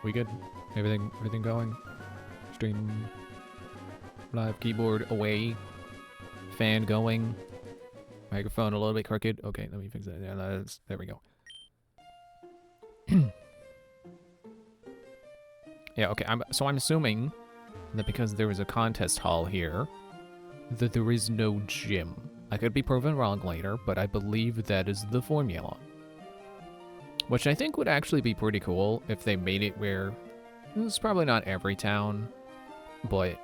We good? Everything going? Stream live keyboard away. Fan going. Microphone a little bit crooked. Okay, let me fix that. Yeah, there we go. Yeah, okay. So I'm assuming that because there is a contest hall here, that there is no gym. I could be proven wrong later, but I believe that is the formula. Which I think would actually be pretty cool if they made it where... It's probably not every town, but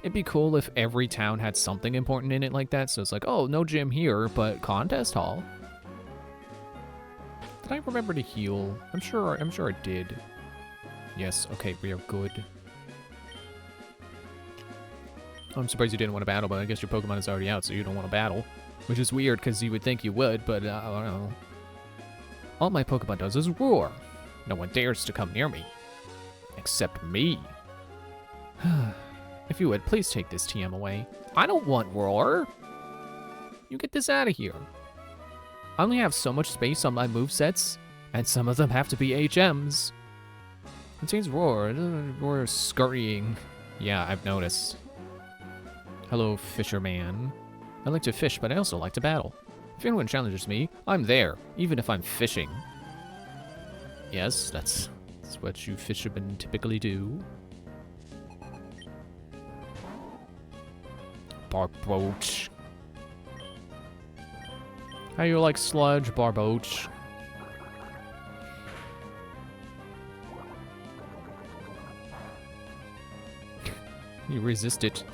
it'd be cool if every town had something important in it like that. So it's like, oh, no gym here, but contest hall. Did I remember to heal? I'm sure it did. Yes, okay, we are good. I'm surprised you didn't want to battle, but I guess your Pokemon is already out, so you don't want to battle. Which is weird, because you would think you would, but I don't know. All my Pokemon does is roar. No one dares to come near me. Except me. If you would, please take this TM away. I don't want roar. You get this out of here. I only have so much space on my movesets, and some of them have to be HMs. It seems roar. Roar scurrying. Yeah, I've noticed. Hello, fisherman. I like to fish, but I also like to battle. If anyone challenges me, I'm there, even if I'm fishing. Yes, that's what you fishermen typically do. Barboach. How you like sludge, Barboach? You resist it,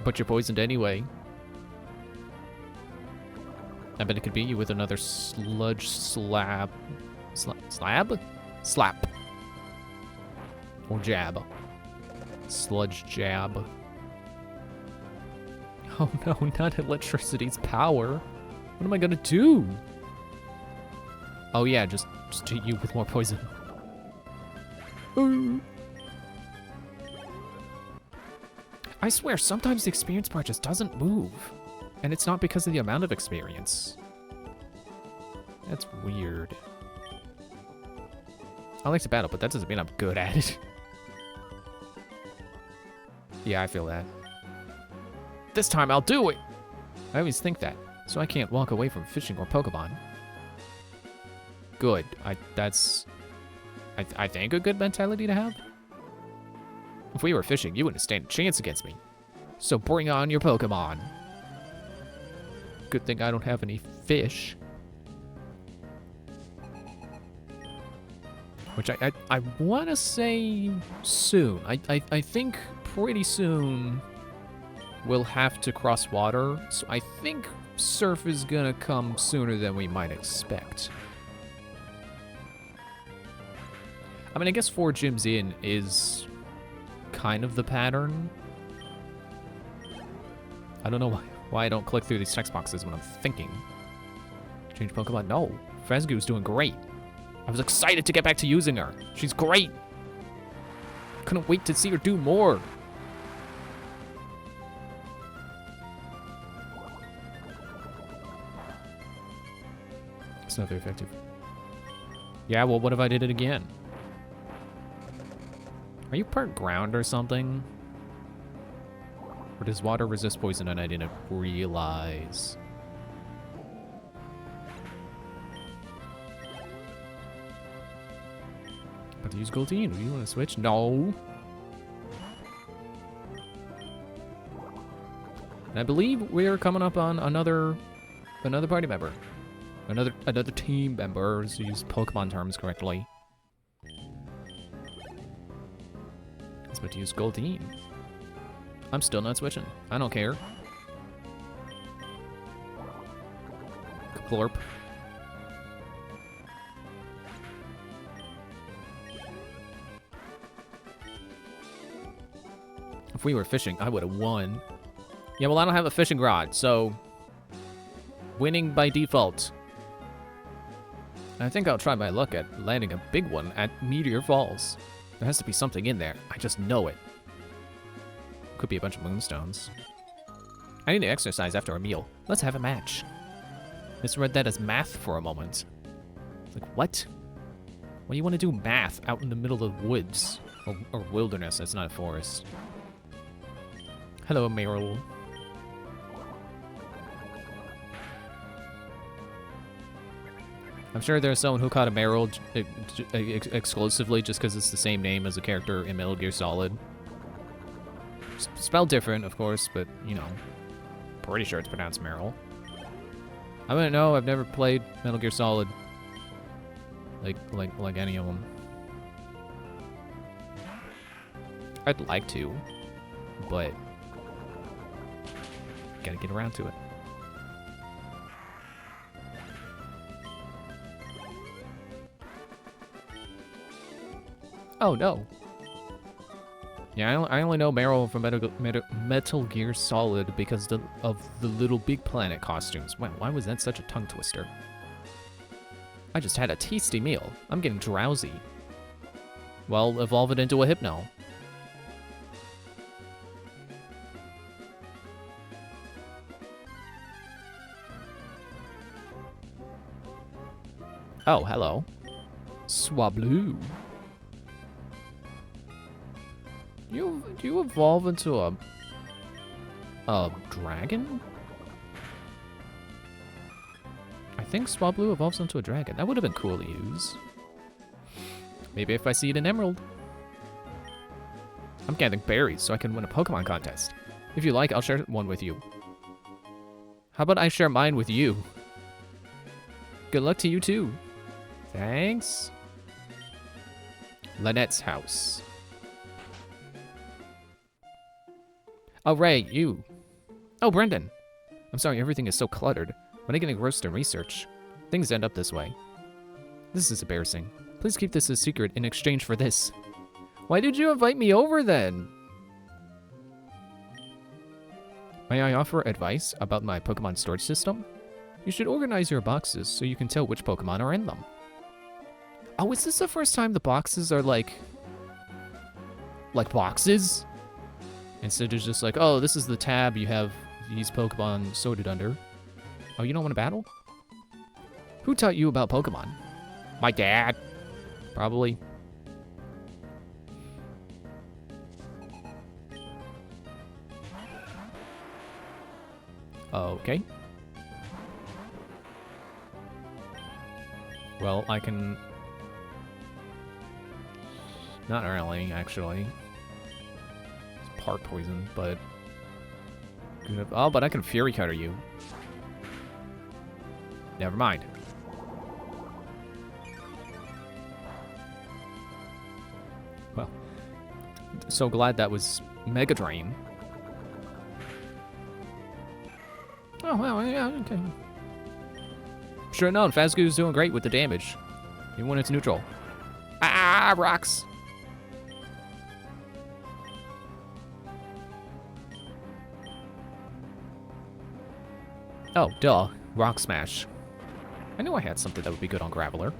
but you're poisoned anyway. I bet it could beat you with another sludge slab. Slab? Slap. Or jab. Sludge jab. Oh no, not electricity's power. What am I gonna do? Oh yeah, just hit you with more poison. I swear, sometimes the experience bar just doesn't move. And it's not because of the amount of experience. That's weird. I like to battle, but that doesn't mean I'm good at it. Yeah, I feel that. This time I'll do it! I always think that, so I can't walk away from fishing or Pokemon. Good. That's I think a good mentality to have. If we were fishing, you wouldn't stand a chance against me. So bring on your Pokemon. Good thing I don't have any fish. Which I want to say soon. I think pretty soon we'll have to cross water. So I think surf is gonna come sooner than we might expect. I mean, I guess 4 gyms in is kind of the pattern. I don't know why I don't click through these text boxes when I'm thinking. Change Pokemon? No. Fresgu's doing great. I was excited to get back to using her. She's great. Couldn't wait to see her do more. It's not very effective. Yeah, well, what if I did it again? Are you part ground or something? Or does water resist poison and I didn't realize? About to use Goldeen. Do you want to switch? No. And I believe we're coming up on another party member. Another team member, to use Pokemon terms correctly. It's about to use Goldeen. I'm still not switching. I don't care. Kaplorp. If we were fishing, I would have won. Yeah, well, I don't have a fishing rod, so winning by default. I think I'll try my luck at landing a big one at Meteor Falls. There has to be something in there. I just know it. Could be a bunch of moonstones. I need to exercise after a meal. Let's have a match. Misread that as math for a moment. Like, what? Why do you want to do math out in the middle of the woods? Or wilderness, that's not a forest. Hello, Meryl. I'm sure there's someone who caught a Meryl exclusively just because it's the same name as a character in Metal Gear Solid. Spelled different, of course, but, you know, pretty sure it's pronounced Meryl. I wouldn't know, I've never played Metal Gear Solid. Like any of them. I'd like to, but gotta get around to it. Oh no. Yeah, I only know Meryl from Metal Gear Solid because of the Little Big Planet costumes. Wow, why was that such a tongue twister? I just had a tasty meal. I'm getting drowsy. Well, evolve it into a Hypno. Oh, hello. Swablu. Do you evolve into a dragon? I think Swablu evolves into a dragon. That would have been cool to use. Maybe if I see it in Emerald. I'm gathering berries so I can win a Pokemon contest. If you like, I'll share one with you. How about I share mine with you? Good luck to you too. Thanks. Lynette's house. Oh, Ray, you. Oh, Brendan. I'm sorry, everything is so cluttered. When I get engrossed in research, things end up this way. This is embarrassing. Please keep this a secret in exchange for this. Why did you invite me over then? May I offer advice about my Pokemon storage system? You should organize your boxes so you can tell which Pokemon are in them. Oh, is this the first time the boxes are like boxes? Instead of just like, oh, this is the tab you have these Pokemon sorted under. Oh, you don't want to battle? Who taught you about Pokemon? My dad. Probably. Okay. Well, I can... Not really, actually. It's part poison, but... Oh, but I can Fury Cutter you. Never mind. Well, so glad that was Mega Drain. Oh, well, yeah, okay. Sure enough, Fazgu's doing great with the damage, even when it's neutral. Ah, rocks! Oh, duh. Rock Smash. I knew I had something that would be good on Graveler.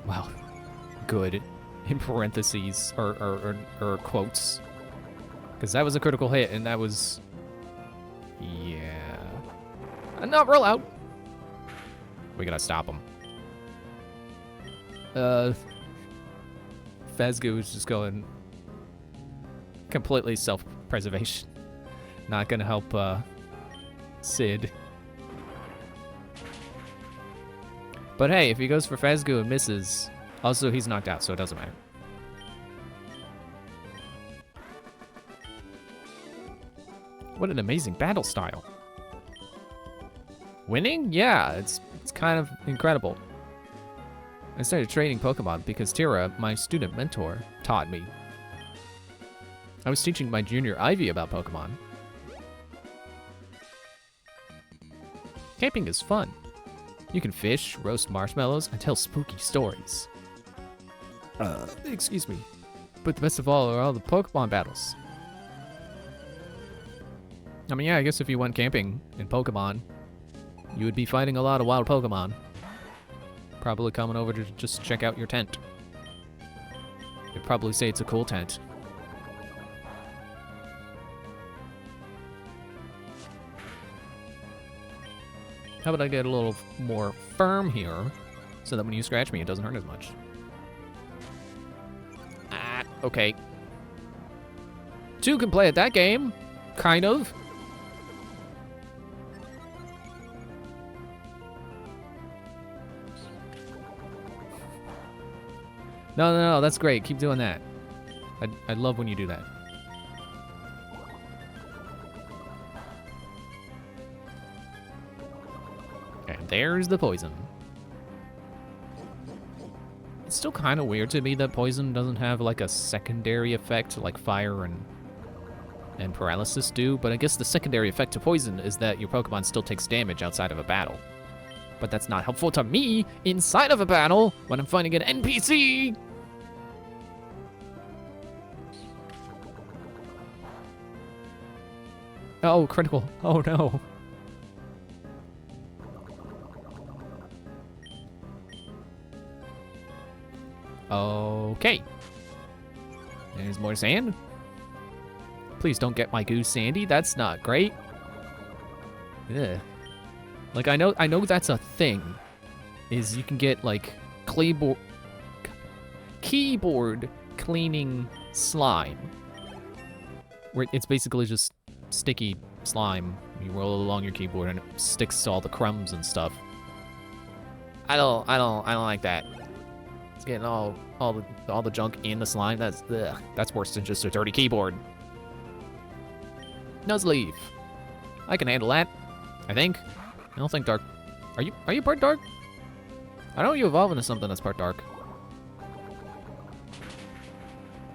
Well, good. In parentheses, or quotes. Because that was a critical hit, and that was... Yeah... Not roll out! We gotta stop him. Fazgu is just going... completely self-preservation. Not gonna help, Sid. But hey, if he goes for Fazgu and misses... Also, he's knocked out, so it doesn't matter. What an amazing battle style. Winning? Yeah, it's kind of incredible. I started training Pokemon because Tira, my student mentor, taught me. I was teaching my junior Ivy about Pokemon. Camping is fun. You can fish, roast marshmallows, and tell spooky stories. Excuse me. But the best of all are all the Pokemon battles. I mean, yeah, I guess if you went camping in Pokemon, you would be fighting a lot of wild Pokemon. Probably coming over to just check out your tent. You'd probably say it's a cool tent. How about I get a little more firm here? so that when you scratch me, it doesn't hurt as much. Ah, okay. 2 can play at that game, kind of. No, that's great. Keep doing that. I love when you do that. And there's the poison. It's still kind of weird to me that poison doesn't have like a secondary effect like fire and paralysis do, but I guess the secondary effect to poison is that your Pokemon still takes damage outside of a battle. But that's not helpful to me inside of a battle when I'm fighting an NPC! Oh, critical. Oh no. Okay. There's more sand. Please don't get my goose sandy. That's not great. Ugh. Like I know that's a thing. Is you can get like keyboard cleaning slime. Where it's basically just sticky slime. You roll it along your keyboard and it sticks to all the crumbs and stuff. I don't like that. It's getting all the junk in the slime. That's worse than just a dirty keyboard. Nuzleaf. I can handle that. I think. I don't think dark. Are you part dark? I know you evolve into something that's part dark.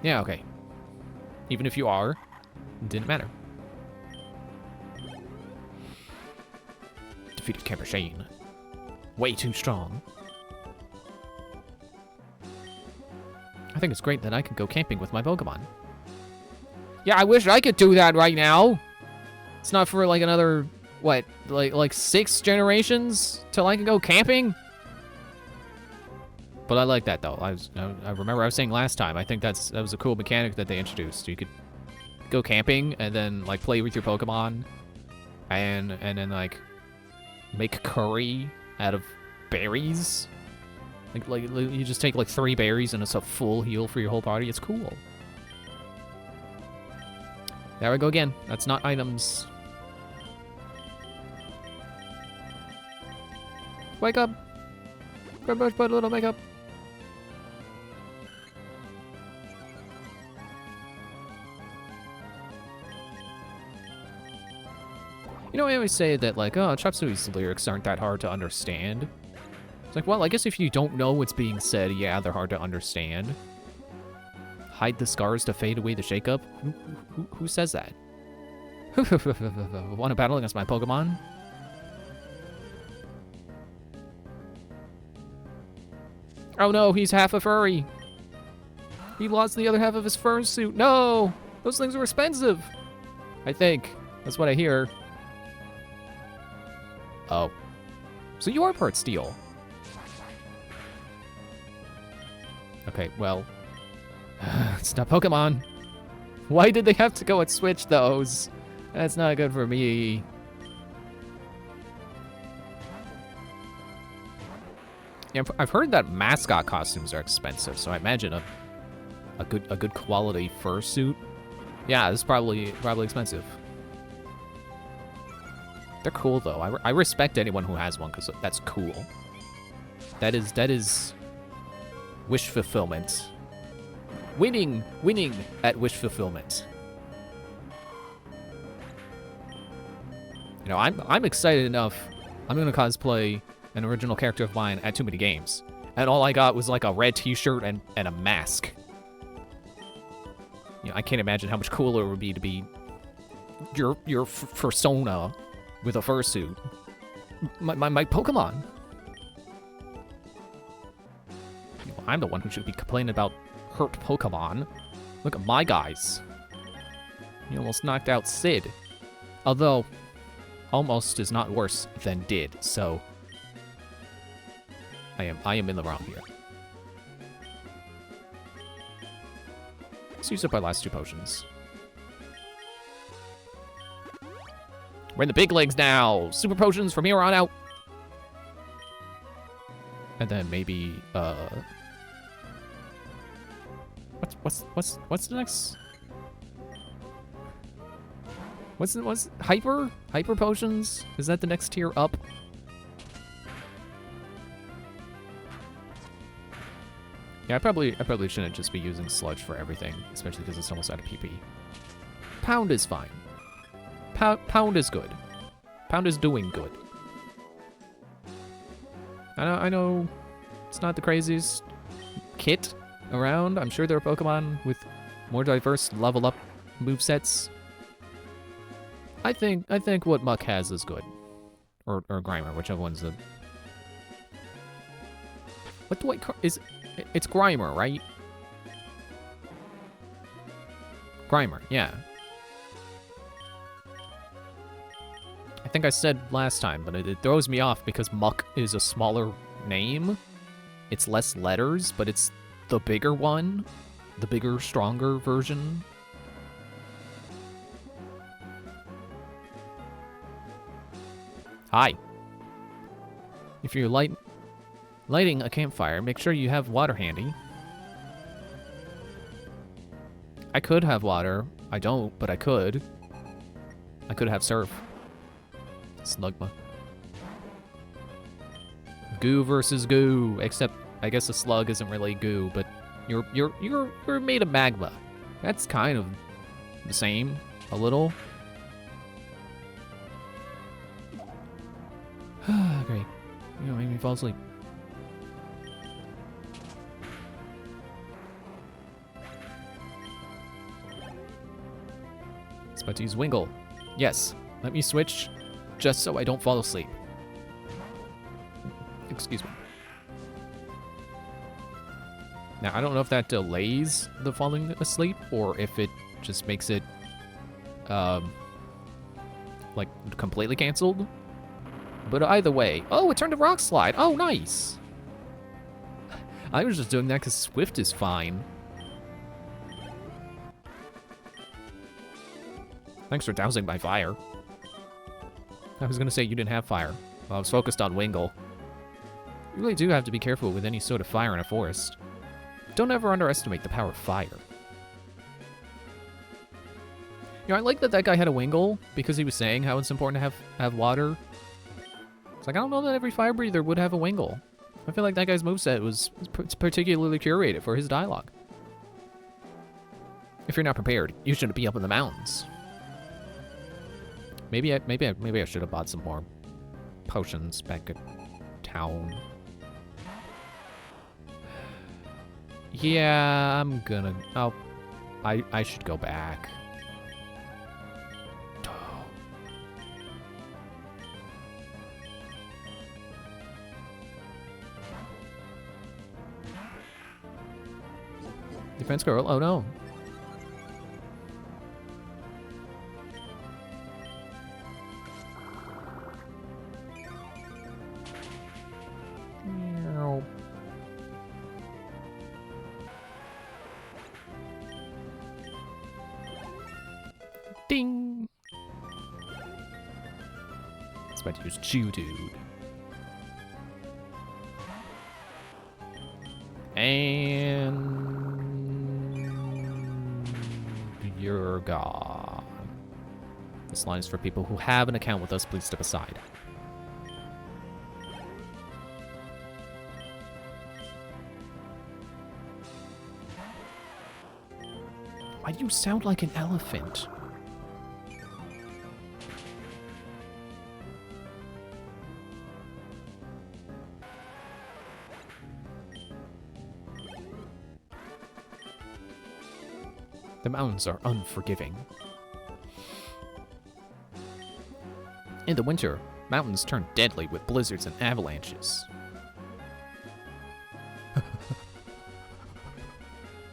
Yeah, okay. Even if you are, it didn't matter. Defeated Campershane. Way too strong. I think it's great that I can go camping with my Pokemon. Yeah, I wish I could do that right now. It's not for like another, what, like 6 generations till I can go camping? But I like that though. I remember I was saying last time, I think that was a cool mechanic that they introduced. You could go camping and then like play with your Pokemon and then like make curry out of berries. Like you just take like 3 berries and it's a full heal for your whole party. It's cool. There we go again. That's not items. Wake up. Everybody put a little makeup. You know, I always say that, like, oh, Chop Suey's lyrics aren't that hard to understand. It's like, well, I guess if you don't know what's being said, yeah, they're hard to understand. Hide the scars to fade away the shakeup? Who says that? Want to battle against my Pokemon? Oh no, he's half a furry. He lost the other half of his fursuit. No! Those things were expensive. I think. That's what I hear. Oh. So you are part steel. Okay, well. It's not Pokemon. Why did they have to go and switch those? That's not good for me. Yeah, I've heard that mascot costumes are expensive, so I imagine a good quality fursuit. Yeah, this is probably expensive. They're cool though. I respect anyone who has one because that's cool. That is wish fulfillment. Winning at wish fulfillment. You know, I'm excited enough. I'm gonna cosplay an original character of mine at Too Many Games, and all I got was like a red T-shirt and a mask. You know, I can't imagine how much cooler it would be to be your persona with a fursuit. My Pokemon. You know, I'm the one who should be complaining about hurt Pokemon. Look at my guys. You almost knocked out Sid. Although, almost is not worse than did, so I am in the wrong here. Let's use up our last 2 potions. We're in the big leagues now. Super potions from here on out. And then maybe, what's the next? What's hyper potions? Is that the next tier up? Yeah, I probably shouldn't just be using sludge for everything, especially because it's almost out of PP. Pound is fine. Pound is good. Pound is doing good. I know it's not the craziest kit around. I'm sure there are Pokemon with more diverse level up movesets. I think what Muck has is good. Or Grimer, whichever one's the... What do I call... It's Grimer, right? Grimer, yeah. I think I said last time, but it throws me off because Muck is a smaller name. It's less letters, but it's the bigger one. The bigger, stronger version. Hi. If you're lighting a campfire, make sure you have water handy. I could have water. I don't, but I could. I could have surf. Slugma. Goo versus goo, except I guess a slug isn't really goo, but you're made of magma. That's kind of the same, a little. Great. You don't make me fall asleep. It's about to use Wingle. Yes, let me switch just so I don't fall asleep. Excuse me. Now, I don't know if that delays the falling asleep or if it just makes it, like, completely canceled. But either way... Oh, it turned to Rock Slide. Oh, nice. I was just doing that because Swift is fine. Thanks for dousing my fire. I was going to say you didn't have fire. Well, I was focused on Wingle. You really do have to be careful with any sort of fire in a forest. Don't ever underestimate the power of fire. You know, I like that guy had a Wingle because he was saying how it's important to have water. It's like, I don't know that every fire breather would have a Wingle. I feel like that guy's moveset was particularly curated for his dialogue. If you're not prepared, you shouldn't be up in the mountains. Maybe I should have bought some more potions back at town. Yeah, I'm gonna... I should go back. Defense girl? Oh no. Ding! It's about to use Geodude. And... you're gone. This line is for people who have an account with us. Please step aside. Why do you sound like an elephant? The mountains are unforgiving. In the winter, mountains turn deadly with blizzards and avalanches.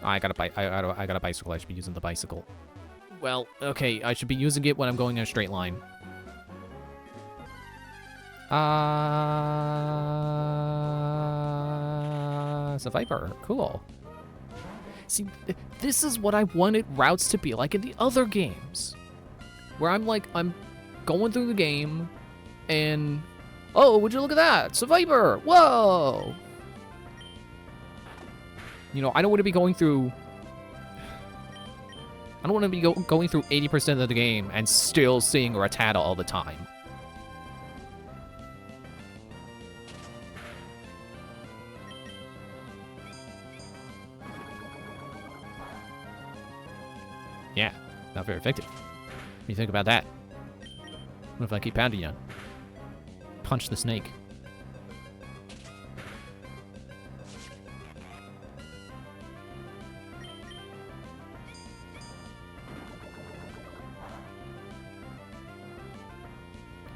I got a bicycle. I should be using the bicycle. Well, okay, I should be using it when I'm going in a straight line. Sapphire, cool. See, this is what I wanted routes to be like in the other games. Where I'm going through the game, and... oh, would you look at that? Survivor! Whoa! You know, I don't want to be going through... I don't want to be going through 80% of the game and still seeing Rattata all the time. Yeah, not very effective. What do you think about that? What if I keep pounding you? Punch the snake.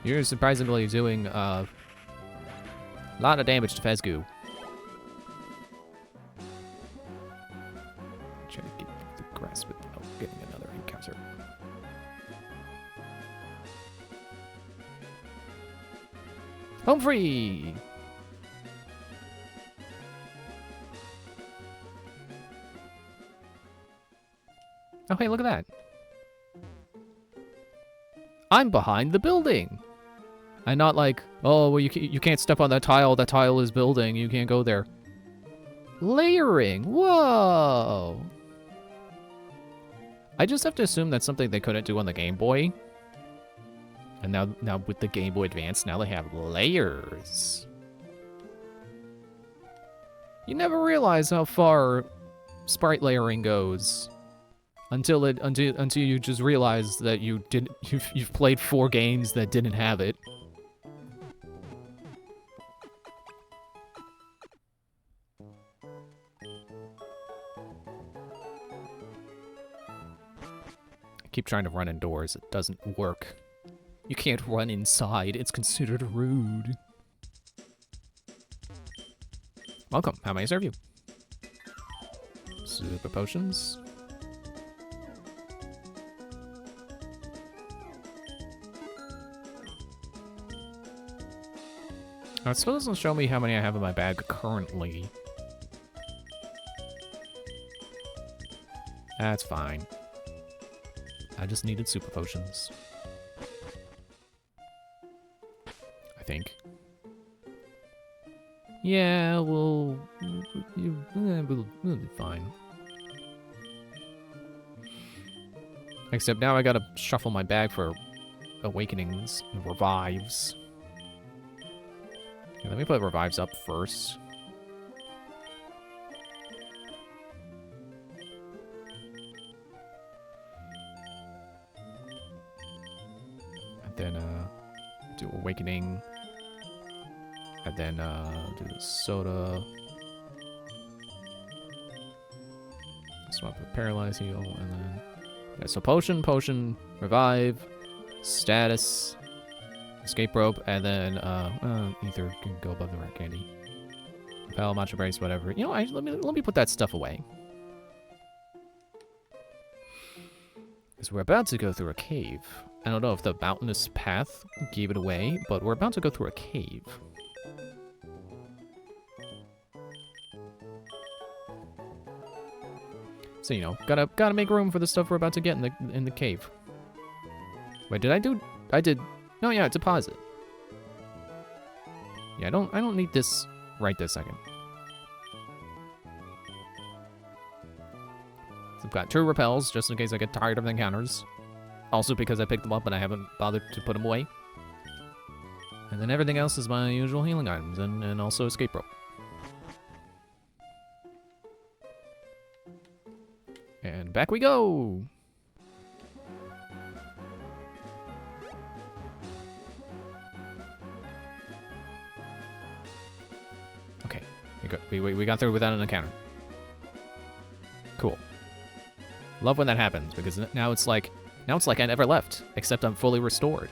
You're surprisingly doing a lot of damage to Fezgoo. Try to get the grasp without getting another encounter. Home free! Oh, hey, look at that. I'm behind the building. And not like, oh, well, you can't step on that tile is building, you can't go there. Layering, whoa! I just have to assume that's something they couldn't do on the Game Boy. And now with the Game Boy Advance, now they have layers. You never realize how far sprite layering goes until you just realize that you've played 4 games that didn't have it. I keep trying to run indoors, it doesn't work. You can't run inside, it's considered rude. Welcome, how may I serve you? Super potions. Now, it still doesn't show me how many I have in my bag currently. That's fine. I just needed super potions. I think. Yeah, we'll be fine. Except now I gotta shuffle my bag for awakenings and revives. Okay, let me put revives up first. And then do awakening. And then do the soda. Swap the paralyze heal, and then yeah, so potion, revive, status, escape rope, and then ether can go above the red candy. Repel, matcha brace, whatever. You know, let me put that stuff away. Because we're about to go through a cave. I don't know if the mountainous path gave it away, but we're about to go through a cave. So, you know, gotta make room for the stuff we're about to get in the cave. Wait, I did. No, yeah, deposit. Yeah, I don't need this right this second. So I've got 2 repels, just in case I get tired of the encounters. Also because I picked them up and I haven't bothered to put them away. And then everything else is my usual healing items, and also escape rope. And back we go! Okay, we got through without an encounter. Cool. Love when that happens, because now it's like I never left, except I'm fully restored.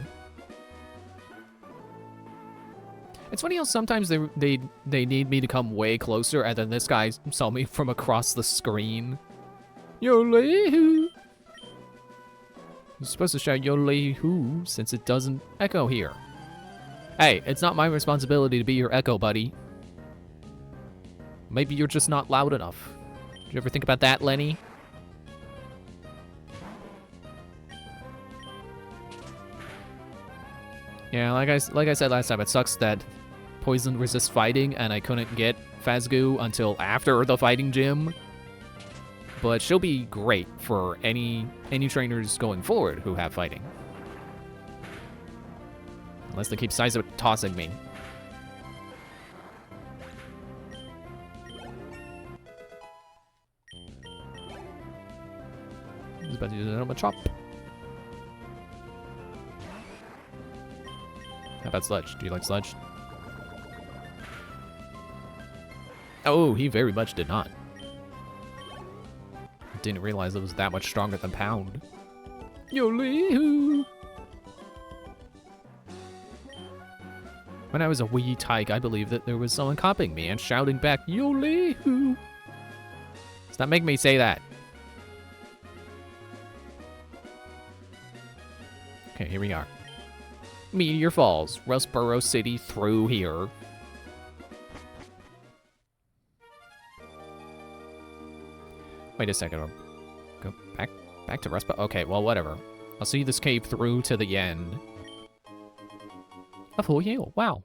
It's funny how sometimes they need me to come way closer, and then this guy saw me from across the screen. Yole-hoo! You're supposed to shout Yole-hoo since it doesn't echo here. Hey, it's not my responsibility to be your echo, buddy. Maybe you're just not loud enough. Did you ever think about that, Lenny? Yeah, like I said last time, it sucks that poison resist fighting, and I couldn't get Phasgoo until after the fighting gym. But she'll be great for any trainers going forward who have fighting. Unless they keep tossing me. He's about to do a chop. How about Sludge? Do you like Sludge? Oh, he very much did not. Didn't realize it was that much stronger than Pound. Yo-lee-hoo! When I was a wee tyke, I believed that there was someone copying me and shouting back, Yo-lee-hoo! Stop making me say that. Okay, here we are. Meteor Falls, Rustboro City through here. Wait a second. Go back to Rustboro. Okay, well, whatever. I'll see this cave through to the end. A full heal. Wow.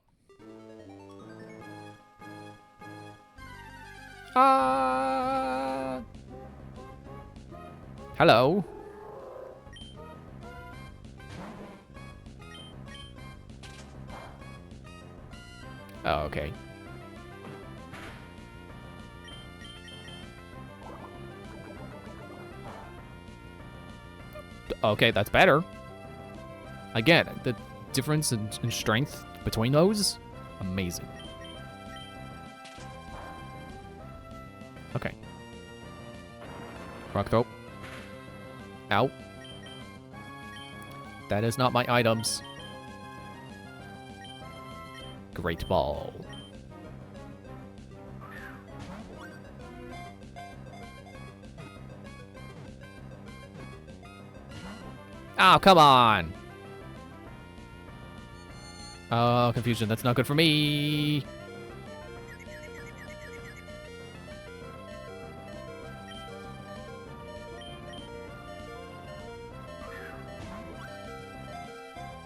Hello. Oh, okay. Okay, that's better. Again, the difference in strength between those, amazing. Okay. Rock throw. Ow. That is not my items. Great ball. Oh, come on. Oh, confusion. That's not good for me.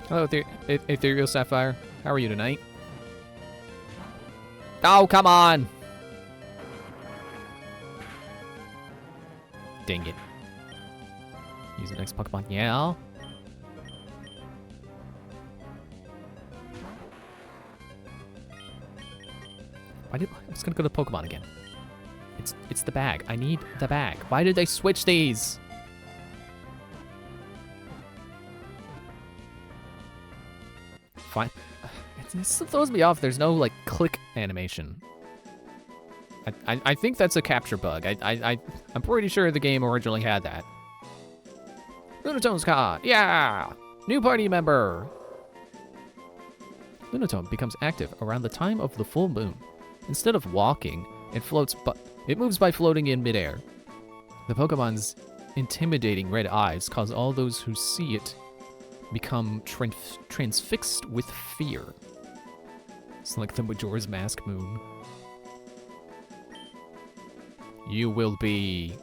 Hello, Ethereal Sapphire. How are you tonight? Oh, come on. Dang it. Use the next Pokemon. Yeah. I'm just gonna go to Pokemon again. It's the bag. I need the bag. Why did they switch these? Fine. This throws me off. There's no, like, click animation. I think that's a capture bug. I'm pretty sure the game originally had that. Lunatone's card. Yeah! New party member. Lunatone becomes active around the time of the full moon. Instead of walking, it moves by floating in midair. The Pokemon's intimidating red eyes cause all those who see it become transfixed with fear. It's like the Majora's Mask moon. You will be...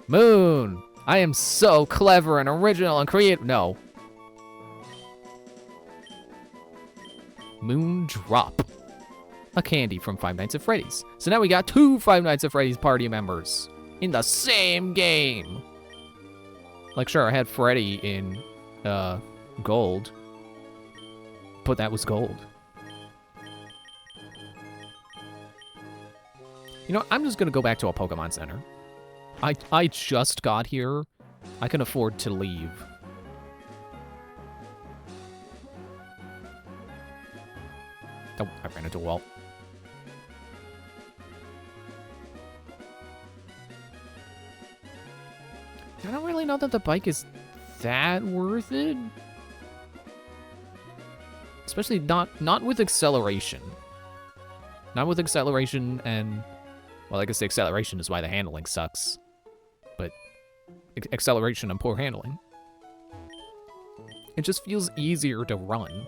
Moon! I am so clever and original and creative. No. Moon Drop. A candy from Five Nights at Freddy's. So now we got 2 Five Nights at Freddy's party members in the same game. Like, sure, I had Freddy in gold, but that was gold. You know, I'm just gonna go back to a Pokemon Center. I just got here. I can afford to leave. Oh, I ran into a wall. I don't really know that the bike is that worth it. Especially not with acceleration. Not with acceleration and... Well, I guess the acceleration is why the handling sucks. But acceleration and poor handling. It just feels easier to run.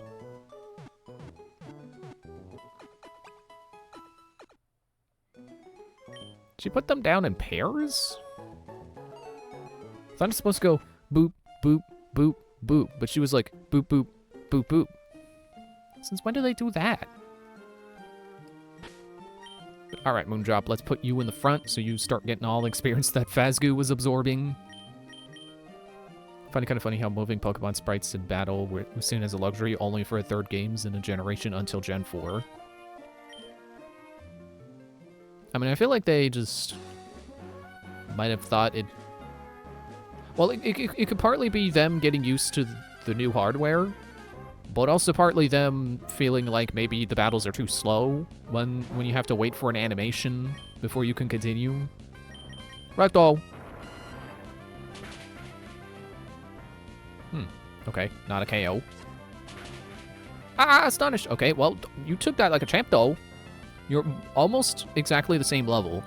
She put them down in pairs? I thought it's supposed to go boop, boop, boop, boop. But she was like, Boop, boop, boop, boop. Since when do they do that? Alright, Moondrop, let's put you in the front so you start getting all the experience that Phasgu was absorbing. Find it kind of funny how moving Pokemon sprites in battle were seen as a luxury only for third games in a generation until Gen 4. I mean, I feel like they just might have thought it... Well, it could partly be them getting used to the new hardware, but also partly them feeling like maybe the battles are too slow when you have to wait for an animation before you can continue. Ragdoll! Okay, not a KO. Ah, astonished! Okay, well, you took that like a champ, though. You're almost exactly the same level.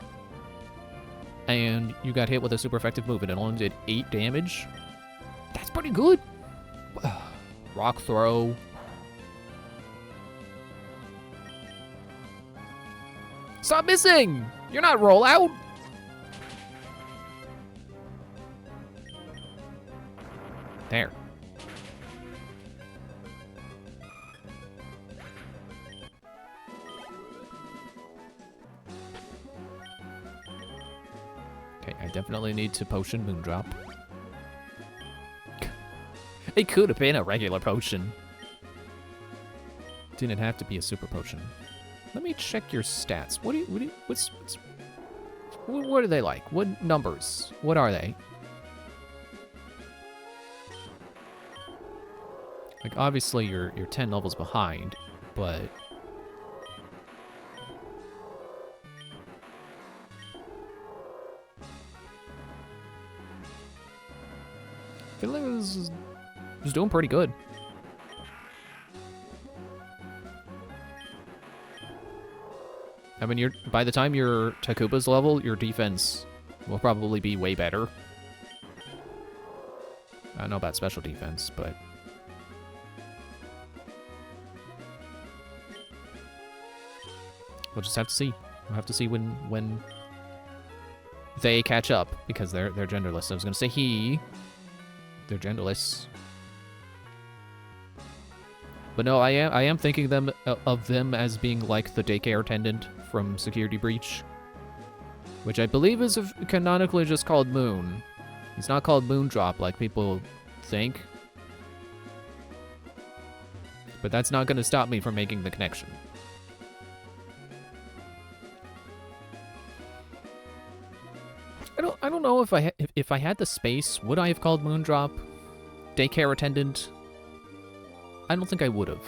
And you got hit with a super effective move, and it only did 8 damage. That's pretty good. Rock throw. Stop missing! You're not roll out! There. Okay, I definitely need to potion Moondrop. It could have been a regular potion. Didn't have to be a super potion. Let me check your stats. What are they like? What numbers? What are they? Like, obviously you're 10 levels behind, but I feel like this is doing pretty good. I mean, by the time you're Takuba's level, your defense will probably be way better. I don't know about special defense, but we'll just have to see. We'll have to see when they catch up, because they're genderless. I was gonna say he. They're genderless. But no, I am thinking of them as being like the daycare attendant from Security Breach, which I believe is canonically just called Moon. He's not called Moondrop like people think. But that's not going to stop me from making the connection. I don't know if I had the space, would I have called Moondrop daycare attendant? I don't think I would have.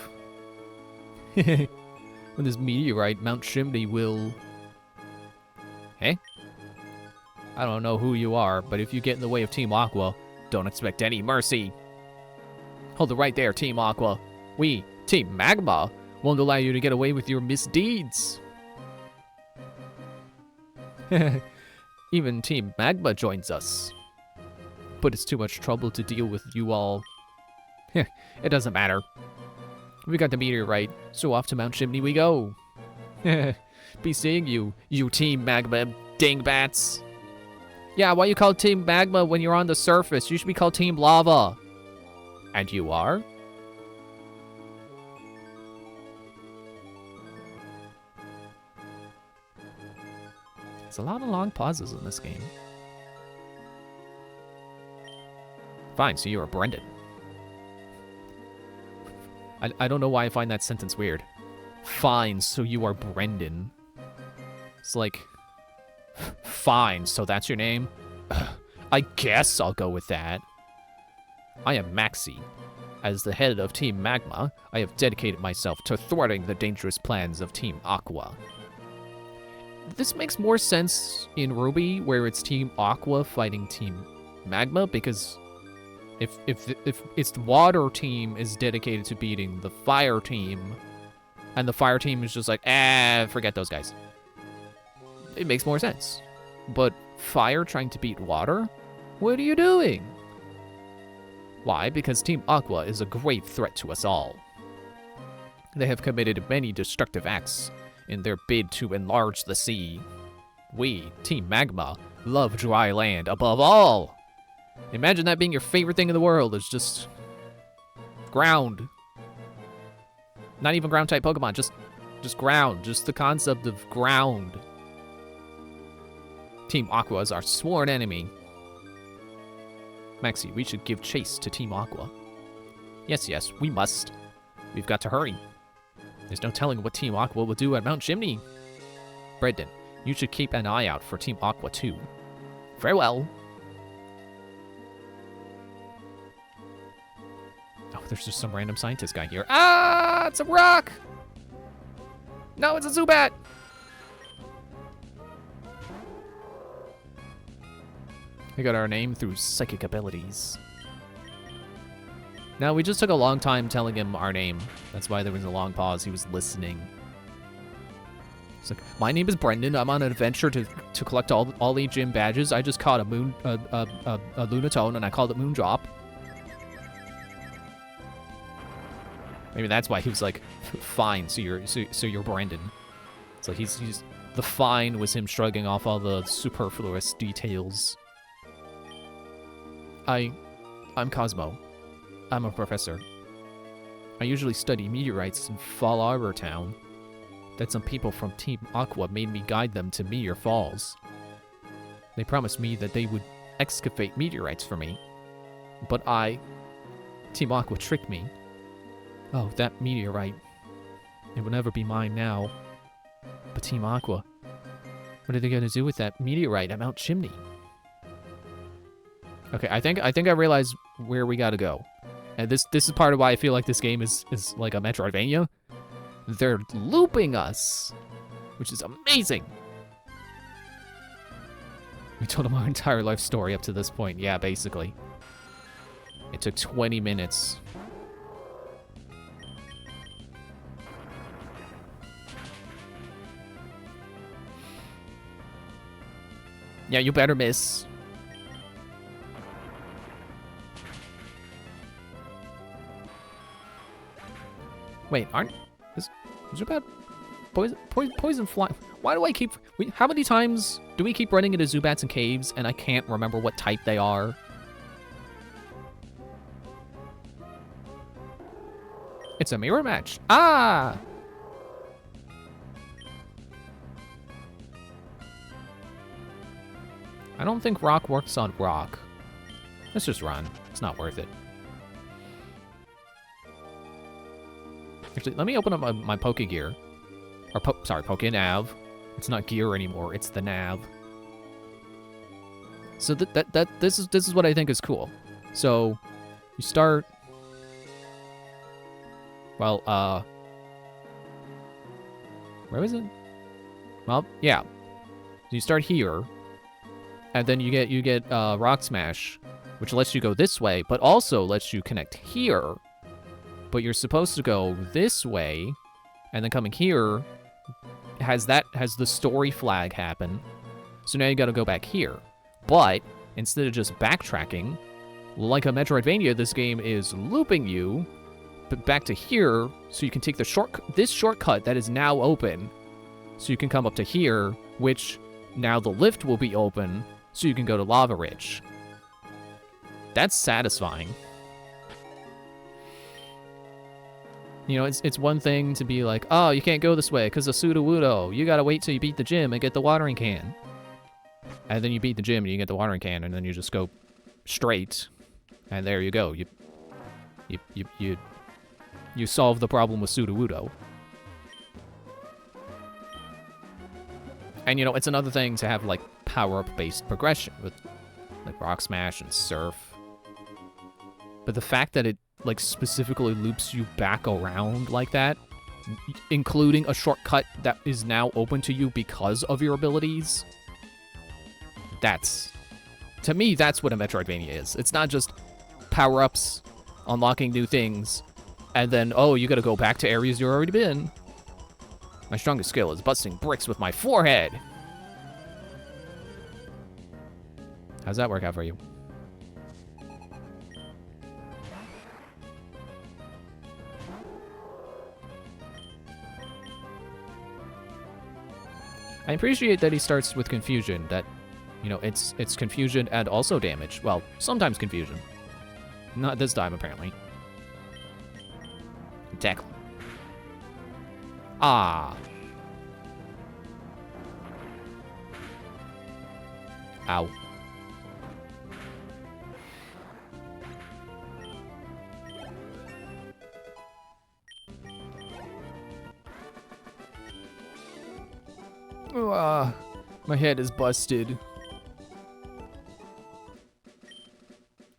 When this meteorite, Mount Chimney will... Hey? I don't know who you are, but if you get in the way of Team Aqua, don't expect any mercy. Hold it right there, Team Aqua. We, Team Magma, won't allow you to get away with your misdeeds. Even Team Magma joins us. But it's too much trouble to deal with you all. It doesn't matter. We got the meteorite, so off to Mount Chimney we go. Be seeing you, you Team Magma dingbats. Yeah, why you call Team Magma when you're on the surface? You should be called Team Lava. And you are? There's a lot of long pauses in this game. Fine, so you are Brendan. I don't know why I find that sentence weird. Fine, so you are Brendan. It's like, fine, so that's your name? I guess I'll go with that. I am Maxi. As the head of Team Magma, I have dedicated myself to thwarting the dangerous plans of Team Aqua. This makes more sense in Ruby, where it's Team Aqua fighting Team Magma, because if it's the water team is dedicated to beating the fire team, and the fire team is just like, forget those guys. It makes more sense. But fire trying to beat water? What are you doing? Why? Because Team Aqua is a grave threat to us all. They have committed many destructive acts in their bid to enlarge the sea. We, Team Magma, love dry land above all. Imagine that being your favorite thing in the world is just Ground. Not even ground type Pokemon, just ground. Just the concept of ground. Team Aqua is our sworn enemy. Maxie, we should give chase to Team Aqua. Yes, we must. We've got to hurry. There's no telling what Team Aqua will do at Mount Chimney. Brendan, you should keep an eye out for Team Aqua too. Very well. Oh, there's just some random scientist guy here. Ah, it's a rock! No, it's a Zubat! We got our name through psychic abilities. Now, we just took a long time telling him our name. That's why there was a long pause. He was listening. It's like, my name is Brendan. I'm on an adventure to collect all the gym badges. I just caught a Lunatone, and I called it Moondrop. Maybe that's why he was like, fine, so you're Brendan. It's like he's the fine was him shrugging off all the superfluous details. I'm Cosmo. I'm a professor. I usually study meteorites in Fall Arbor Town. That some people from Team Aqua made me guide them to Meteor Falls. They promised me that they would excavate meteorites for me. But Team Aqua tricked me. Oh, that meteorite. It will never be mine now. But Team Aqua, what are they going to do with that meteorite at Mount Chimney? Okay, I think I realize where we gotta go. And this is part of why I feel like this game is like a Metroidvania. They're looping us, which is amazing. We told them our entire life story up to this point. Yeah, basically. It took 20 minutes. Yeah, you better miss. Wait, is Zubat poison fly? Why do I keep? How many times do we keep running into Zubats in caves and I can't remember what type they are? It's a mirror match. Ah! I don't think rock works on rock. Let's just run. It's not worth it. Actually, let me open up my Pokegear. Or, Pokenav. It's not gear anymore, it's the nav. So this is what I think is cool. So, you start... Well, where was it? Well, yeah. You start here, and then you get Rock Smash, which lets you go this way, but also lets you connect here. But you're supposed to go this way, and then coming here has the story flag happen. So now you gotta go back here. But instead of just backtracking, like a Metroidvania, this game is looping you back to here, so you can take this shortcut that is now open, so you can come up to here, which now the lift will be open, so you can go to Lava Ridge. That's satisfying. You know, it's one thing to be like, oh, you can't go this way because of Sudowoodo. You gotta wait till you beat the gym and get the watering can. And then you beat the gym and you get the watering can, and then you just go straight, and there you go. You solve the problem with Sudowoodo. And you know, it's another thing to have like power-up based progression with like Rock Smash and Surf. But the fact that it like specifically loops you back around like that, including a shortcut that is now open to you because of your abilities, to me, that's what a Metroidvania is. It's not just power-ups, unlocking new things, and then, oh, you gotta go back to areas you've already been. My strongest skill is busting bricks with my forehead. How's that work out for you? I appreciate that he starts with confusion, that, you know, it's confusion and also damage. Well, sometimes confusion. Not this time, apparently. Tackle. Ah. Ow. My head is busted.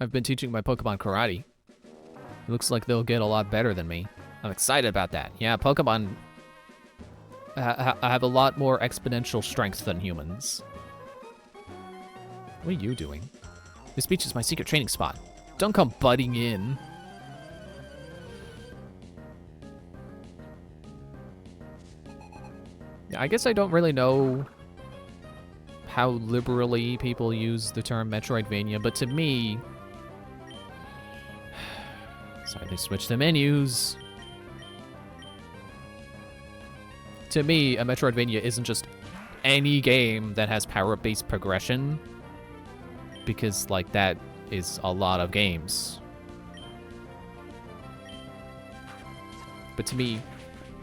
I've been teaching my Pokemon karate. It looks like they'll get a lot better than me. I'm excited about that. Yeah, Pokemon have a lot more exponential strength than humans. What are you doing? This beach is my secret training spot. Don't come butting in. I guess I don't really know how liberally people use the term Metroidvania, but to me... Sorry, they switched the menus. To me, a Metroidvania isn't just any game that has power-based progression, because, like, that is a lot of games. But to me,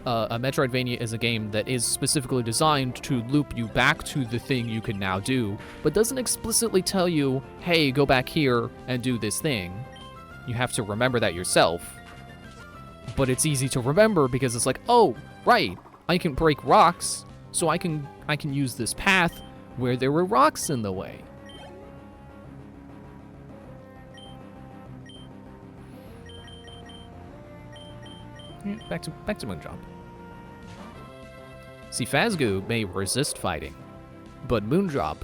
a Metroidvania is a game that is specifically designed to loop you back to the thing you can now do, but doesn't explicitly tell you, hey, go back here and do this thing. You have to remember that yourself. But it's easy to remember because it's like, oh, right, I can break rocks, so I can use this path where there were rocks in the way. Back to Moondrop. See, Phasgoo may resist fighting, but Moondrop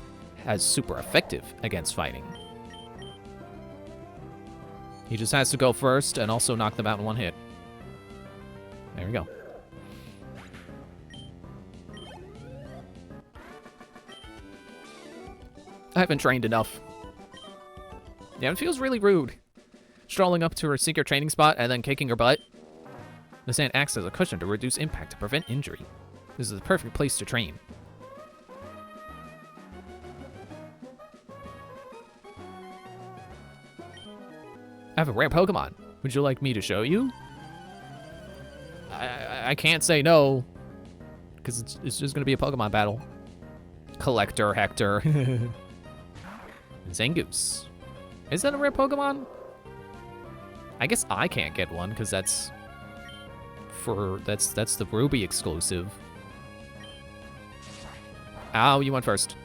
has super effective against fighting. He just has to go first and also knock them out in one hit. There we go. I haven't trained enough. Yeah, it feels really rude. Strolling up to her secret training spot and then kicking her butt. The sand acts as a cushion to reduce impact to prevent injury. This is the perfect place to train. I have a rare Pokemon. Would you like me to show you? I can't say no, because it's just going to be a Pokemon battle. Collector Hector. Zangoose. Is that a rare Pokemon? I guess I can't get one, because that's the Ruby exclusive. Ow, you went first.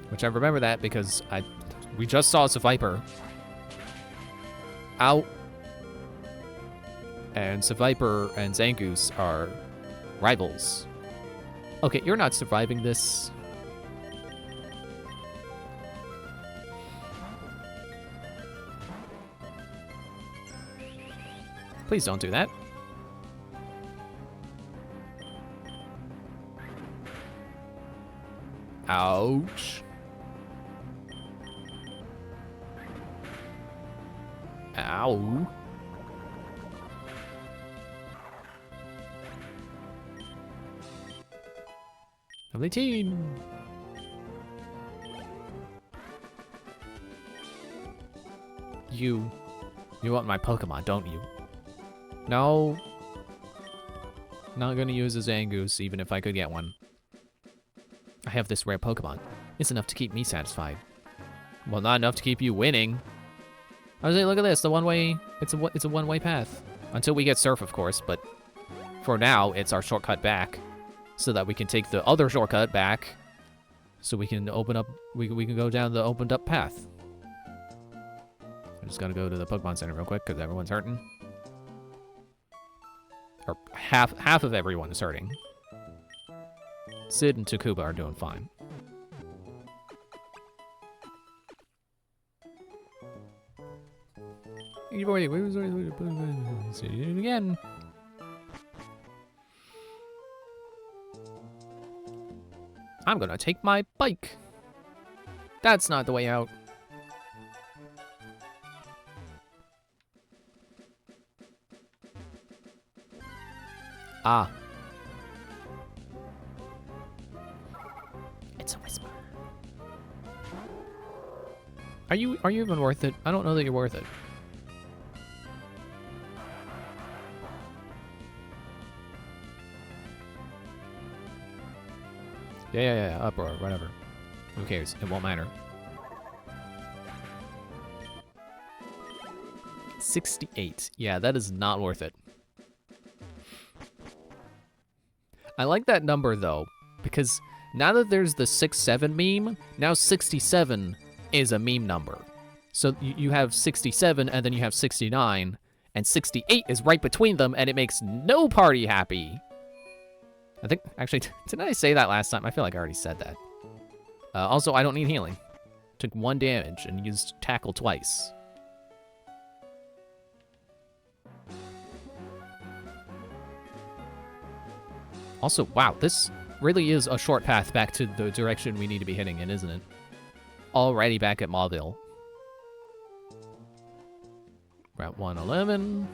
Which I remember that because we just saw Sapphire. Ow. And Sapphire and Zangoose are rivals. Okay, you're not surviving this. Please don't do that. Ouch. Ow. Lovely team. You want my Pokemon, don't you? No. Not gonna use a Zangoose, even if I could get one. I have this rare Pokemon. It's enough to keep me satisfied. Well, not enough to keep you winning. I was like, look at this, the one-way, it's a one-way path. Until we get Surf, of course, but for now, it's our shortcut back. So that we can take the other shortcut back. So we can open up, we can go down the opened up path. I just gotta go to the Pokemon Center real quick, because everyone's hurting. Or half of everyone is hurting. Sid and Takuba are doing fine. See it again. I'm gonna take my bike. That's not the way out. Ah. It's a whisper. Are you even worth it? I don't know that you're worth it. Yeah, uproar, whatever. Who cares? It won't matter. 68. Yeah, that is not worth it. I like that number, though, because now that there's the 6-7 meme, now 67 is a meme number. So you have 67, and then you have 69, and 68 is right between them, and it makes no party happy. I think, actually, didn't I say that last time? I feel like I already said that. Also, I don't need healing. Took 1 damage and used tackle twice. Also, wow, this really is a short path back to the direction we need to be heading in, isn't it? Already back at Mauville. Route 111.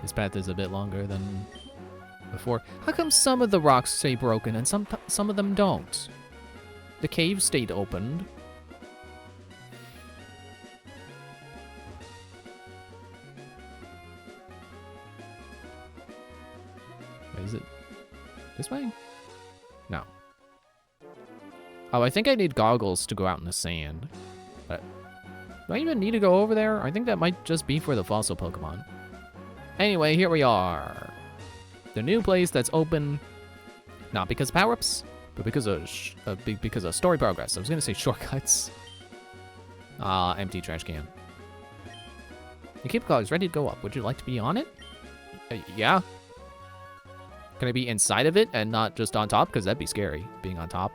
This path is a bit longer than before. How come some of the rocks stay broken and some of them don't? The cave stayed opened. Wait, is it this way? No. Oh, I think I need goggles to go out in the sand. But do I even need to go over there? I think that might just be for the fossil Pokemon. Anyway, here we are. The new place that's open, not because of power-ups, but because of story progress. I was gonna say shortcuts. Empty trash can. The keep cog is ready to go up. Would you like to be on it? Yeah. Can I be inside of it and not just on top? Because that'd be scary, being on top.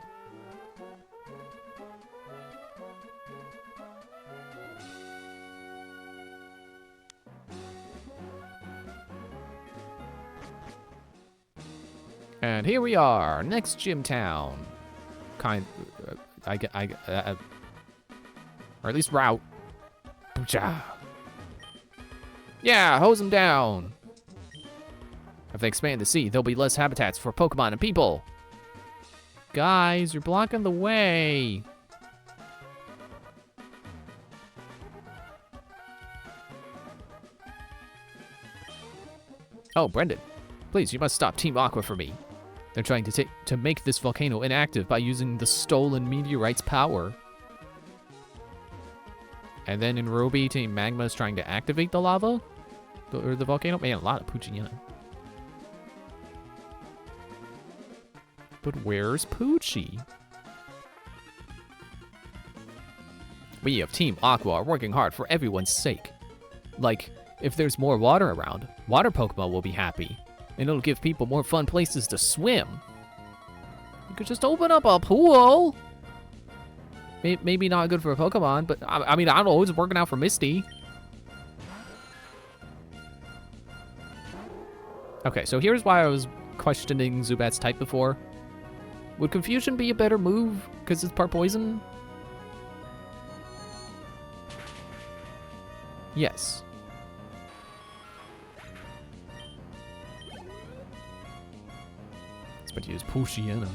And here we are, next gym town. Or at least route. Yeah, hose them down. If they expand the sea, there'll be less habitats for Pokemon and people. Guys, you're blocking the way. Oh, Brendan, please, you must stop Team Aqua for me. They're trying to make this volcano inactive by using the stolen meteorite's power. And then in Ruby, Team Magma is trying to activate the lava? Or the volcano? Man, a lot of Poochyena. But where's Poochie? We of Team Aqua are working hard for everyone's sake. Like, if there's more water around, water Pokemon will be happy. And it'll give people more fun places to swim. You could just open up a pool. Maybe not good for a Pokemon, but I mean, I don't know, it's working out for Misty. Okay, so here's why I was questioning Zubat's type before. Would Confusion be a better move because it's part poison? Yes. But use Poochyena.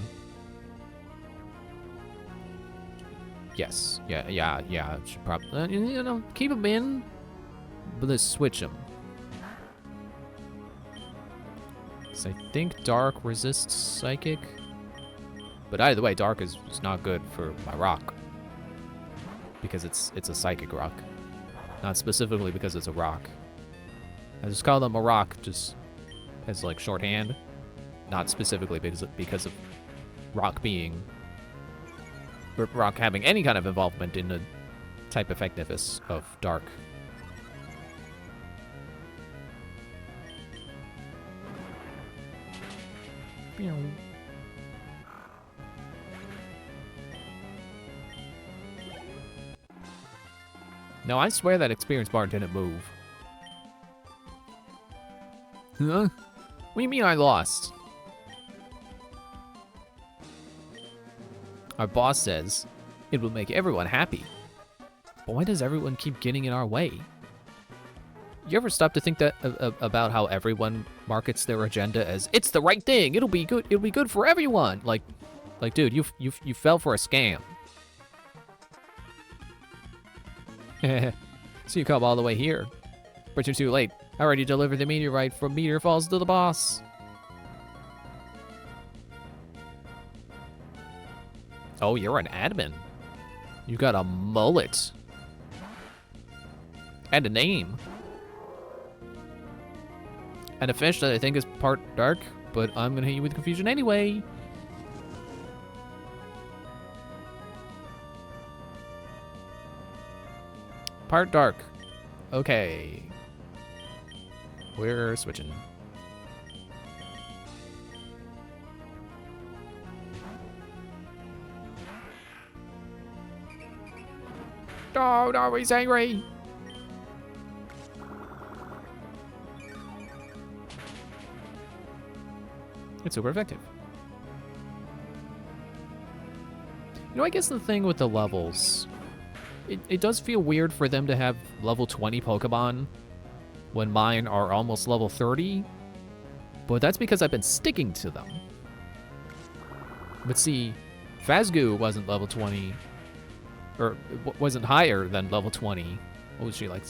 Yes. Yeah. Should probably, you know, keep him in, but let's switch him. So I think Dark resists Psychic. But either way, Dark is not good for my rock. Because it's a Psychic rock. Not specifically because it's a rock. I just call them a rock just as like shorthand. Not specifically because of rock having any kind of involvement in the type effectiveness of Dark. No, I swear that experience bar didn't move. Huh? What do you mean I lost? Our boss says it will make everyone happy. But why does everyone keep getting in our way? You ever stop to think that about how everyone markets their agenda as it's the right thing, it'll be good for everyone? Like dude, you fell for a scam. So you come all the way here. But you're too late. I already delivered the meteorite from Meteor Falls to the boss. Oh, you're an admin. You got a mullet. And a name. And a fish that I think is part dark, but I'm gonna hit you with confusion anyway. Part dark. Okay. We're switching. Oh, no, he's angry. It's super effective. You know, I guess the thing with the levels, it does feel weird for them to have level 20 Pokemon when mine are almost level 30, but that's because I've been sticking to them. But see, Fazgoo wasn't level 20, or wasn't higher than level 20. What was she, like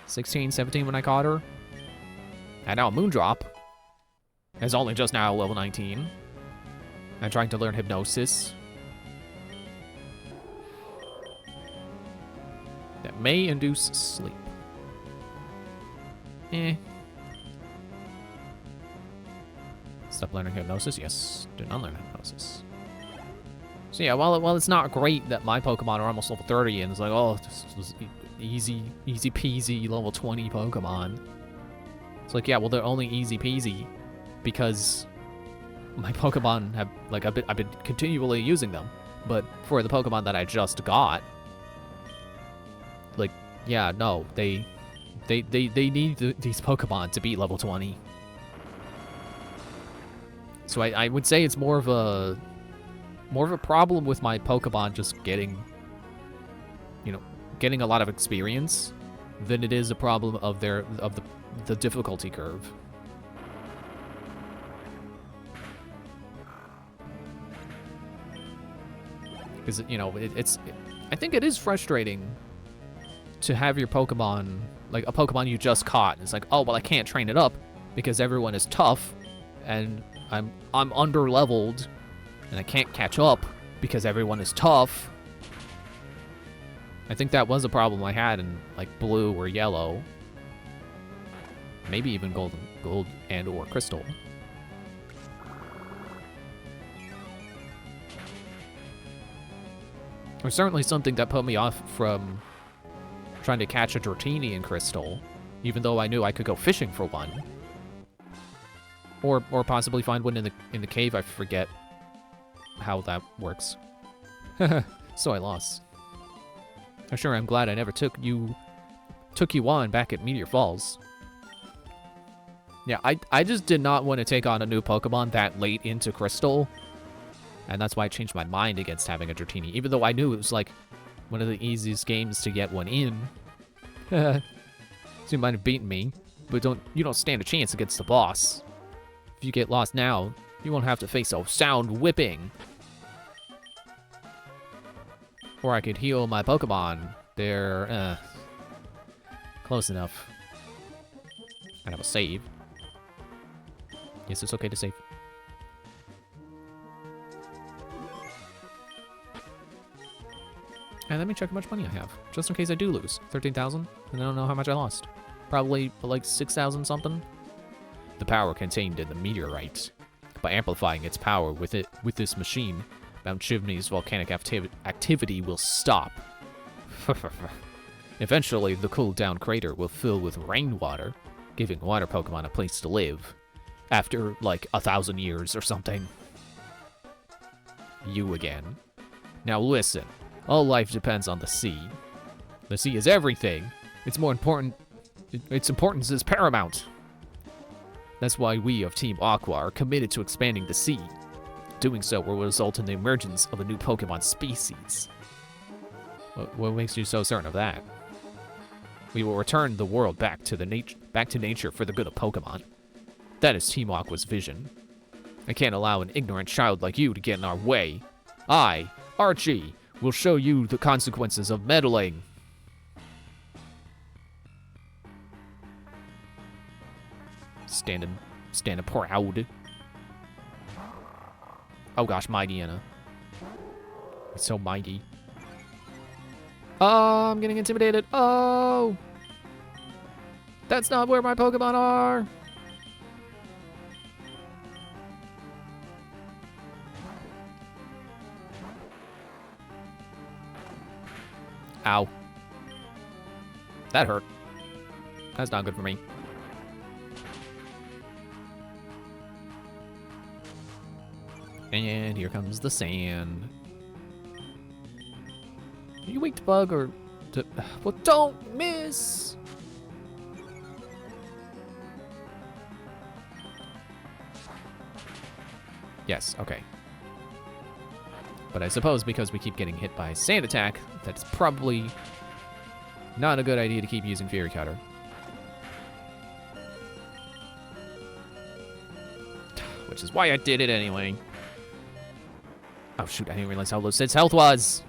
16, 17 when I caught her? And now Moondrop is only just now level 19. I'm trying to learn Hypnosis. That may induce sleep. Stop learning Hypnosis? Yes. Do not learn Hypnosis. So yeah, while it's not great that my Pokemon are almost level 30 and it's like, oh, this was easy peasy level 20 Pokemon. It's like, yeah, well, they're only easy peasy because my Pokemon have, like, I've been continually using them. But for the Pokemon that I just got, like, yeah, no, they need these Pokemon to be level 20. So I would say it's more of a problem with my Pokemon just getting, you know, getting a lot of experience than it is a problem of the difficulty curve. Because, you know, I think it is frustrating to have your Pokemon, like a Pokemon you just caught. It's like, oh, well, I can't train it up because everyone is tough and I'm under-leveled and I can't catch up because everyone is tough. I think that was a problem I had in, like, Blue or Yellow. Maybe even Gold and or Crystal. There's certainly something that put me off from trying to catch a Dratini in Crystal, even though I knew I could go fishing for one. Or possibly find one in the cave. I forget how that works. So I lost. Sure, I'm glad I never took you on back at Meteor Falls. Yeah, I just did not want to take on a new Pokemon that late into Crystal. And that's why I changed my mind against having a Dratini, even though I knew it was, like, one of the easiest games to get one in. So you might have beaten me, but you don't stand a chance against the boss. If you get lost now, you won't have to face a sound whipping. Or I could heal my Pokemon. They're, close enough. And have a save. Yes, it's okay to save. And let me check how much money I have, just in case I do lose. 13,000, and I don't know how much I lost. Probably like 6,000 something. The power contained in the meteorite. By amplifying its power with this machine, Mount Chimney's volcanic activity will stop. Eventually, the cooled-down crater will fill with rainwater, giving water Pokemon a place to live. After, like, 1,000 years or something. You again. Now listen. All life depends on the sea. The sea is everything. It's more important. Its importance is paramount. That's why we of Team Aqua are committed to expanding the sea. Doing so will result in the emergence of a new Pokemon species. What makes you so certain of that? We will return the world back to nature for the good of Pokemon. That is Team Aqua's vision. I can't allow an ignorant child like you to get in our way. I, Archie, will show you the consequences of meddling. Standing proud. Oh gosh, mighty Anna. He's so mighty. Oh, I'm getting intimidated. Oh! That's not where my Pokemon are! Ow. That hurt. That's not good for me. And here comes the sand. Are you weak to bug or to... Well, don't miss! Yes, okay. But I suppose because we keep getting hit by sand attack, that's probably not a good idea to keep using Fury Cutter. Which is why I did it anyway. Oh shoot, I didn't realize how low Sid's health was.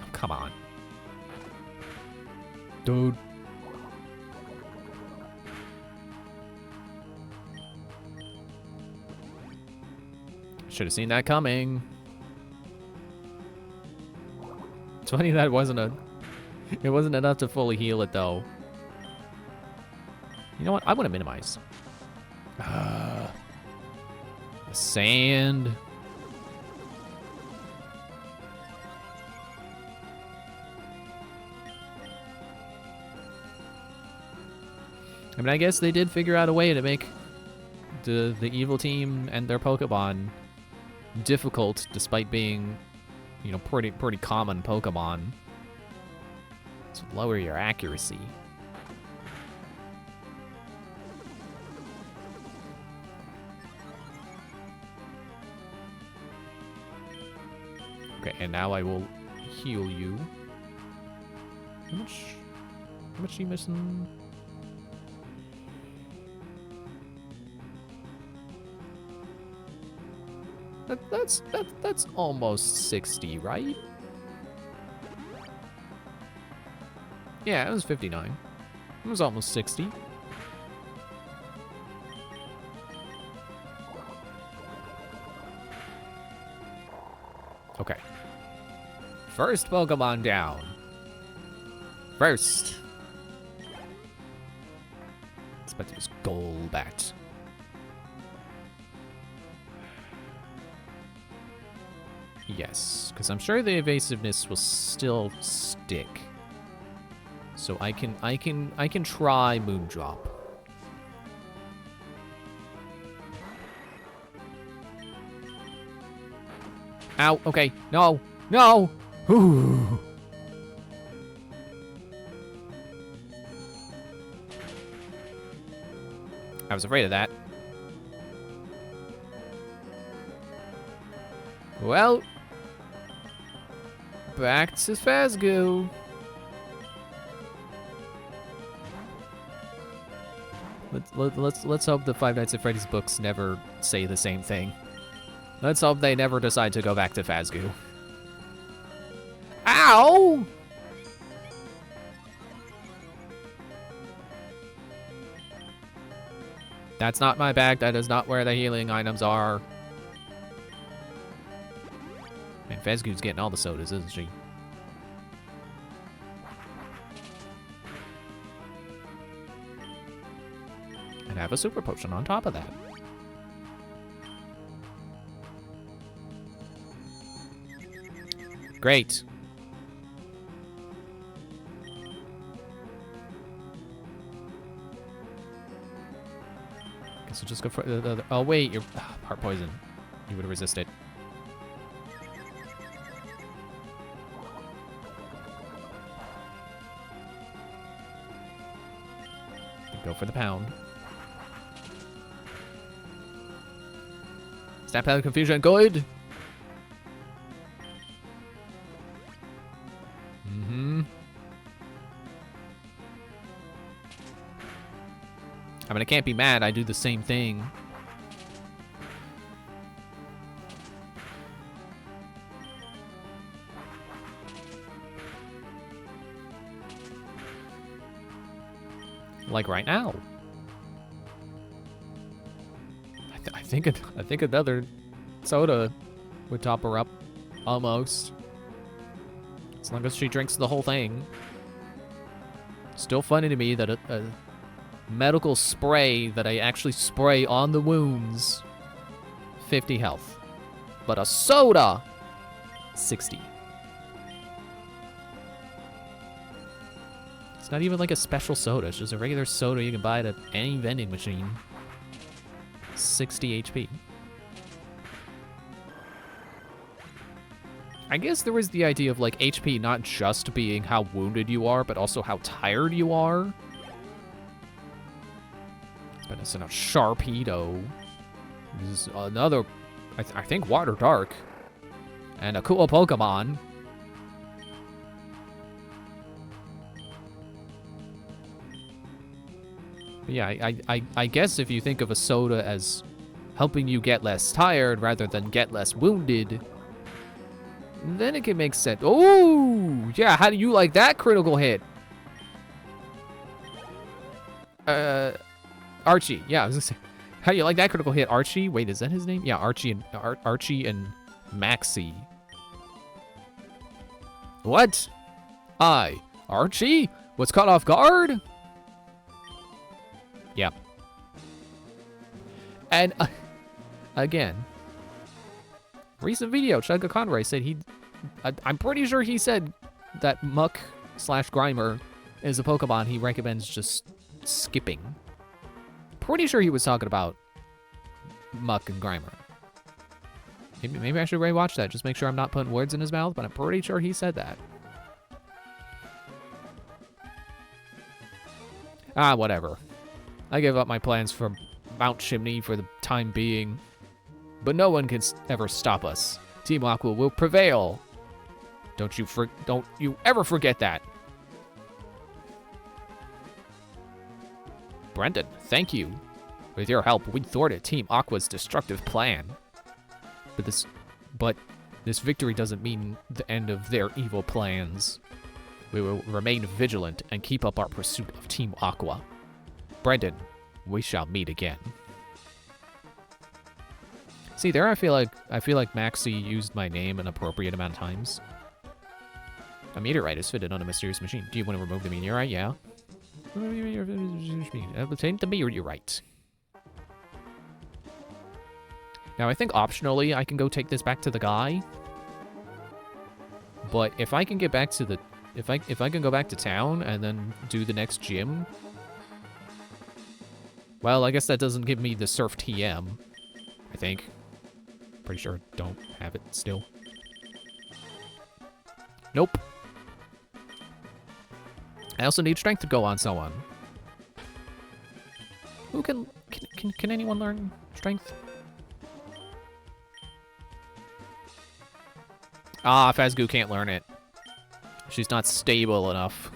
Oh, come on. Dude. Should have seen that coming. It's funny that it wasn't enough to fully heal it though. You know what? I want to minimize. The sand. I mean, I guess they did figure out a way to make the evil team and their Pokemon difficult, despite being, you know, pretty common Pokemon. To lower your accuracy. Okay, and now I will heal you. How much are you missing? That's almost 60, right? Yeah, it was 59. It was almost 60. Okay. First Pokemon down. First. Let's bet this Golbat. Yes, because I'm sure the evasiveness will still stick. So I can try Moondrop. Ow, okay. No. No. Ooh. I was afraid of that. Well, back to Phasgo. Let's hope the Five Nights at Freddy's books never say the same thing. Let's hope they never decide to go back to Phasgo. Ow! That's not my bag. That is not where the healing items are. Man, Phasgo's getting all the sodas, isn't she? And have a super potion on top of that. Great. Guess we'll just go for the oh wait, you're heart poison. You would resist it. Go for the pound. Snap out of confusion, good. I mean, I can't be mad. I do the same thing. Like right now. I think another soda would top her up. Almost. As long as she drinks the whole thing. Still funny to me that a medical spray that I actually spray on the wounds, 50 health. But a soda, 60. It's not even like a special soda. It's just a regular soda you can buy at any vending machine. 60 HP. I guess there was the idea of like HP not just being how wounded you are, but also how tired you are. But it's in a Sharpedo. This is another, I think, Water Dark. And a cool Pokemon. But yeah, I guess if you think of a soda as helping you get less tired rather than get less wounded, then it can make sense. Oh, yeah, how do you like that critical hit? Archie, yeah, I was gonna say, how do you like that critical hit, Archie? Wait, is that his name? Yeah, Archie and Maxie. What? Archie? Was caught off guard? Yep. And, again, recent video, Chugga Conroy said I'm pretty sure he said that Muck/Grimer is a Pokemon he recommends just skipping. Pretty sure he was talking about Muck and Grimer. Maybe I should rewatch that, just make sure I'm not putting words in his mouth, but I'm pretty sure he said that. Ah, whatever. I give up my plans for Mount Chimney for the time being. But no one can ever stop us. Team Aqua will prevail. Don't you ever forget that. Brendan, thank you. With your help, we thwarted Team Aqua's destructive plan. But this victory doesn't mean the end of their evil plans. We will remain vigilant and keep up our pursuit of Team Aqua. Brendan, we shall meet again. See, there I feel like Maxie used my name an appropriate amount of times. A meteorite is fitted on a mysterious machine. Do you want to remove the meteorite? Yeah. Obtain the meteorite. Now I think optionally I can go take this back to the guy. But if I can get back to the if I can go back to town and then do the next gym, well, I guess that doesn't give me the Surf TM, I think. Pretty sure I don't have it still. Nope. I also need strength to go on someone. Who can anyone learn strength? Ah, Fazgoo can't learn it. She's not stable enough.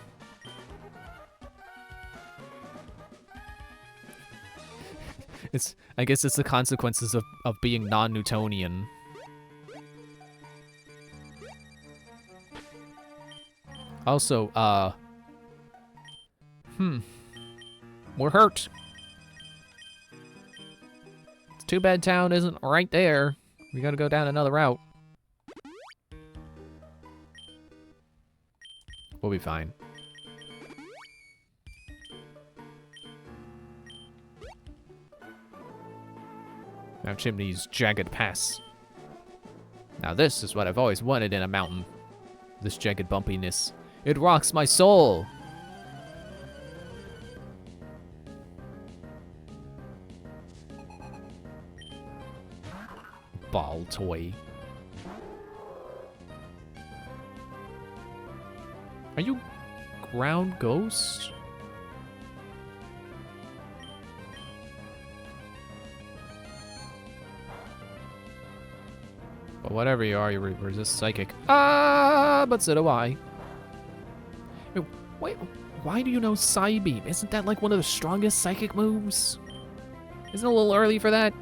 I guess it's the consequences of being non-Newtonian. Also, we're hurt. It's too bad town isn't right there. We gotta go down another route. We'll be fine. Mount Chimney's Jagged Pass. Now this is what I've always wanted in a mountain. This jagged bumpiness. It rocks my soul! Ball toy. Are you Ground Ghost? But whatever you are, you resist psychic. Ah, but so do I. Wait, why do you know Psybeam? Isn't that like one of the strongest psychic moves? Isn't it a little early for that?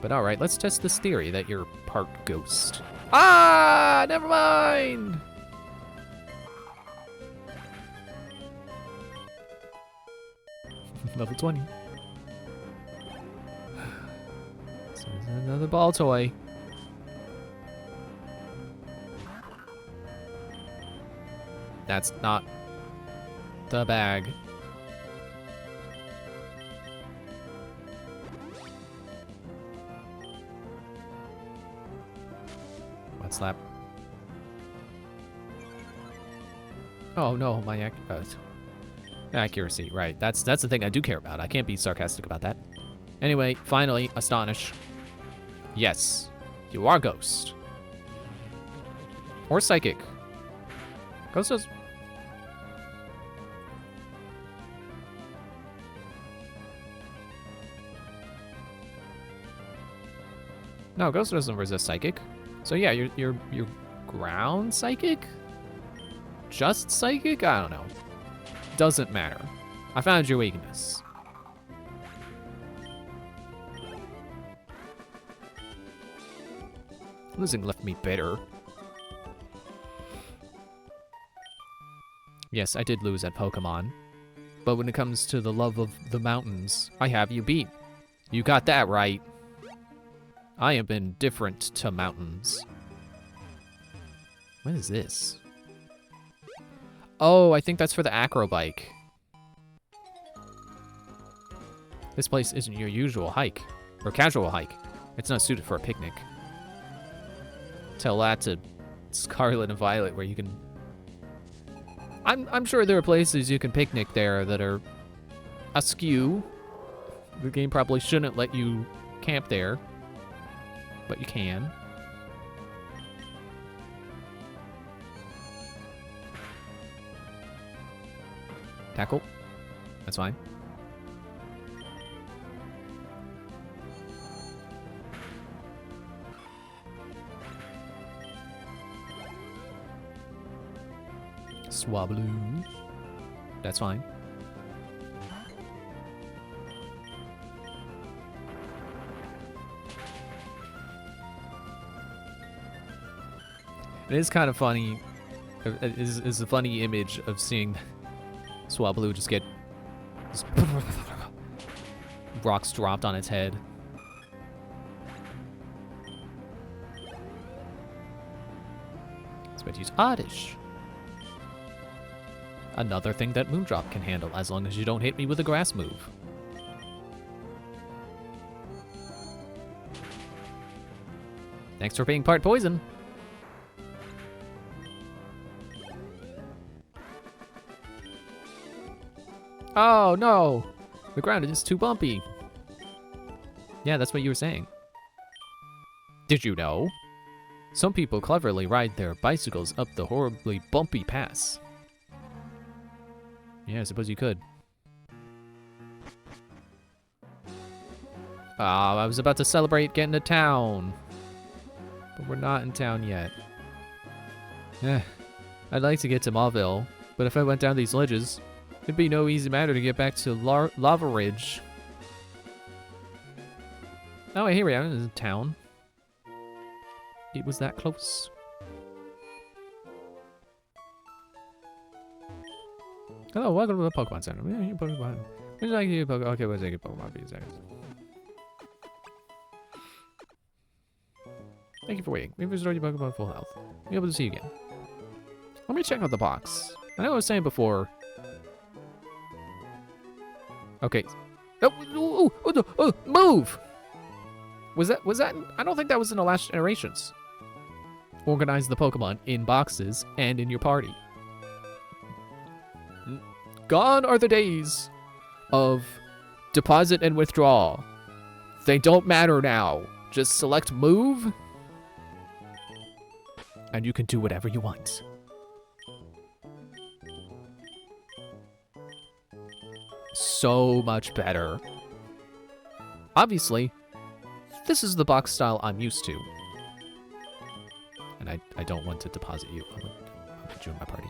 But alright, let's test this theory that you're part ghost. Ah, never mind! Level 20. So there's another ball toy. That's not the bag. What's that? Oh no, my accuracy. Right, that's the thing I do care about. I can't be sarcastic about that. Anyway, finally, Astonish. Yes, you are Ghost. Or Psychic. Ghost does... No, Ghost doesn't resist Psychic. So yeah, you're ground Psychic? Just Psychic? I don't know. Doesn't matter. I found your weakness. Losing left me bitter. Yes, I did lose at Pokemon. But when it comes to the love of the mountains, I have you beat. You got that right. I am indifferent to mountains. What is this? Oh, I think that's for the acro bike. This place isn't your usual hike, or casual hike. It's not suited for a picnic. Tell that to Scarlet and Violet where you can... I'm sure there are places you can picnic there that are askew. The game probably shouldn't let you camp there, but you can. Tackle. That's fine. Swablu. That's fine. It is kind of funny. It is a funny image of seeing Swablu just get rocks dropped on its head. Let's use Oddish. Another thing that Moondrop can handle, as long as you don't hit me with a grass move. Thanks for being part poison. Oh no! The ground is too bumpy. Yeah, that's what you were saying. Did you know? Some people cleverly ride their bicycles up the horribly bumpy pass. Yeah, I suppose you could. Ah, I was about to celebrate getting to town. But we're not in town yet. I'd like to get to Mauville, but if I went down these ledges, it'd be no easy matter to get back to Lava Ridge. Oh, wait, here we are in the town. It was that close. Hello, welcome to the Pokemon Center. Pokemon. Would you like to Pokemon? Okay, we'll take a Pokemon for you seconds. Thank you for waiting. We've restored your Pokemon full health. Be able to see you again. Let me check out the box. I know I was saying before. Okay. Oh, move! Was that? I don't think that was in the last generations. Organize the Pokemon in boxes and in your party. Gone are the days of deposit and withdraw. They don't matter now. Just select move, and you can do whatever you want. So much better. Obviously, this is the box style I'm used to. And I don't want to deposit you. I want to put you in my party.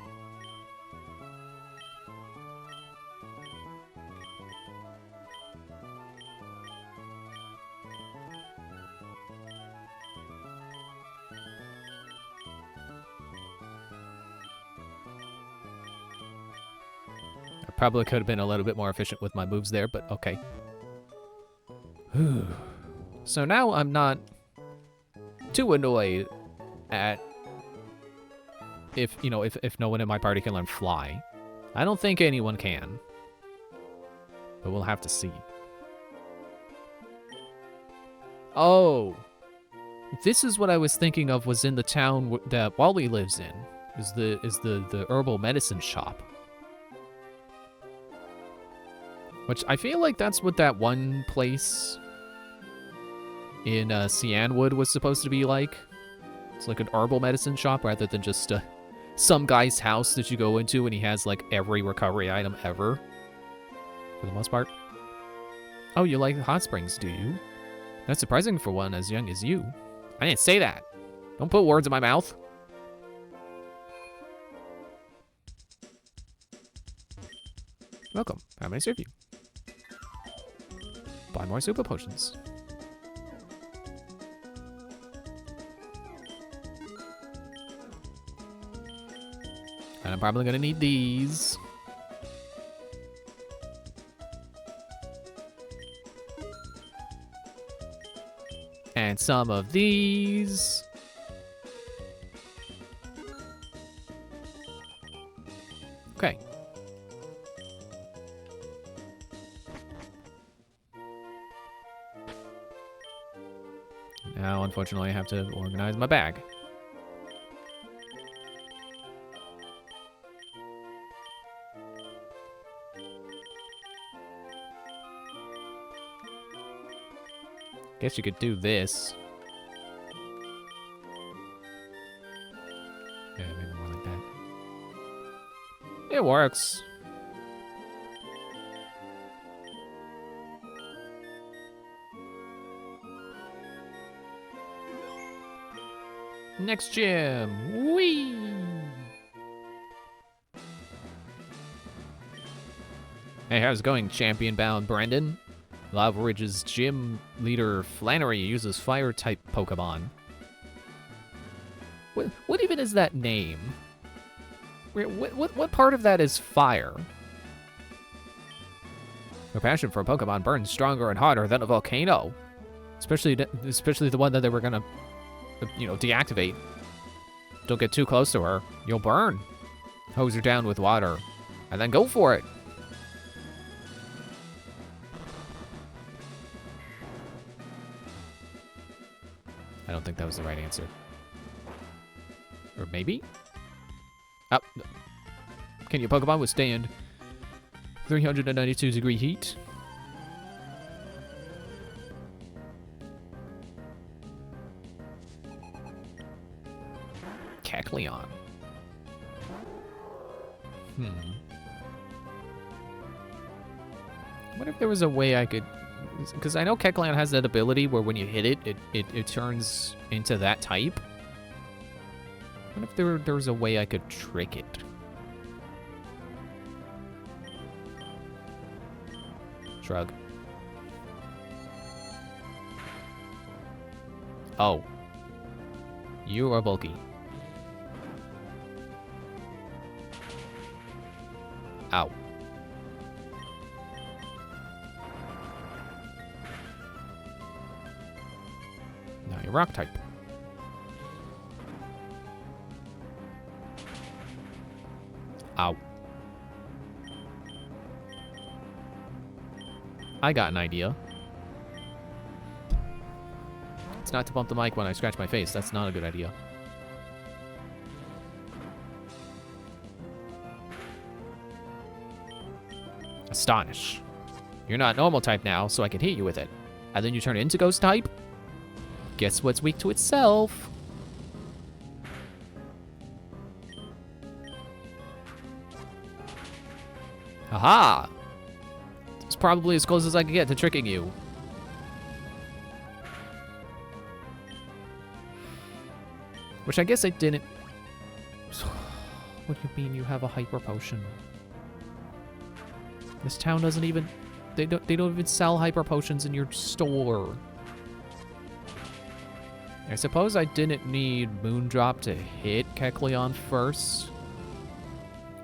I probably could have been a little bit more efficient with my moves there, but okay. So now I'm not too annoyed at if no one in my party can learn fly. I don't think anyone can, but we'll have to see. Oh, this is what I was thinking of, was in the town that Wally lives in. Is the herbal medicine shop. Which I feel like that's what that one place in Cianwood was supposed to be like. It's like an herbal medicine shop rather than just some guy's house that you go into and he has like every recovery item ever. For the most part. Oh, you like hot springs, do you? That's surprising for one as young as you. I didn't say that. Don't put words in my mouth. Welcome. How may I serve you? Buy more super potions. And I'm probably gonna need these. And some of these. Okay. Now, unfortunately, I have to organize my bag. Guess you could do this. Yeah, maybe more like that. It works. Next gym. Whee! Hey, how's it going, champion-bound Brendan? Lava Ridge's gym leader Flannery uses fire-type Pokemon. What even is that name? What part of that is fire? Her passion for Pokemon burns stronger and hotter than a volcano. Especially the one that they were gonna, deactivate. Don't get too close to her. You'll burn. Hose her down with water. And then go for it. I don't think that was the right answer. Or maybe? Oh. Can your Pokemon withstand 392 degree heat? Kecleon. What if there was a way I could... Because I know Kecleon has that ability where when you hit it, it turns into that type. What if there was a way I could trick it? Shrug. Oh. You are bulky. Ow. Now you're rock type. Ow. I got an idea. It's not to bump the mic when I scratch my face. That's not a good idea. Astonish. You're not normal type now, so I can hit you with it. And then you turn into ghost type? Guess what's weak to itself? Haha! It's probably as close as I can get to tricking you. Which I guess I didn't... What do you mean you have a hyper potion? This town doesn't even... They don't even sell hyper potions in your store. I suppose I didn't need Moondrop to hit Kecleon first.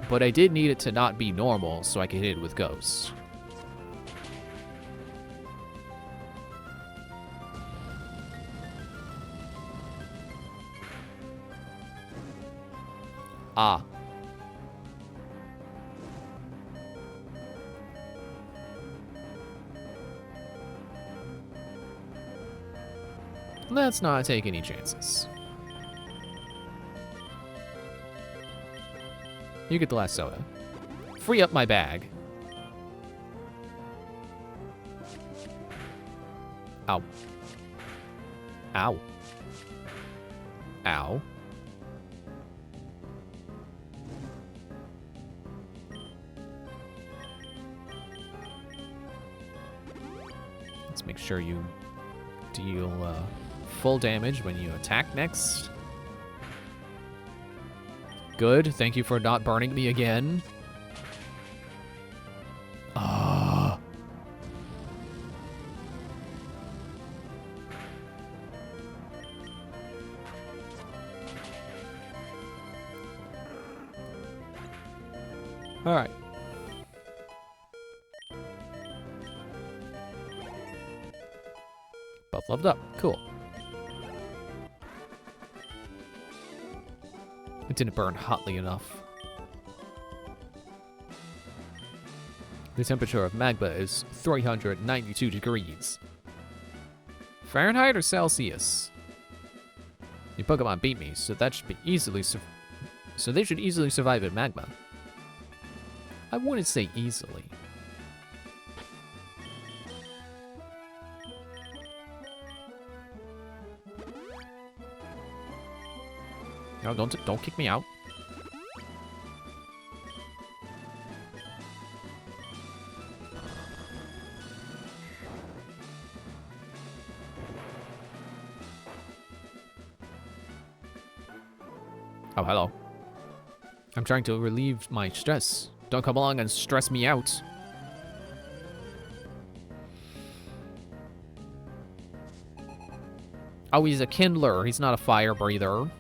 but I did need it to not be normal so I could hit it with ghosts. Ah. Let's not take any chances. You get the last soda. Free up my bag. Ow. Ow. Ow. Let's make sure you deal full damage when you attack next. Good. Thank you for not burning me again. Ah. All right. Both leveled up. Cool. It didn't burn hotly enough. The temperature of magma is 392 degrees. Fahrenheit or Celsius? Your Pokemon beat me, so that should be easily so they should easily survive in magma. I wouldn't say easily. No, don't kick me out. Oh, hello. I'm trying to relieve my stress. Don't come along and stress me out. Oh, he's a kindler. He's not a fire breather.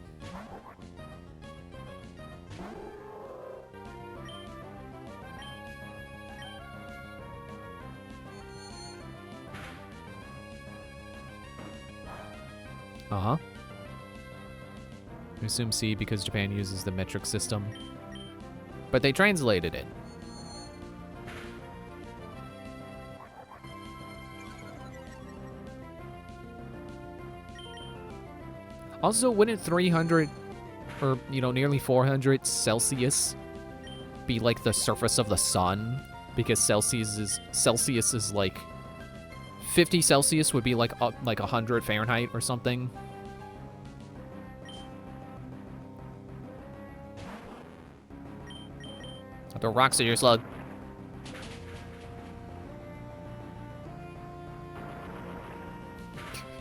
Uh-huh. I assume C because Japan uses the metric system. But they translated it. Also, wouldn't 300 or, you know, nearly 400 Celsius be like the surface of the sun? Because Celsius is like 50 Celsius would be like 100 Fahrenheit or something. I'll throw rocks at your slug.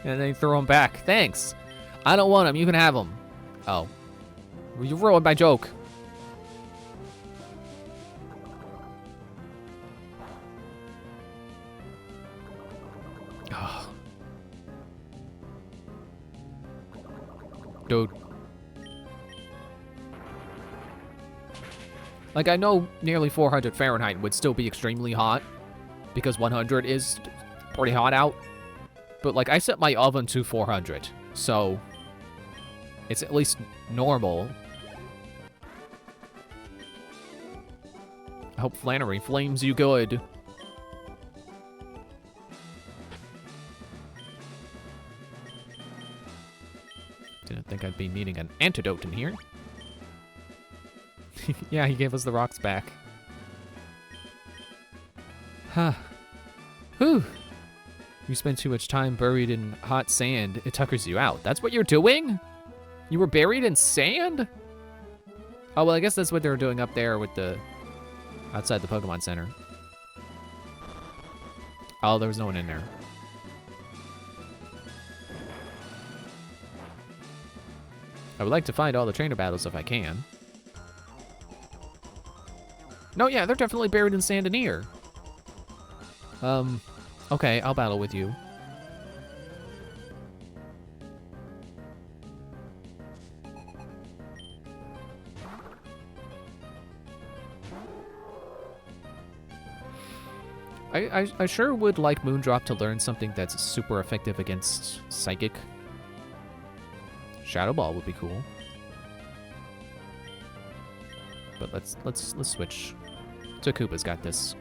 And then throw them back. Thanks. I don't want them. You can have them. Oh. You ruined my joke. Oh. Dude. Like, I know nearly 400 Fahrenheit would still be extremely hot, because 100 is pretty hot out. But, like, I set my oven to 400, so it's at least normal. I hope Flannery flames you good. Didn't think I'd be needing an antidote in here. Yeah, he gave us the rocks back. Huh. Whew. You spend too much time buried in hot sand, it tuckers you out. That's what you're doing? You were buried in sand? Oh, well, I guess that's what they were doing up there with the... outside the Pokemon Center. Oh, there was no one in there. I would like to find all the trainer battles if I can. No, yeah, they're definitely buried in sand in here. Okay, I'll battle with you. I sure would like Moondrop to learn something that's super effective against Psychic. Shadow Ball would be cool. But let's switch. Takuba's got this.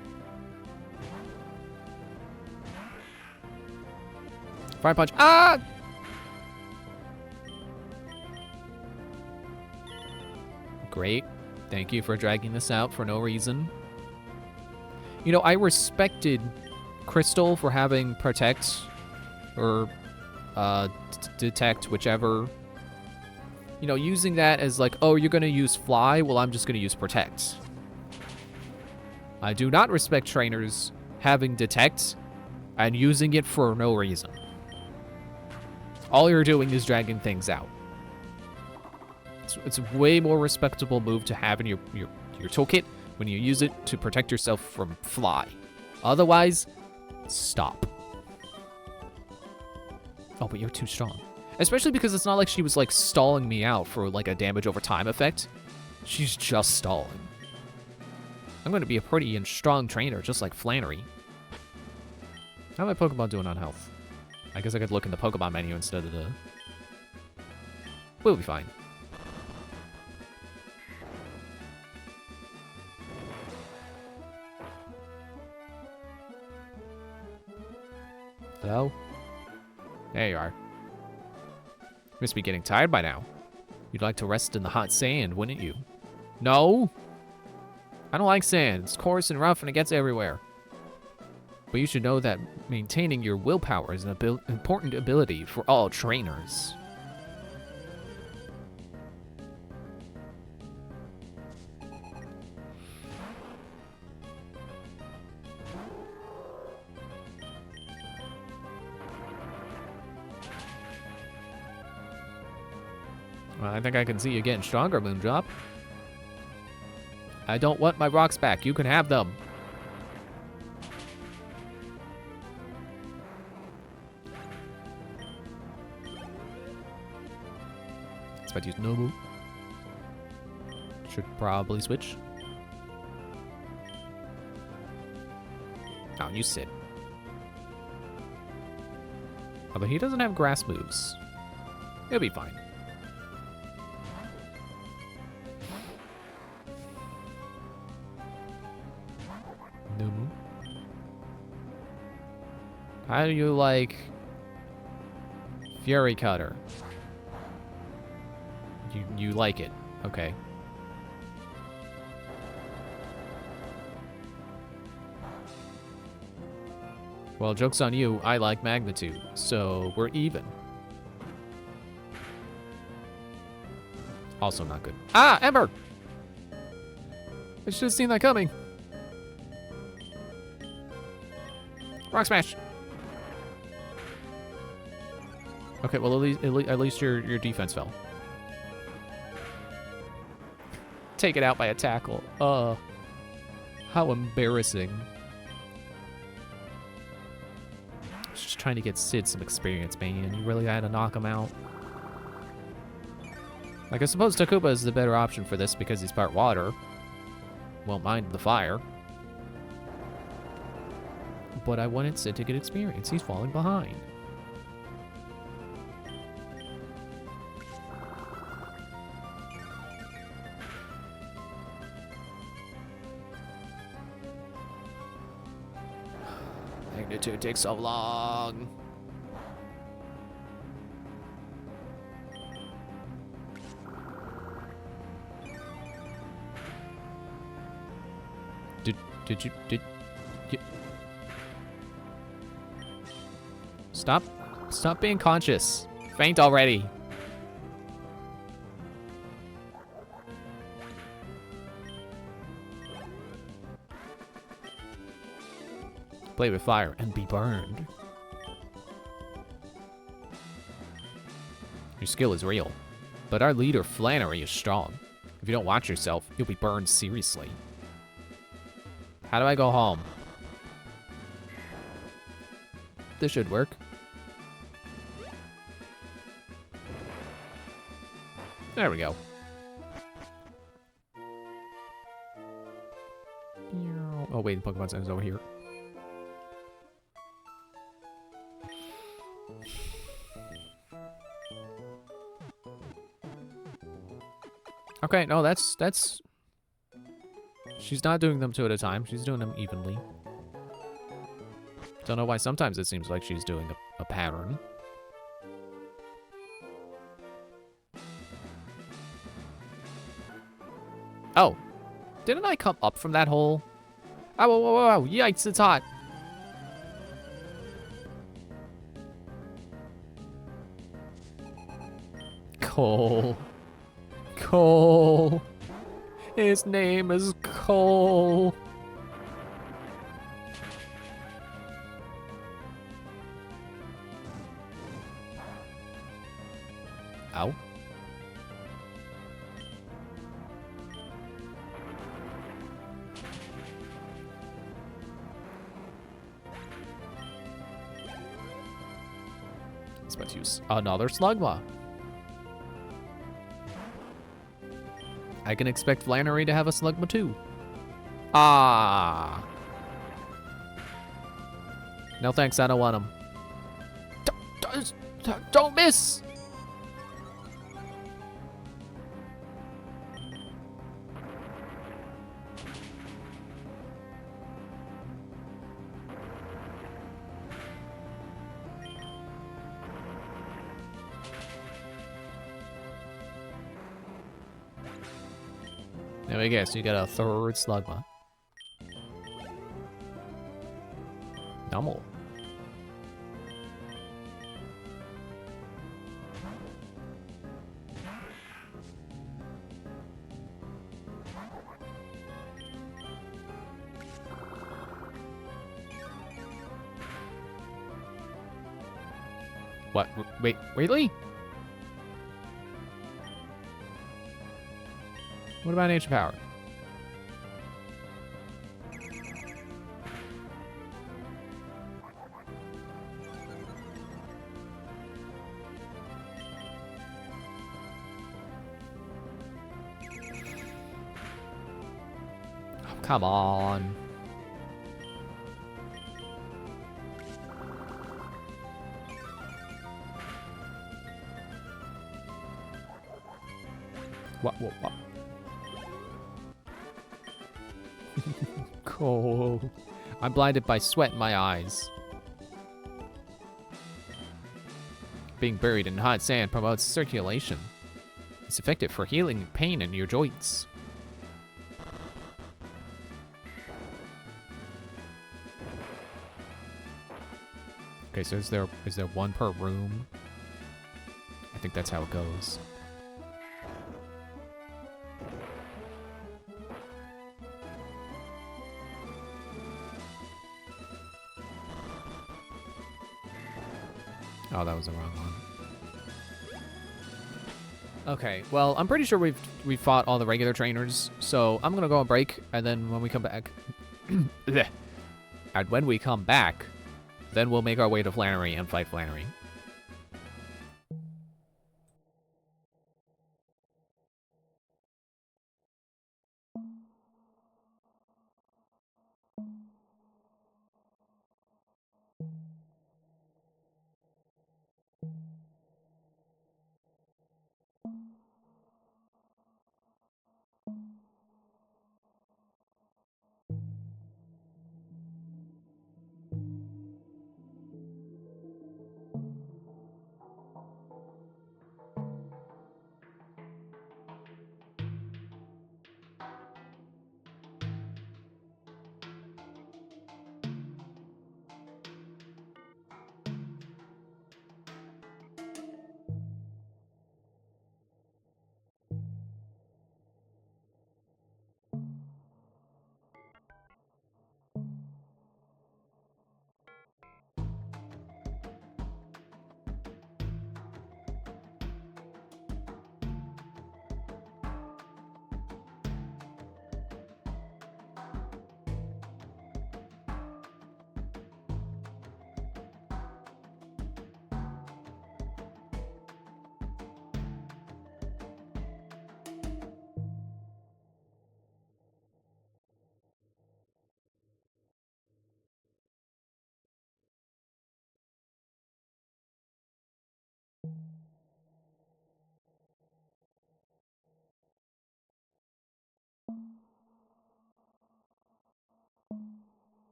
Fire Punch. Ah! Great. Thank you for dragging this out for no reason. You know, I respected Crystal for having Protect or Detect, whichever. You know, using that as like, oh, you're going to use Fly? Well, I'm just going to use Protect. I do not respect trainers having Detect and using it for no reason. All you're doing is dragging things out. It's a way more respectable move to have in your toolkit when you use it to protect yourself from Fly. Otherwise, stop. Oh, but you're too strong. Especially because it's not like she was, like, stalling me out for, like, a damage over time effect. She's just stalling. I'm going to be a pretty and strong trainer, just like Flannery. How my Pokemon doing on health? I guess I could look in the Pokemon menu instead of the... We'll be fine. Hello? There you are. You must be getting tired by now. You'd like to rest in the hot sand, wouldn't you? No! I don't like sand. It's coarse and rough and it gets everywhere. But you should know that maintaining your willpower is an important ability for all trainers. Well, I think I can see you getting stronger, Moondrop. I don't want my rocks back. You can have them. Let's about to use Nobu. Should probably switch. Oh, you sit. Although he doesn't have grass moves. He'll be fine. Nobu. How do you like Fury Cutter? You like it. Okay. Well, joke's on you. I like Magnitude, so we're even. Also not good. Ah, Ember! I should have seen that coming. Rock Smash! Okay, well, at least your defense fell. Take it out by a tackle. How embarrassing. Just trying to get Sid some experience, man. You really had to knock him out. Like, I suppose Takuba is the better option for this because he's part water. Won't mind the fire. But I wanted Sid to get experience. He's falling behind. Magnitude takes so long. Did you Stop being conscious. Faint already. Play with fire and be burned. Your skill is real, but our leader Flannery is strong. If you don't watch yourself, you'll be burned seriously. How do I go home? This should work. There we go. Oh wait, the Pokemon Center is over here. Okay, no, that's... She's not doing them two at a time. She's doing them evenly. Don't know why sometimes it seems like she's doing a pattern. Oh. Didn't I come up from that hole? Oh, whoa, whoa, whoa, whoa. Yikes, it's hot. Cole. Cole. His name is Cole. Ow. Let's use another Slugma. I can expect Flannery to have a Slugma too. Ah. No thanks, I don't want him. Don't miss! There we go, so you got a third Slugma. Normal. What? Wait, really? What about nature power? Oh, come on. What? Cold. I'm blinded by sweat in my eyes. Being buried in hot sand promotes circulation. It's effective for healing pain in your joints. Okay, so is there one per room? I think that's how it goes. Oh, that was the wrong one. Okay, well, I'm pretty sure we've fought all the regular trainers, so I'm gonna go on break, and then when we come back, and when we come back, then we'll make our way to Flannery and fight Flannery.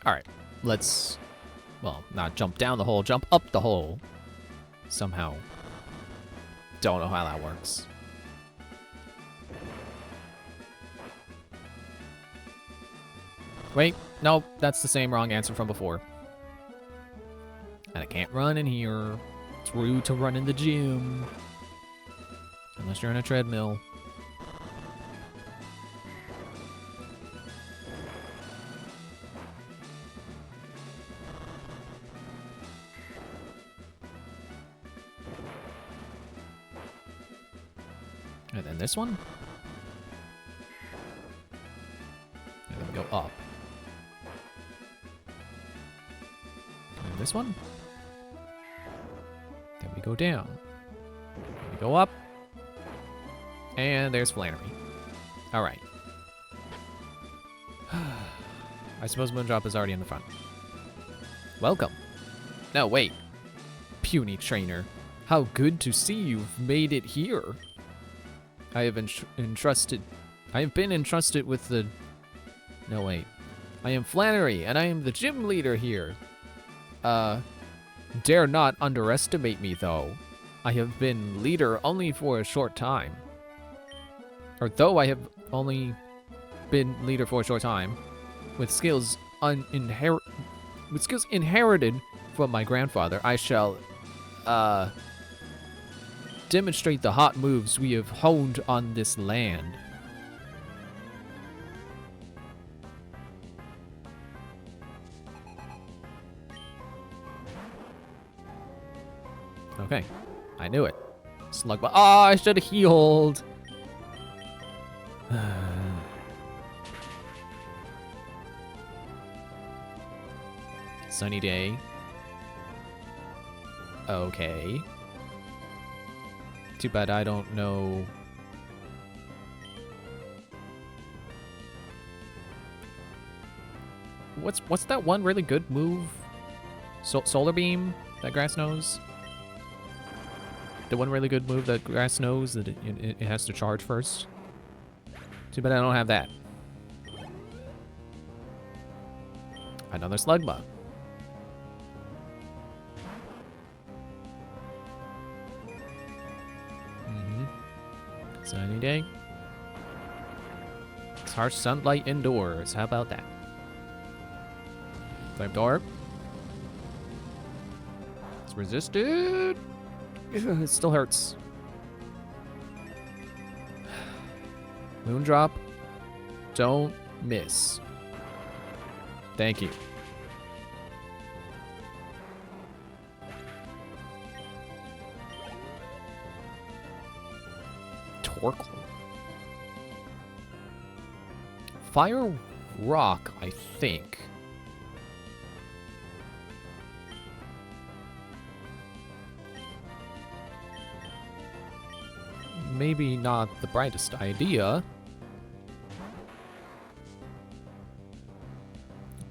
All right, let's, well, not jump down the hole, jump up the hole. Somehow. Don't know how that works. Wait, no, that's the same wrong answer from before. And I can't run in here. It's rude to run in the gym. Unless you're on a treadmill. And then this one. And then we go up. And this one. Then we go down. We go up. And there's Flannery. All right. I suppose Moondrop is already in the front. Welcome. No, wait. Puny trainer. How good to see you've made it here. I have been entrusted with the... No, wait. I am Flannery, and I am the gym leader here. Dare not underestimate me, though. I have been leader only for a short time. Or though I have only been leader for a short time, with skills inherited from my grandfather, I shall, demonstrate the hot moves we have honed on this land. Okay, I knew it. Slug, but I should have healed. Sunny day. Okay. Too bad I don't know. What's that one really good move? Solar beam that grass knows. The one really good move that grass knows that it has to charge first. Too bad I don't have that. Another slug bug. Sunny day. It's harsh sunlight indoors. How about that? Flame door. It's resisted. It still hurts. Moondrop. Don't miss. Thank you. Torkoal. Fire rock, I think. Maybe not the brightest idea.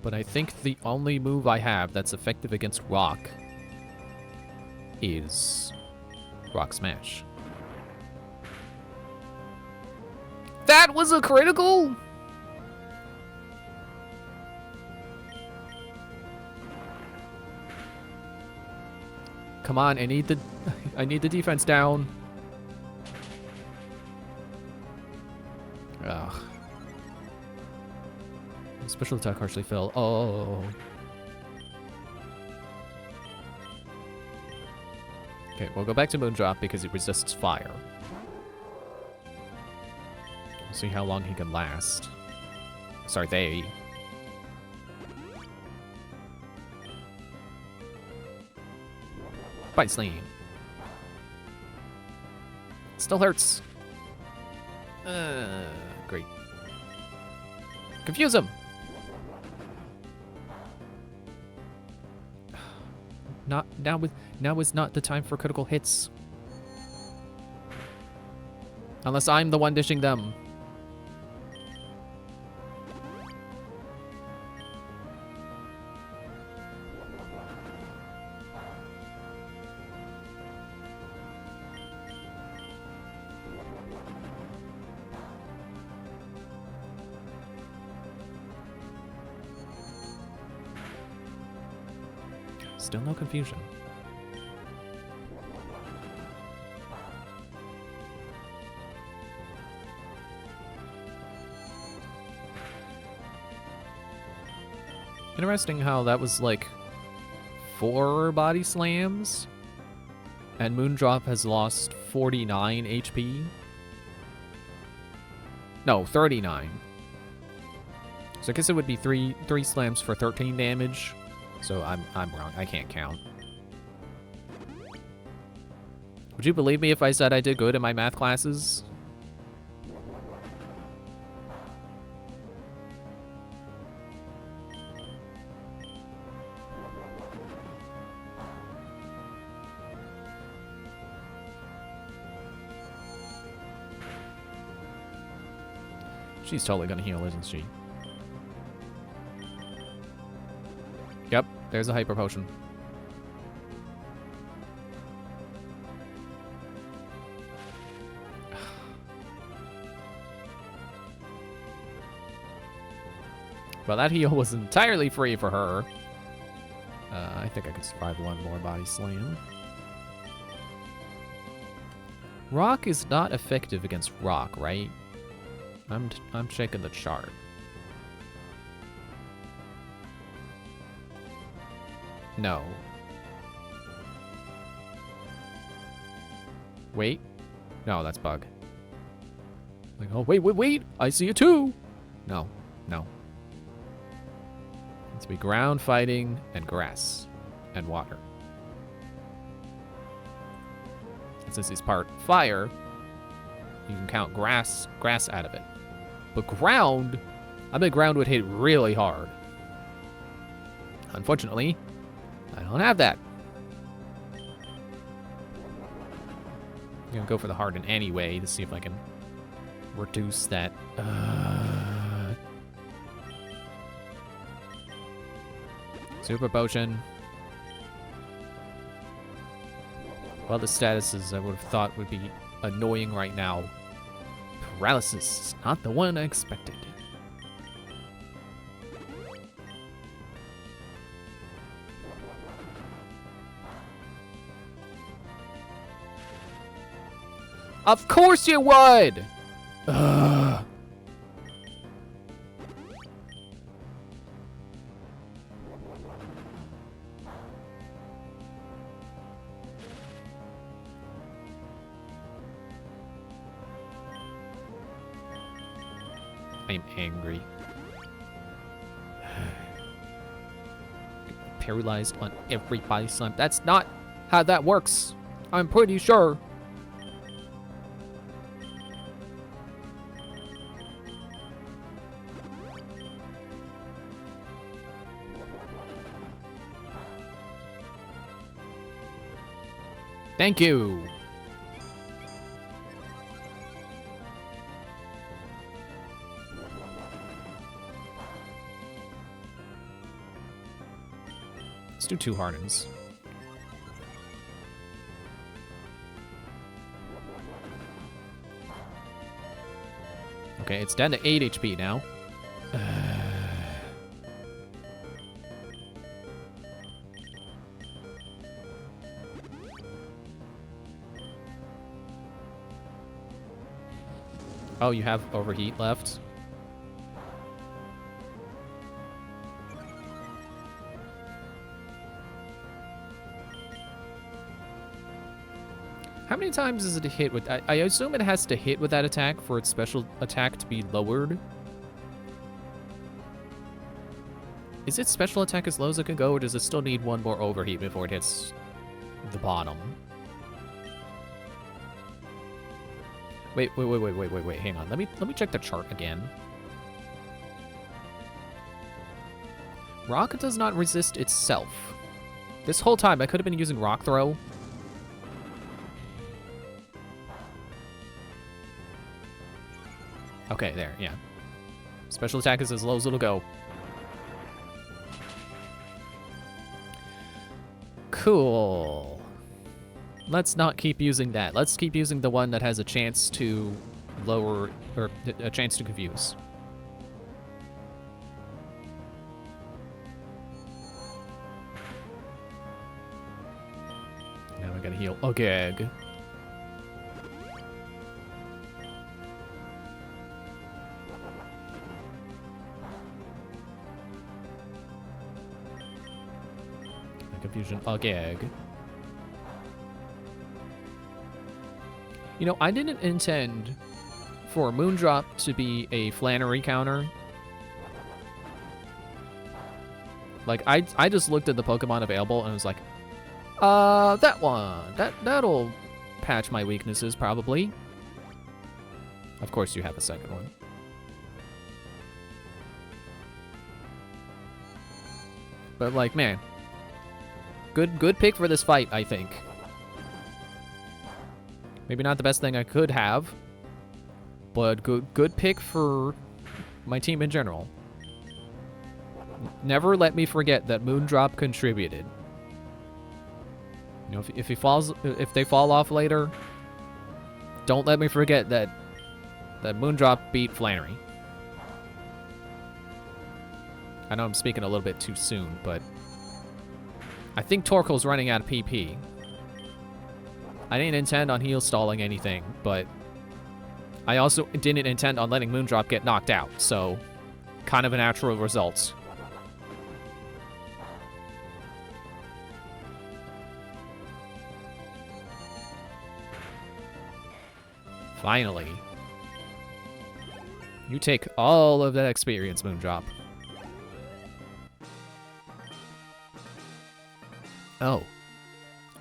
But I think the only move I have that's effective against rock is Rock Smash. That was a critical? Come on, I need the defense down. Ugh. Special attack harshly fell. Oh. Okay, we'll go back to Moondrop because it resists fire. We'll see how long he can last. Sorry, they. Bite Sling. Still hurts. Great. Confuse him. Now is not the time for critical hits. Unless I'm the one dishing them. Still no confusion. Interesting how that was like 4 body slams, and Moondrop has lost 49 HP. No, 39. So I guess it would be three slams for 13 damage. So I'm wrong. I can't count. Would you believe me if I said I did good in my math classes? She's totally gonna heal, isn't she? Yep, there's a hyper potion. Well, that heal was entirely free for her. I think I could survive one more body slam. Rock is not effective against rock, right? I'm checking the chart. No. Wait. No, that's bug. Like, oh, wait. I see it too. No. It's be ground fighting and grass and water. And since it's part fire, you can count grass out of it. But ground, I bet ground would hit really hard. Unfortunately, I don't have that. I'm gonna go for the harden anyway to see if I can reduce that. Super potion. Well, the statuses I would have thought would be annoying right now. Paralysis, not the one I expected. Of course you would! Ugh. I'm angry. Paralyzed on every body slam. That's not how that works. I'm pretty sure. Thank you. Let's do 2 hardens. Okay, it's down to 8 HP now. Oh, you have overheat left? How many times does it hit with... I assume it has to hit with that attack for its special attack to be lowered. Is its special attack as low as it can go, or does it still need 1 more overheat before it hits the bottom? Wait, hang on. Let me check the chart again. Rock does not resist itself. This whole time I could have been using Rock Throw. Okay, there, yeah. Special attack is as low as it'll go. Cool. Let's not keep using that. Let's keep using the one that has a chance to lower, or a chance to confuse. I gotta heal a gag. Confusion a gag. You know, I didn't intend for Moondrop to be a Flannery counter. Like, I just looked at the Pokemon available and was like, that one. That'll patch my weaknesses, probably. Of course you have a second one. But, like, man. Good pick for this fight, I think. Maybe not the best thing I could have, but good pick for my team in general. Never let me forget that Moondrop contributed. You know, if they fall off later, don't let me forget that Moondrop beat Flannery. I know I'm speaking a little bit too soon, but I think Torkoal's running out of PP. I didn't intend on heal stalling anything, but I also didn't intend on letting Moondrop get knocked out, so kind of a natural result. Finally. You take all of that experience, Moondrop. Oh.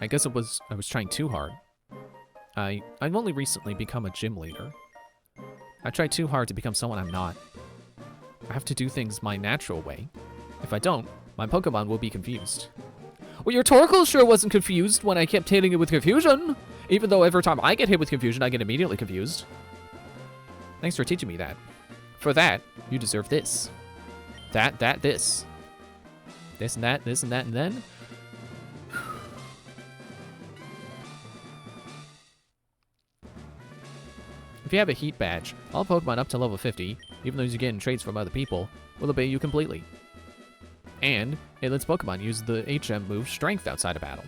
I guess I was trying too hard. I've only recently become a gym leader. I try too hard to become someone I'm not. I have to do things my natural way. If I don't, my Pokemon will be confused. Well, your Torkoal sure wasn't confused when I kept hitting it with confusion. Even though every time I get hit with confusion, I get immediately confused. Thanks for teaching me that. For that, you deserve this. This. This and that, and then. If you have a Heat Badge, all Pokemon up to level 50, even those you get in trades from other people, will obey you completely. And it lets Pokemon use the HM move Strength outside of battle.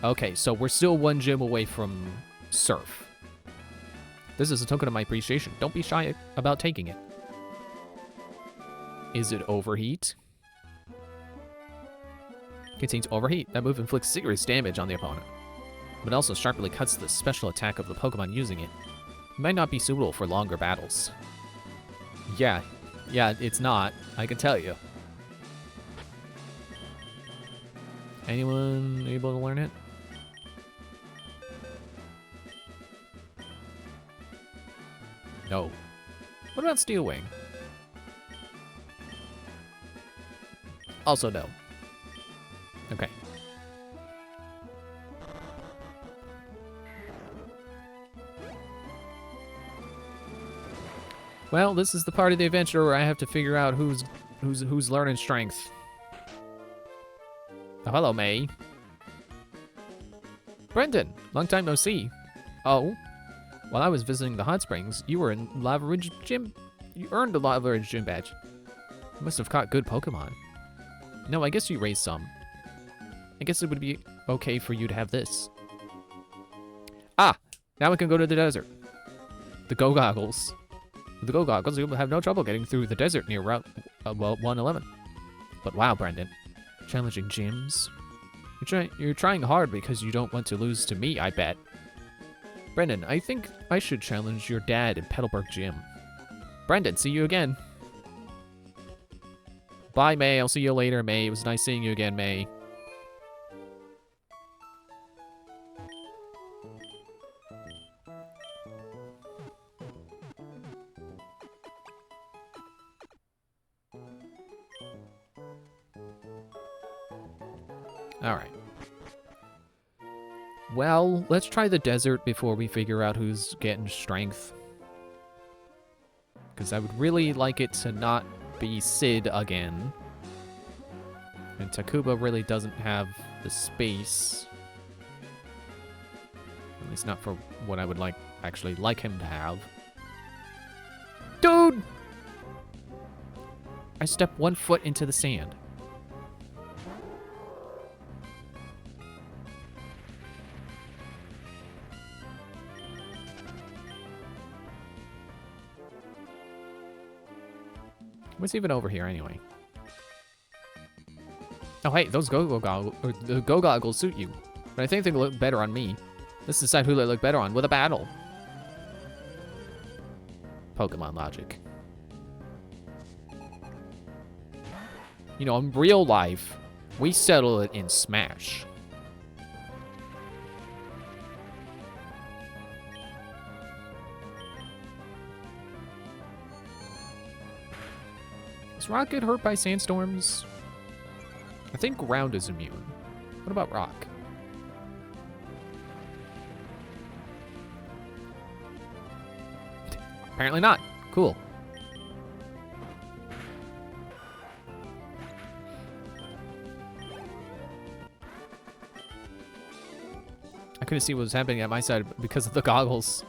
Okay, so we're still one gym away from Surf. This is a token of my appreciation. Don't be shy about taking it. Is it Overheat? Contains Overheat. That move inflicts serious damage on the opponent, but also sharply cuts the special attack of the Pokemon using it. It might not be suitable for longer battles. Yeah, it's not. I can tell you. Anyone able to learn it? No. What about Steel Wing? Also no. Okay. Well, this is the part of the adventure where I have to figure out who's learning strength. Oh, hello, May. Brendan, long time no see. Oh, while I was visiting the hot springs, you were in Lava Ridge Gym. You earned a Lava Ridge Gym badge. You must have caught good Pokemon. No, I guess you raised some. I guess it would be okay for you to have this. Ah, now we can go to the desert. The Go Goggles. With the Go Goggles, you'll have no trouble getting through the desert near Route 111. But wow, Brendan. Challenging gyms? You're trying hard because you don't want to lose to me, I bet. Brendan, I think I should challenge your dad in Petalburg Gym. Brendan, see you again. Bye, May. I'll see you later, May. It was nice seeing you again, May. Alright. Well, let's try the desert before we figure out who's getting strength. Because I would really like it to not be Sid again. And Takuba really doesn't have the space. At least not for what I would actually like him to have. Dude! I stepped 1 foot into the sand. What's even over here anyway? Oh, hey, those go-go goggles, the go goggles suit you. But I think they look better on me. Let's decide who they look better on with a battle. Pokemon logic. You know, in real life, we settle it in Smash. Is Rock get hurt by sandstorms? I think ground is immune. What about rock? Apparently not. Cool. I couldn't see what was happening at my side because of the goggles.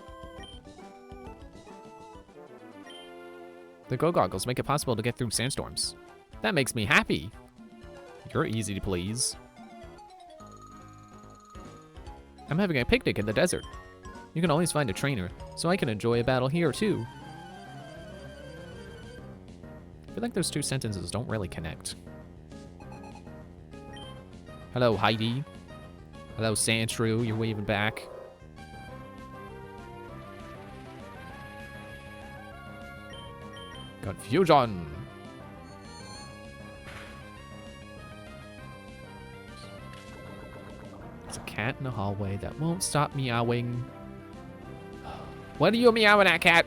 The go goggles make it possible to get through sandstorms. That makes me happy. You're easy to please. I'm having a picnic in the desert. You can always find a trainer, so I can enjoy a battle here too. I feel like those two sentences don't really connect. Hello, Heidi. Hello, Sandshrew. You're waving back. Confusion. There's a cat in the hallway that won't stop meowing. What are you meowing at, cat?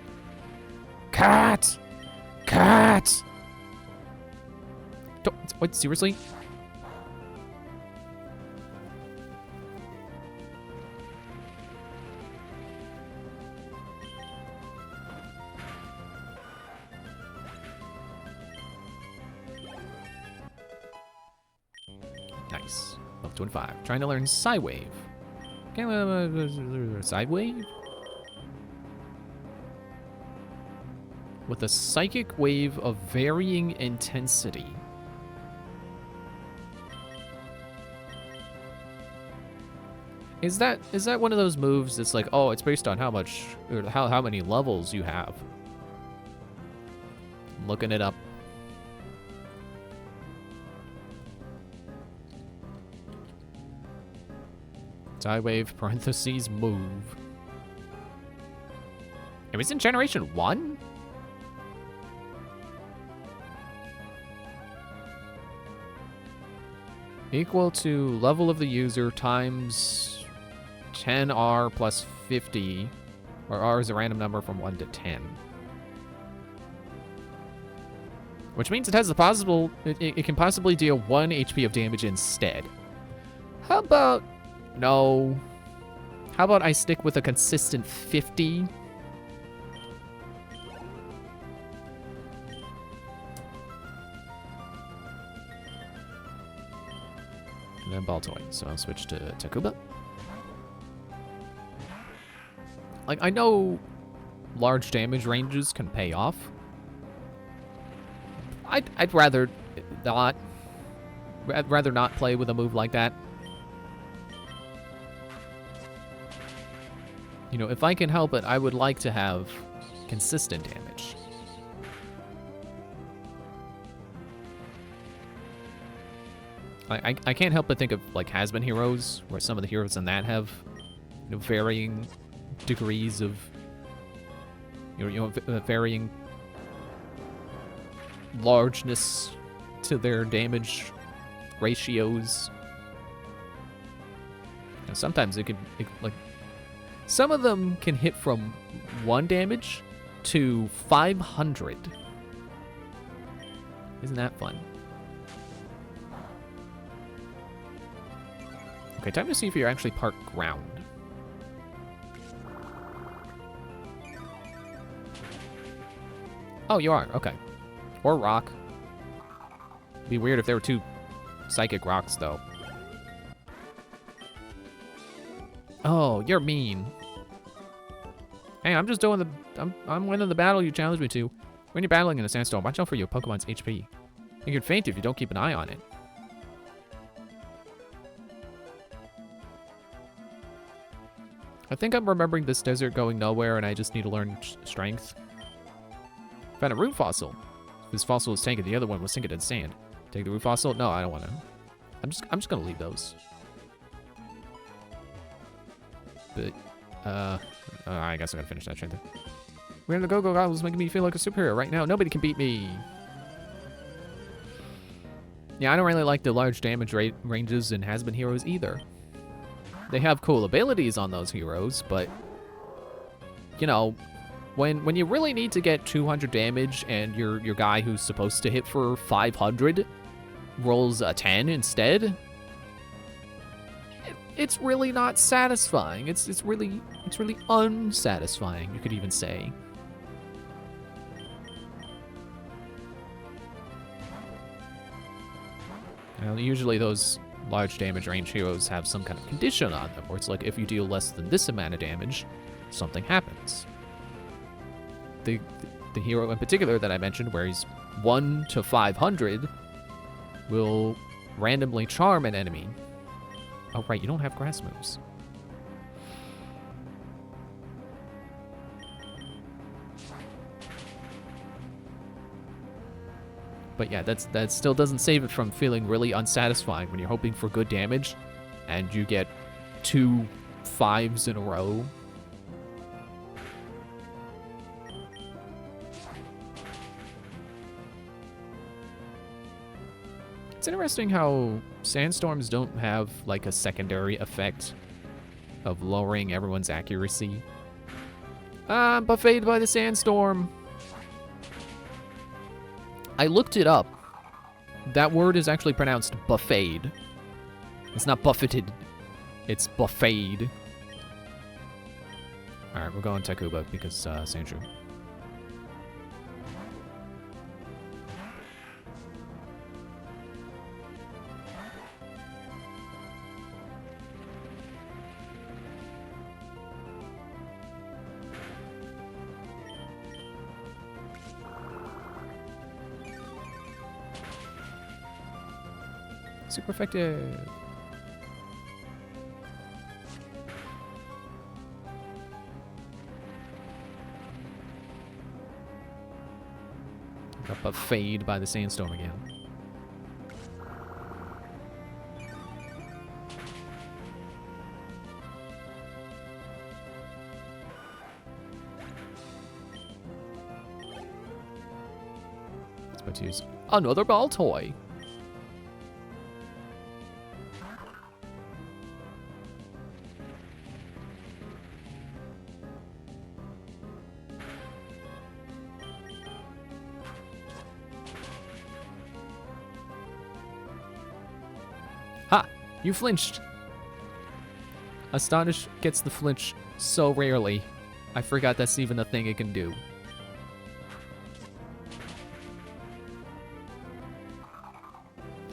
Cat! Cat! What, seriously? Nice. Level 25. Trying to learn Psywave. Okay, Psywave? With a psychic wave of varying intensity. Is that one of those moves that's like, oh, it's based on how much, or how many levels you have? I'm looking it up. Psywave, parentheses, move. It was in Generation 1? Equal to level of the user times 10R plus 50, where R is a random number from 1 to 10. Which means it has the possible, it can possibly deal 1 HP of damage instead. How about, no. How about I stick with a consistent 50? And then Baltoy, so I'll switch to Takuba. Like, I know large damage ranges can pay off. I'd rather not. I'd rather not play with a move like that. You know, if I can help it, I would like to have consistent damage. I can't help but think of, like, has-been heroes, where some of the heroes in that have, you know, varying degrees of, varying largeness to their damage ratios. You know, sometimes it like, some of them can hit from 1 damage to 500. Isn't that fun? Okay, time to see if you're actually part ground. Oh, you are. Okay. Or rock. Be weird if there were 2 psychic rocks, though. Oh, you're mean. Hey, I'm just doing the... I'm winning the battle you challenged me to. When you're battling in a sandstorm, watch out for your Pokemon's HP. You can faint if you don't keep an eye on it. I think I'm remembering this desert going nowhere and I just need to learn strength. Found a root fossil. This fossil is tanking. The other one was sinking in sand. Take the root fossil? No, I don't want to. I'm just gonna leave those. But, I guess I gotta finish that train thing. We're in the go-go goggles making me feel like a superhero right now. Nobody can beat me. Yeah, I don't really like the large damage ranges in has-been heroes either. They have cool abilities on those heroes, but, you know, when you really need to get 200 damage and your guy who's supposed to hit for 500 rolls a 10 instead, it's really not satisfying. It's really unsatisfying, you could even say. Now, usually those large damage range heroes have some kind of condition on them, where it's like if you deal less than this amount of damage, something happens. The hero in particular that I mentioned, where he's 1 to 500, will randomly charm an enemy. Oh, right, you don't have grass moves. But yeah, that still doesn't save it from feeling really unsatisfying when you're hoping for good damage and you get 2 5s in a row. It's interesting how sandstorms don't have like a secondary effect of lowering everyone's accuracy. I'm buffeted by the sandstorm. I looked it up. That word is actually pronounced buffeted. It's not buffeted. It's buffeted. Alright, we're going Takuba because Sandshrew. Super effective. Got buffeted by the sandstorm again. Let's about to use another ball toy. Ha! You flinched! Astonish gets the flinch so rarely. I forgot that's even a thing it can do.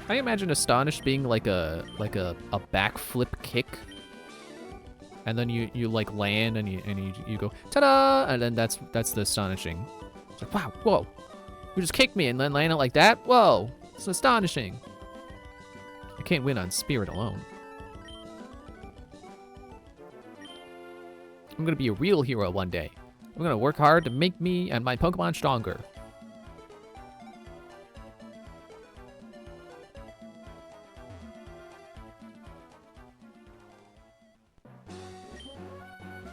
I imagine Astonish being like a backflip kick. And then you like land and you go ta-da! And then that's the astonishing. It's like, wow, whoa. You just kicked me and then land it like that? Whoa! It's astonishing. I can't win on spirit alone. I'm gonna be a real hero one day. I'm gonna work hard to make me and my Pokemon stronger.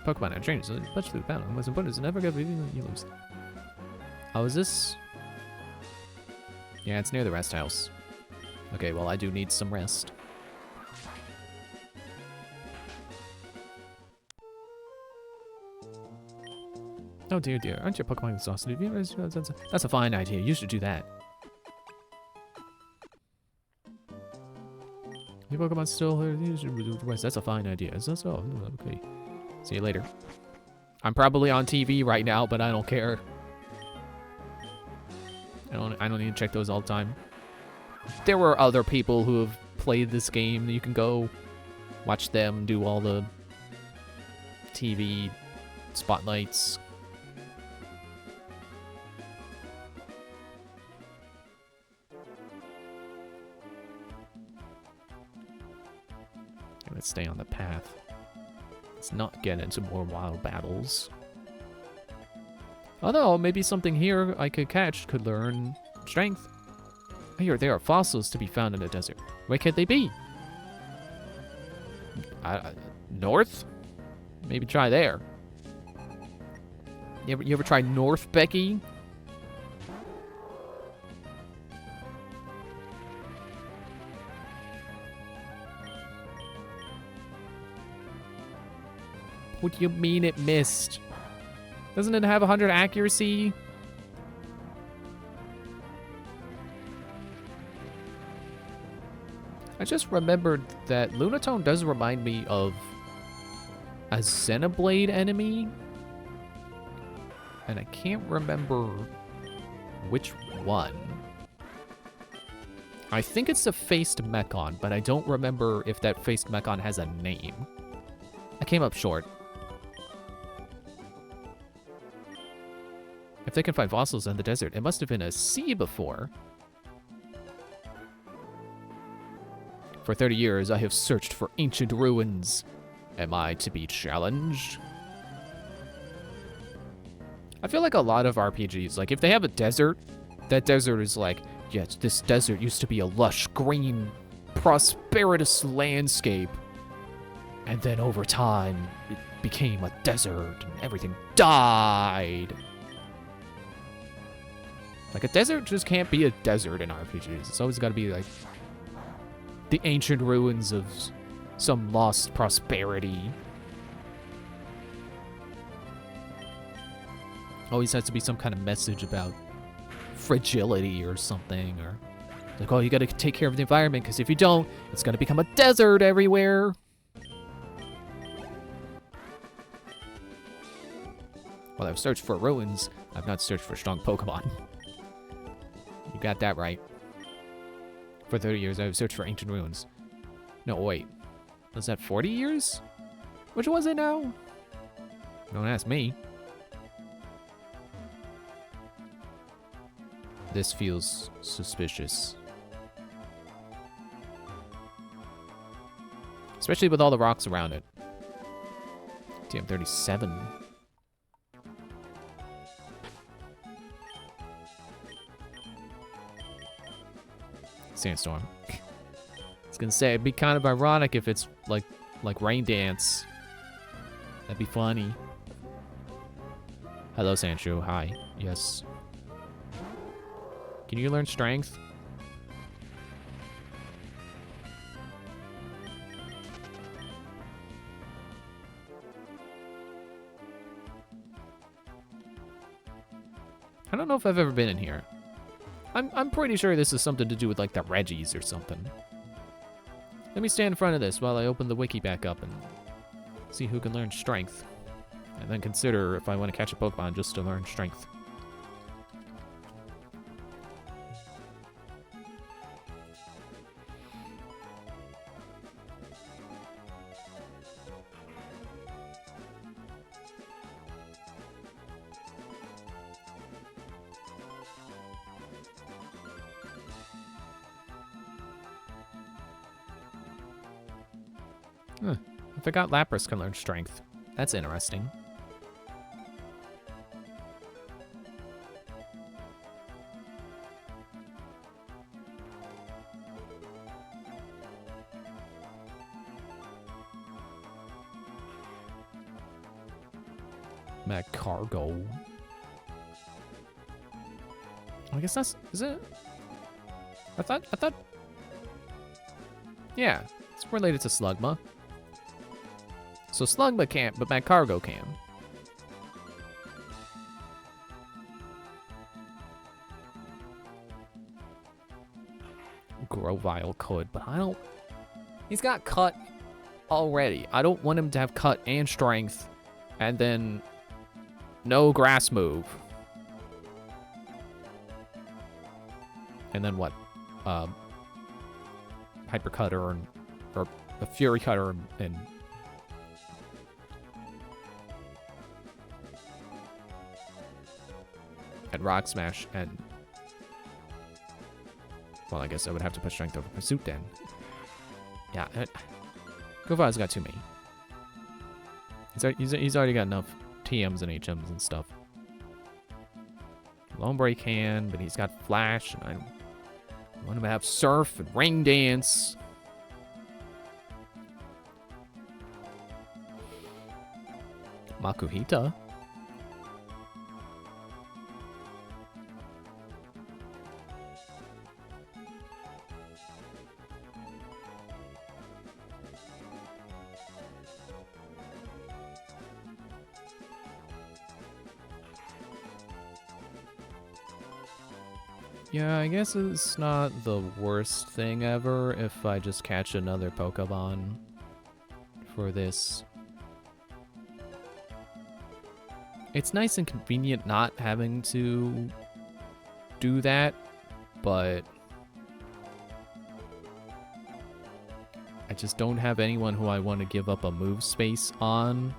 Pokemon have changed so much through the battle. Most important is never gonna you lose. Oh, is this? Yeah, it's near the rest house. Okay, well, I do need some rest. Oh dear, dear. Aren't your Pokemon exhausted? That's a fine idea. You should do that. Your Pokemon still here. That's a fine idea. Is that so? Okay. See you later. I'm probably on TV right now, but I don't care. I don't need to check those all the time. There were other people who have played this game. You can go watch them do all the TV spotlights. Let's stay on the path. Let's not get into more wild battles. Although, maybe something here I could catch could learn Strength. I hear there are fossils to be found in the desert. Where could they be? North? Maybe try there. You ever try north, Becky? What do you mean it missed? Doesn't it have 100 accuracy? I just remembered that Lunatone does remind me of a Xenoblade enemy. And I can't remember which one. I think it's the Faced Mechon, but I don't remember if that Faced Mechon has a name. I came up short. If they can find fossils in the desert, it must have been a sea before. For 30 years, I have searched for ancient ruins. Am I to be challenged? I feel like a lot of RPGs, like if they have a desert, that desert is like, yes, this desert used to be a lush, green, prosperous landscape. And then over time, it became a desert and everything died. Like a desert just can't be a desert in RPGs. It's always got to be like the ancient ruins of some lost prosperity. Always has to be some kind of message about fragility or something, or like, oh, you gotta take care of the environment, because if you don't, it's gonna become a desert everywhere. Well, I've searched for ruins. I've not searched for strong Pokemon. You got that right. For 30 years, I've searched for ancient ruins. No, wait. Was that 40 years? Which was it now? Don't ask me. This feels suspicious. Especially with all the rocks around it. TM37. Sandstorm. I was gonna say, it'd be kind of ironic if it's like Rain Dance. That'd be funny. Hello, Sancho. Hi. Yes. Can you learn strength? I don't know if I've ever been in here. I'm pretty sure this is something to do with like the Reggies or something. Let me stand in front of this while I open the wiki back up and see who can learn strength. And then consider if I want to catch a Pokemon just to learn strength. Huh. I forgot Lapras can learn strength. That's interesting. Magcargo. I guess that's, is it? I thought, yeah, it's related to Slugma. So Slugma can't, but Magcargo can. Grovyle could, but I don't... He's got cut already. I don't want him to have cut and strength, and then no grass move. And then what? Hyper Cutter or a Fury Cutter and Rock Smash and, well, I guess I would have to put strength over Pursuit then. Yeah, Govile's got too many. He's already got enough TMs and HMs and stuff. Lombre can, but he's got Flash, and I want him to have Surf and Rain Dance. Makuhita. Yeah, I guess it's not the worst thing ever if I just catch another Pokemon for this. It's nice and convenient not having to do that, but I just don't have anyone who I want to give up a move space on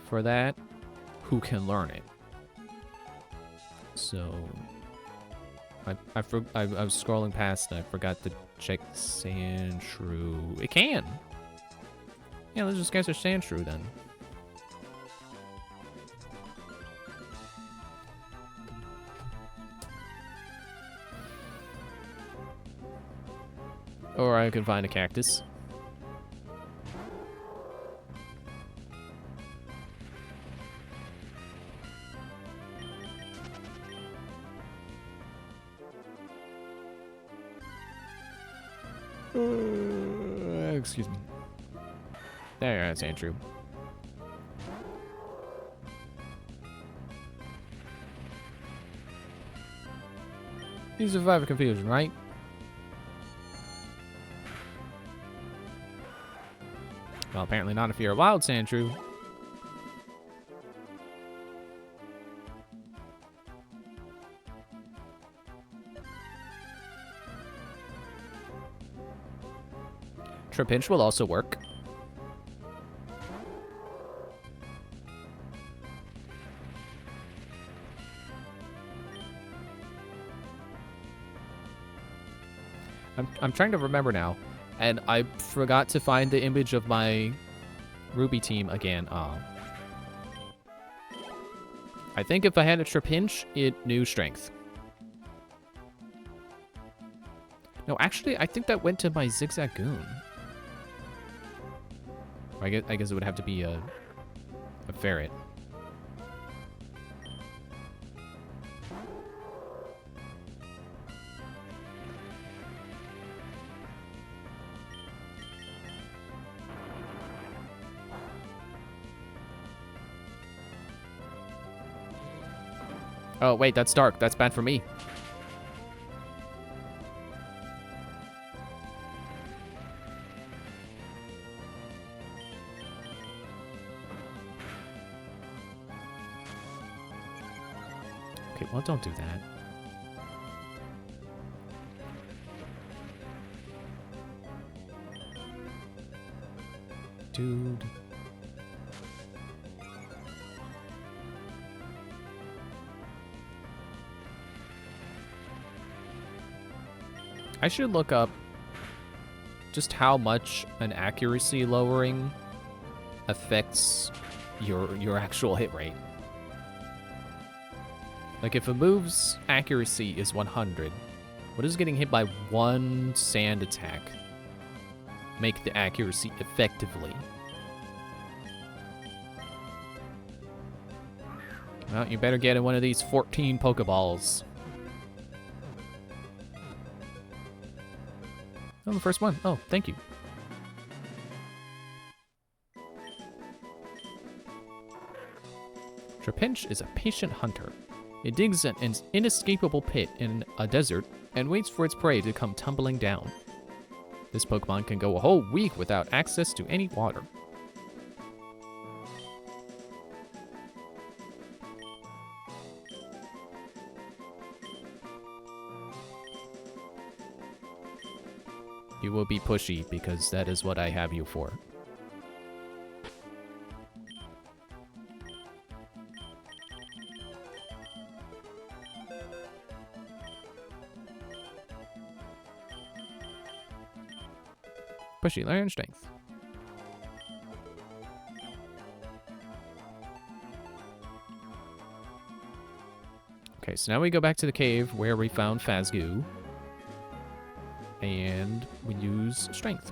for that who can learn it. So I was scrolling past and I forgot to check Sandshrew. It can. Yeah, let's just catch a Sandshrew then. Or I could find a cactus. Excuse me. There, that's Andrew. You survived confusion, right? Well, apparently not if you're a wild Sandshrew. Trapinch will also work. I'm trying to remember now, and I forgot to find the image of my Ruby team again. I think if I had a Trapinch, it knew Strength. No, actually, I think that went to my Zigzagoon. I guess it would have to be a ferret. Oh, wait, that's dark. That's bad for me. Okay, well, don't do that. Dude. I should look up just how much an accuracy lowering affects your actual hit rate. Like if a move's accuracy is 100, what does getting hit by one sand attack make the accuracy effectively? Well, you better get in one of these 14 Pokeballs. Oh, the first one. Oh, thank you. Trapinch is a patient hunter. It digs an inescapable pit in a desert and waits for its prey to come tumbling down. This Pokemon can go a whole week without access to any water. You will be pushy because that is what I have you for. Pushy, learn strength. Okay, so now we go back to the cave where we found Phasgoo. And we use strength.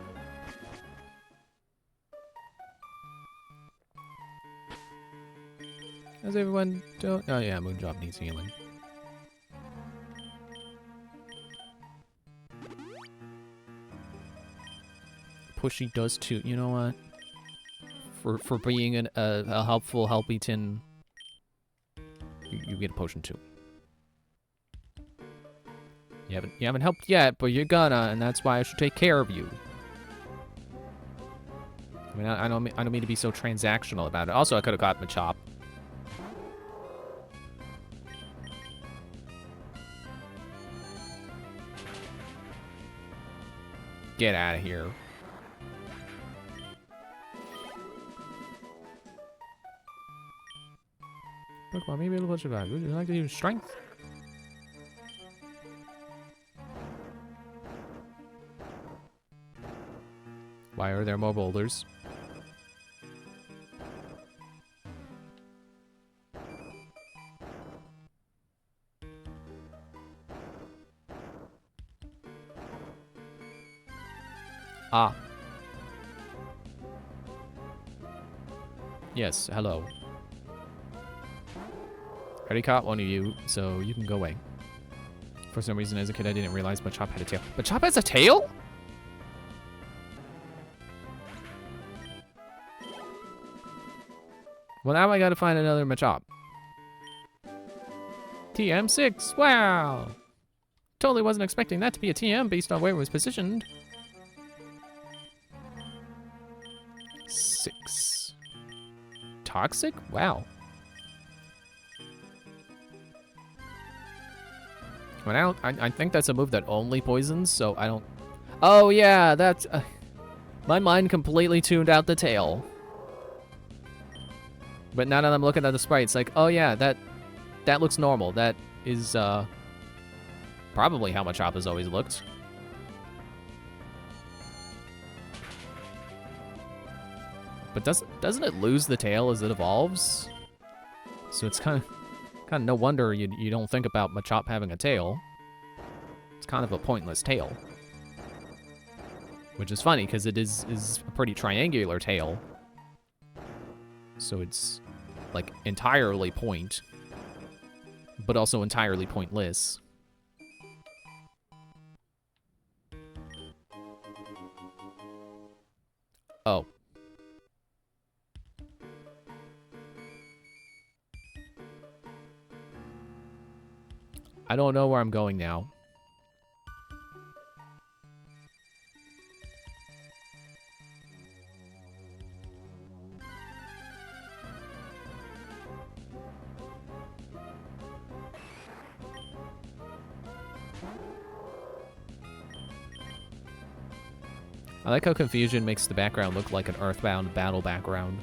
How's everyone doing? Oh yeah, Moondrop needs healing. Pushy does too. You know what? For being a helpful Helpyton, you get a potion too. You haven't helped yet, but you're gonna, and that's why I should take care of you. I mean, I don't mean to be so transactional about it. Also, I could have got Machop. Get out of here. Pokemon, maybe a little bit of that. Would you like to use strength? Why are there more boulders? Ah. Yes, hello. I already caught one of you, so you can go away. For some reason, as a kid, I didn't realize Machop had a tail. Machop has a tail? Well, now I gotta find another Machop. TM6, wow! Totally wasn't expecting that to be a TM based on where it was positioned. 6. Toxic? Wow. Well, I think that's a move that only poisons, so I don't... Oh, yeah, that's... my mind completely tuned out the tail. But now that I'm looking at the sprite, it's like, oh, yeah, that looks normal. That is, probably how Machop has always looked. But doesn't it lose the tail as it evolves? So it's kind of no wonder you don't think about Machop having a tail. It's kind of a pointless tail. Which is funny, because it is a pretty triangular tail. So it's, like, entirely point. But also entirely pointless. Oh. I don't know where I'm going now. I like how confusion makes the background look like an Earthbound battle background.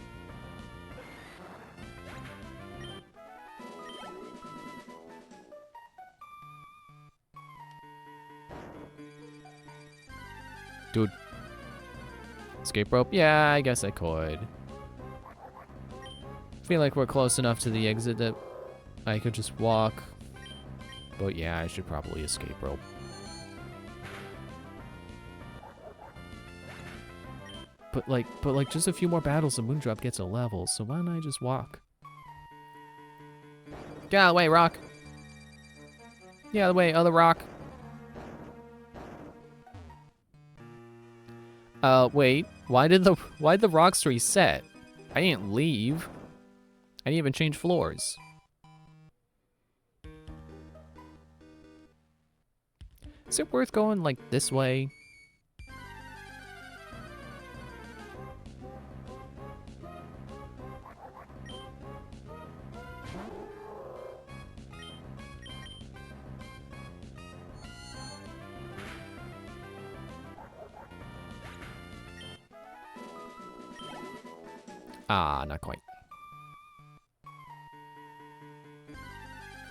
Dude. Escape rope? Yeah, I guess I could. Feel like we're close enough to the exit that I could just walk. But yeah, I should probably escape rope. But like just a few more battles and Moondrop gets a level, so why don't I just walk? Get out of the way, rock. Get out of the way, other rock. Wait. Why'd the rocks reset? I didn't leave. I didn't even change floors. Is it worth going, like, this way? Ah, not quite.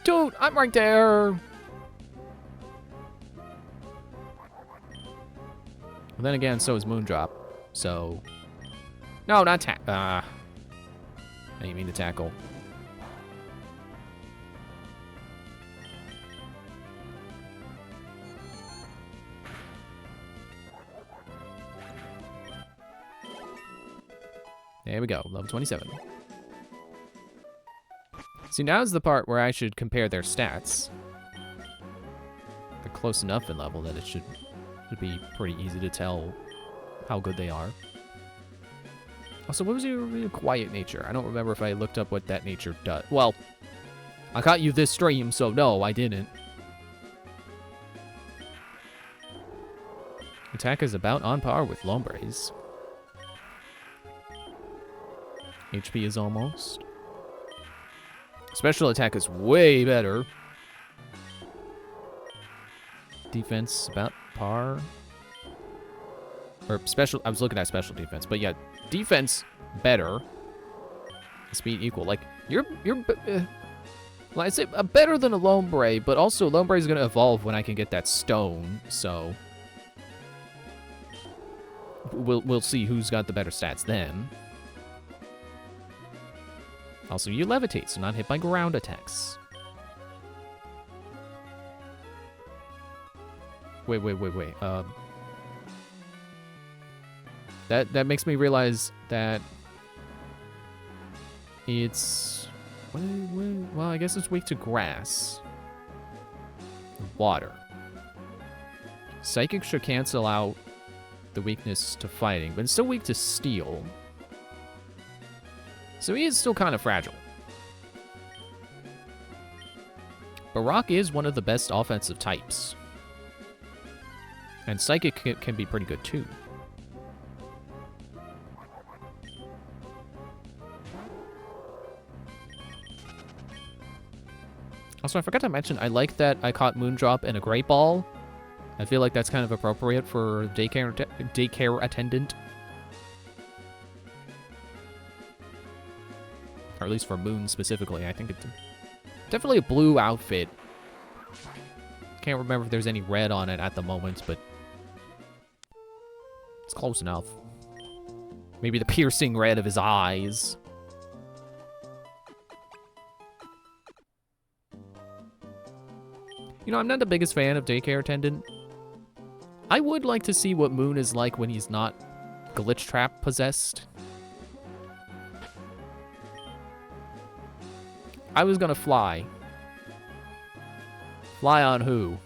Dude, I'm right there! Well, then again, so is Moondrop. So... No, not I didn't mean to tackle. There we go, level 27. See, now's the part where I should compare their stats. They're close enough in level that it should be pretty easy to tell how good they are. Also, what was your quiet nature? I don't remember if I looked up what that nature does. Well, I caught you this stream, so no, I didn't. Attack is about on par with Lombre's. HP is almost. Special attack is way better. Defense about par. Or special, I was looking at special defense, but yeah, defense better. Speed equal. Like, you're well, I'd say better than a Lombre, but also Lombre is going to evolve when I can get that stone, so we'll see who's got the better stats then. Also, you levitate, so not hit by ground attacks. Wait. That makes me realize that it's... Well, I guess it's weak to grass. Water. Psychic should cancel out the weakness to fighting, but it's still weak to steel. So he is still kind of fragile. But rock is one of the best offensive types. And psychic can be pretty good too. Also, I forgot to mention, I like that I caught Moondrop and a Great Ball. I feel like that's kind of appropriate for daycare attendant. Or at least for Moon specifically. I think it's definitely a blue outfit. Can't remember if there's any red on it at the moment, but it's close enough. Maybe the piercing red of his eyes. You know, I'm not the biggest fan of daycare attendant. I would like to see what Moon is like when he's not glitch trap possessed. I was gonna fly. Fly on who?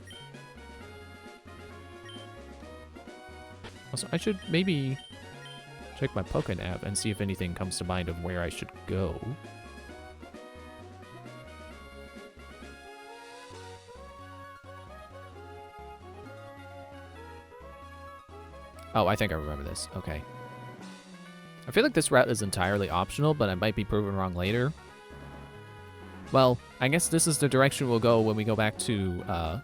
Also, I should maybe check my Pokken app and see if anything comes to mind of where I should go. Oh, I think I remember this. Okay. I feel like this route is entirely optional, but I might be proven wrong later. Well, I guess this is the direction we'll go when we go back to,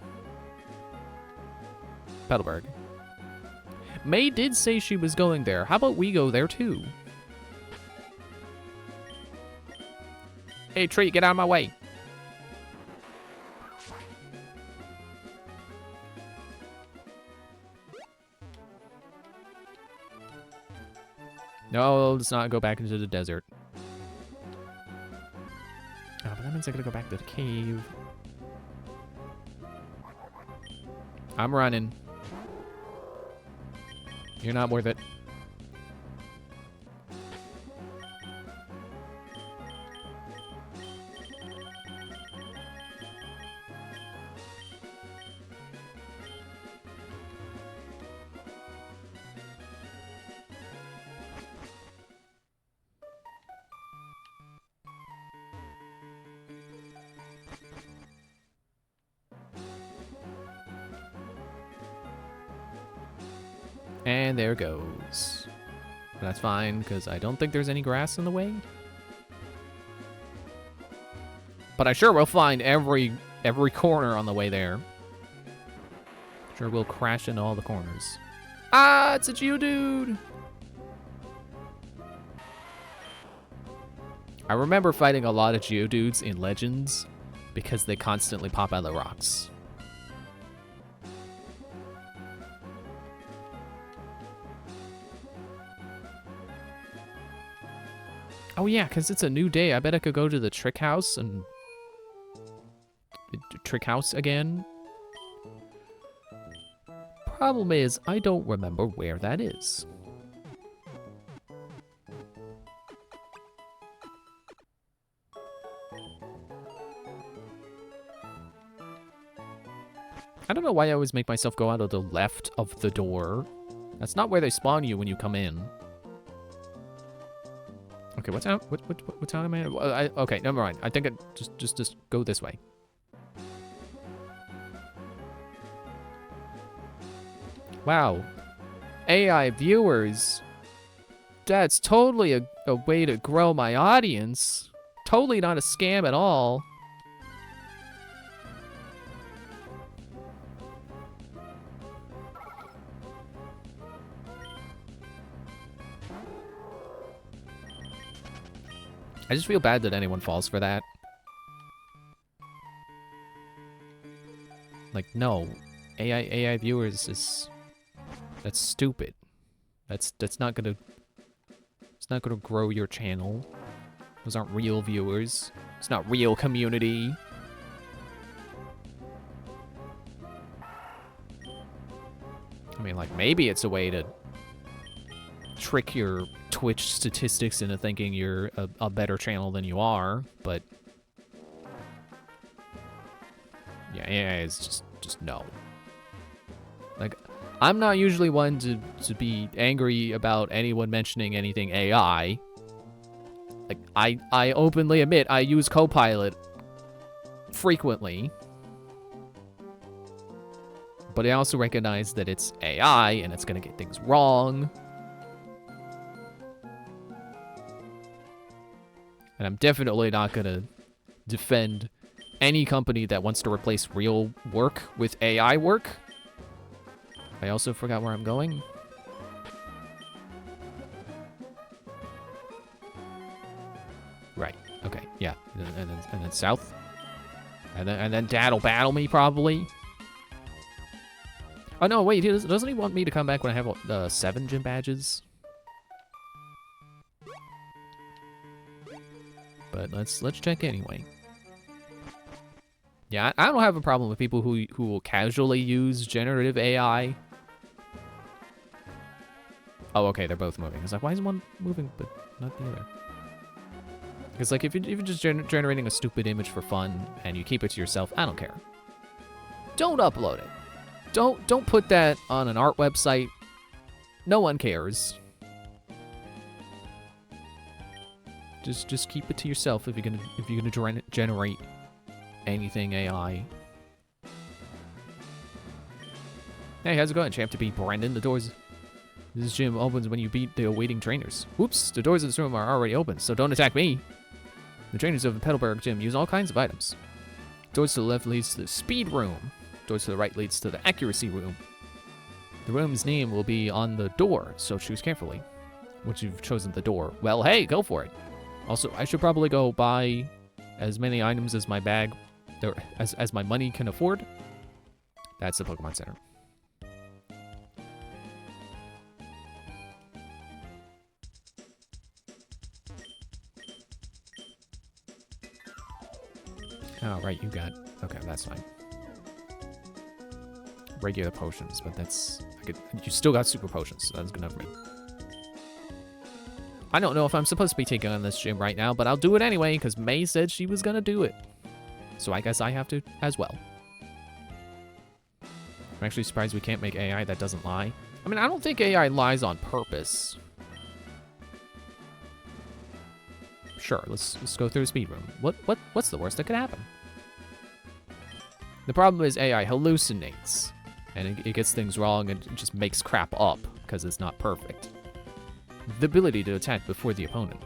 Petalburg. May did say she was going there. How about we go there, too? Hey, Tree, get out of my way. No, let's not go back into the desert. Oh, but that means I gotta go back to the cave. I'm running. You're not worth it. And there goes. That's fine, because I don't think there's any grass in the way. But I sure will find every corner on the way there. Sure will crash into all the corners. Ah, it's a Geodude! I remember fighting a lot of Geodudes in Legends because they constantly pop out of the rocks. Oh yeah, because it's a new day. I bet I could go to the Trick House and... Trick House again. Problem is, I don't remember where that is. I don't know why I always make myself go out of the left of the door. That's not where they spawn you when you come in. Okay, what's out? What town am I in? Okay, never mind. I think it just go this way. Wow. AI viewers. That's totally a way to grow my audience. Totally not a scam at all. I just feel bad that anyone falls for that. Like, no. AI viewers is... That's stupid. That's not gonna... It's not gonna grow your channel. Those aren't real viewers. It's not real community. I mean, like, maybe it's a way to trick your Twitch statistics into thinking you're a better channel than you are, but... Yeah, AI is just no. Like, I'm not usually one to be angry about anyone mentioning anything AI. Like, I openly admit I use Copilot frequently. But I also recognize that it's AI and it's gonna get things wrong. And I'm definitely not gonna defend any company that wants to replace real work with AI work. I also forgot where I'm going. Right. Okay. Yeah. And then south. And then Dad'll battle me probably. Oh no! Wait. Doesn't he want me to come back when I have 7 gym badges? But let's check anyway. Yeah, I don't have a problem with people who will casually use generative AI. Oh, okay, they're both moving. It's like, why is one moving but not the other? Because like, if you're just generating a stupid image for fun and you keep it to yourself, I don't care. Don't upload it. Don't put that on an art website. No one cares. Just keep it to yourself if you're gonna generate anything AI. Hey, how's it going, champ? To beat Brendan, the doors. This gym opens when you beat the awaiting trainers. Whoops, the doors of this room are already open, so don't attack me. The trainers of the Petalburg gym use all kinds of items. Doors to the left leads to the speed room. Doors to the right leads to the accuracy room. The room's name will be on the door, so choose carefully. Once you've chosen the door, well, hey, go for it. Also, I should probably go buy as many items as my bag, or as my money can afford. That's the Pokemon Center. Oh, right, you got... Okay, that's fine. Regular potions, but that's... You still got super potions, so that's good enough for me. I don't know if I'm supposed to be taking on this gym right now, but I'll do it anyway, because May said she was gonna do it. So I guess I have to as well. I'm actually surprised we can't make AI that doesn't lie. I mean, I don't think AI lies on purpose. Sure, let's go through the speed room. What's the worst that could happen? The problem is AI hallucinates, and it gets things wrong and it just makes crap up because it's not perfect. The ability to attack before the opponent.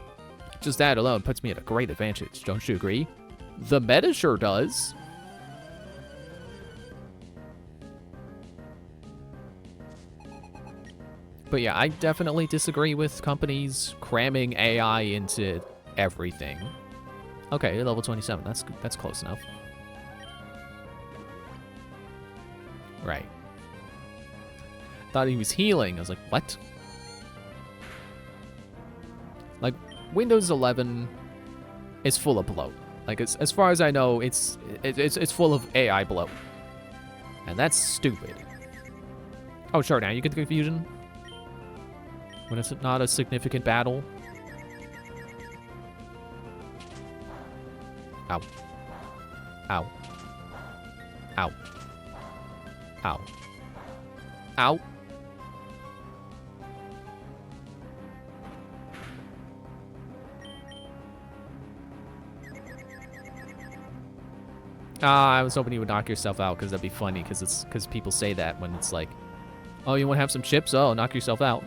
Just that alone puts me at a great advantage, don't you agree? The meta sure does. But yeah, I definitely disagree with companies cramming AI into everything. Okay, level 27. That's close enough. Right. Thought he was healing. I was like, what? Like, Windows 11 is full of bloat. Like, as far as I know, it's full of AI bloat. And that's stupid. Oh, sure, now you get the confusion? When it's not a significant battle? Ow. Ow. Ow. Ow. Ow. I was hoping you would knock yourself out, because that'd be funny, because people say that when it's like, oh, you want to have some chips? Oh, knock yourself out.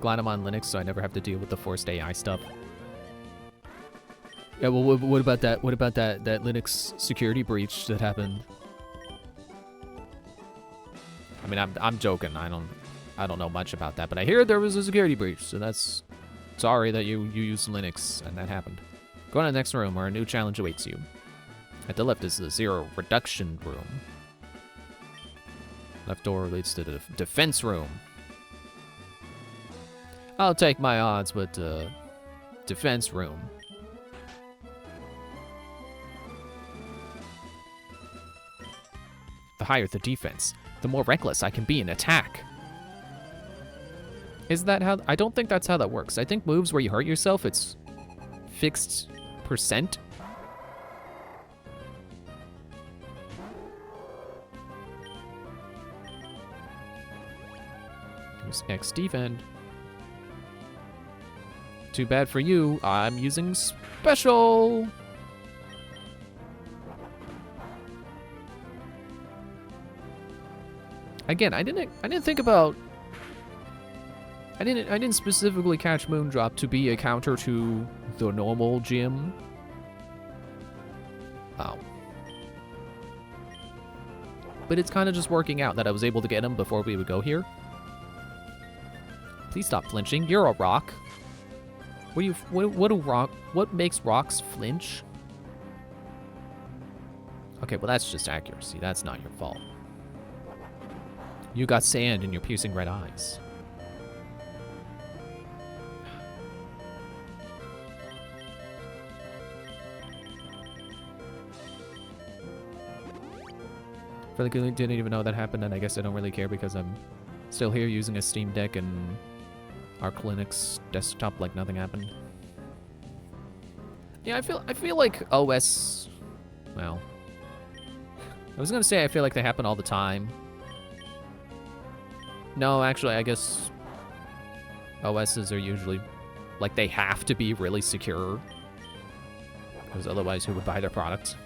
Glad I'm on Linux, so I never have to deal with the forced AI stuff. Yeah, well, what about that? What about that Linux security breach that happened? I mean, I'm joking. I don't know much about that, but I hear there was a security breach, so that's sorry that you use Linux and that happened. Go to the next room where a new challenge awaits you. At the left is the zero reduction room. Left door leads to the defense room. I'll take my odds with the defense room. The higher the defense, the more reckless I can be in attack. Is that how? I don't think that's how that works. I think moves where you hurt yourself, it's fixed percent. Here's X defend. Too bad for you, I'm using special. Again, I didn't think about. I didn't specifically catch Moondrop to be a counter to the normal gym. Oh. But it's kind of just working out that I was able to get him before we would go here. Please stop flinching. You're a rock. What makes rocks flinch? Okay, well that's just accuracy. That's not your fault. You got sand in your piercing red eyes. For the good, didn't even know that happened, and I guess I don't really care because I'm still here using a Steam Deck and Arch Linux desktop like nothing happened. Yeah, I feel like OS, well, I was gonna say I feel like they happen all the time. No, actually, I guess OSs are usually, like, they have to be really secure, because otherwise who would buy their product?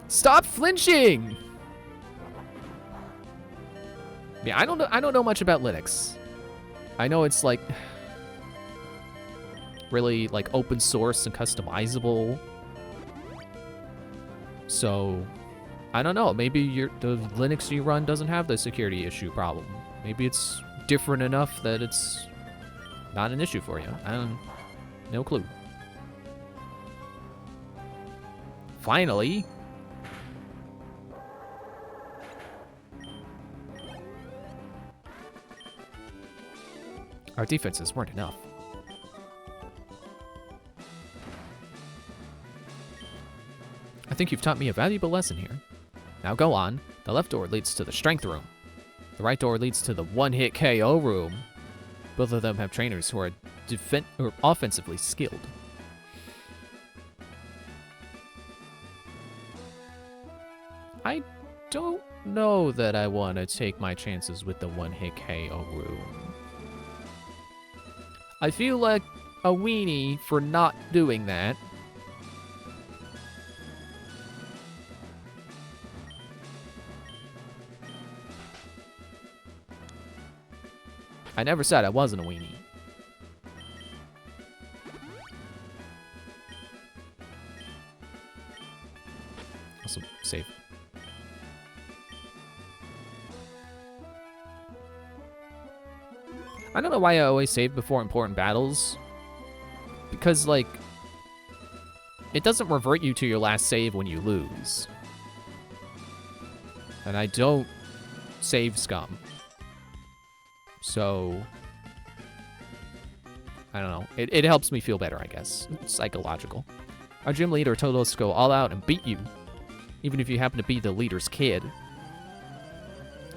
Stop flinching! Yeah, I don't know much about Linux. I know it's like really like open source and customizable. So I don't know, maybe the Linux you run doesn't have the security issue problem. Maybe it's different enough that it's not an issue for you. No clue. Finally. Our defenses weren't enough. I think you've taught me a valuable lesson here. Now go on. The left door leads to the strength room. The right door leads to the one-hit KO room. Both of them have trainers who are offensively skilled. I don't know that I want to take my chances with the one-hit KO room. I feel like a weenie for not doing that. I never said I wasn't a weenie. Also, save. I don't know why I always save before important battles. Because, like, it doesn't revert you to your last save when you lose. And I don't save scum. So, I don't know. It helps me feel better, I guess. It's psychological. Our gym leader told us to go all out and beat you. Even if you happen to be the leader's kid.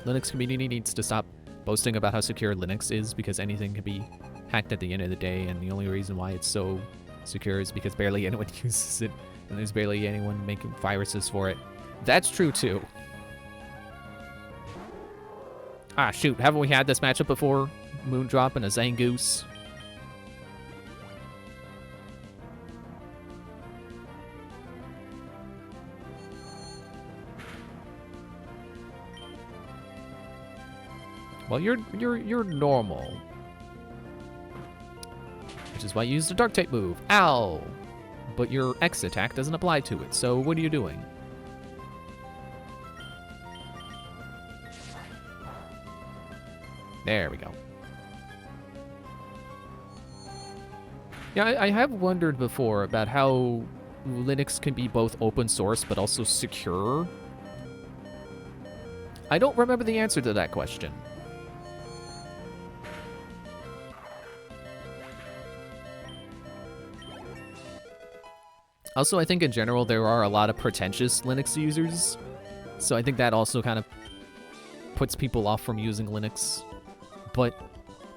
Linux community needs to stop boasting about how secure Linux is because anything can be hacked at the end of the day, and the only reason why it's so secure is because barely anyone uses it, and there's barely anyone making viruses for it. That's true, too. Ah, shoot. Haven't we had this matchup before? Moondrop and a Zangoose. Well, you're normal. Which is why you used a Dark type move. Ow! But your X attack doesn't apply to it, so what are you doing? There we go. Yeah, I have wondered before about how Linux can be both open source but also secure. I don't remember the answer to that question. Also, I think in general there are a lot of pretentious Linux users, so I think that also kind of puts people off from using Linux. But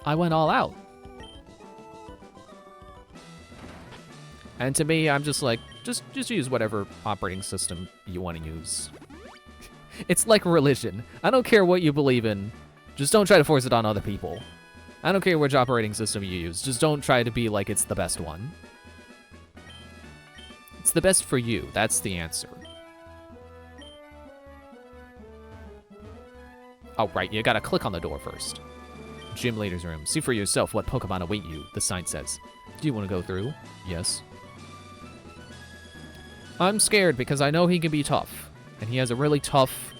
I went all out. And to me, I'm just like, just use whatever operating system you want to use. It's like religion. I don't care what you believe in, just don't try to force it on other people. I don't care which operating system you use, just don't try to be like it's the best one. It's the best for you, that's the answer. Oh, right, you gotta click on the door first. Gym leader's room. See for yourself what Pokemon await you, the sign says. Do you want to go through? Yes. I'm scared because I know he can be tough. And he has a really tough,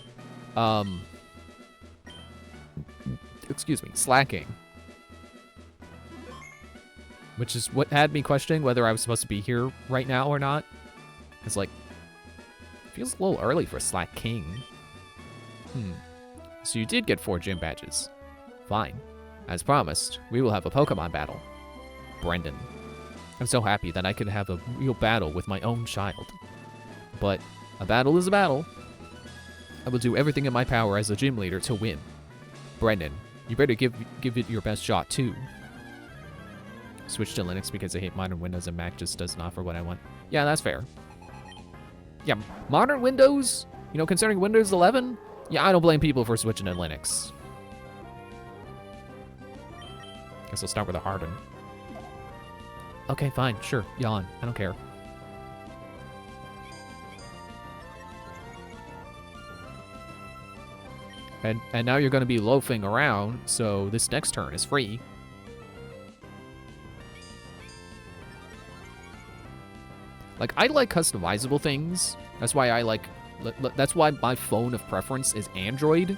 excuse me, slacking. Which is what had me questioning whether I was supposed to be here right now or not. It's like, feels a little early for Slack King. So you did get 4 gym badges. Fine. As promised, we will have a Pokemon battle. Brendan. I'm so happy that I could have a real battle with my own child. But a battle is a battle. I will do everything in my power as a gym leader to win. Brendan, you better give it your best shot too. Switch to Linux because I hate modern Windows and Mac just doesn't offer what I want. Yeah, that's fair. Yeah, modern Windows, you know, concerning Windows 11, yeah, I don't blame people for switching to Linux. Guess I'll start with a Harden. Okay, fine, sure, yawn, I don't care. And now you're going to be loafing around, so this next turn is free. Like, I like customizable things. That's why I like... That's why my phone of preference is Android.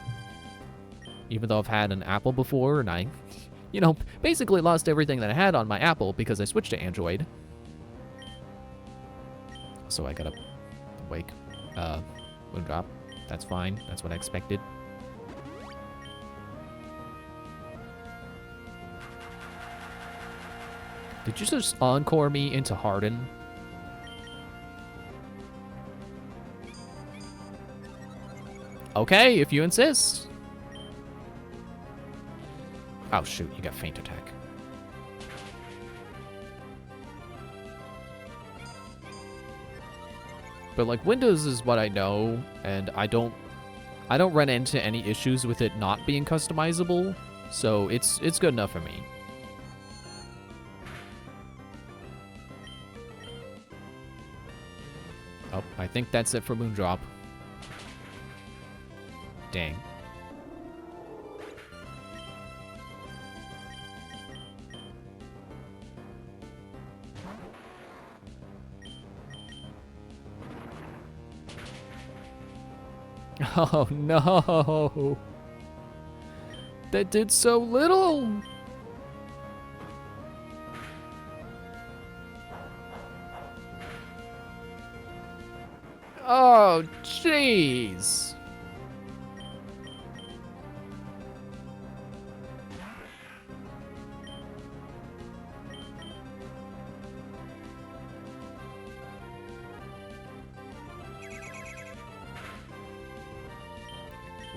Even though I've had an Apple before, and I, you know, basically lost everything that I had on my Apple because I switched to Android. So I gotta wake. Moondrop. That's fine. That's what I expected. Did you just encore me into Harden? Okay, if you insist. Oh, shoot, you got feint attack. But, like, Windows is what I know, and I don't run into any issues with it not being customizable, so it's good enough for me. Oh, I think that's it for Moondrop. Dang. Oh no! That did so little! Oh, jeez!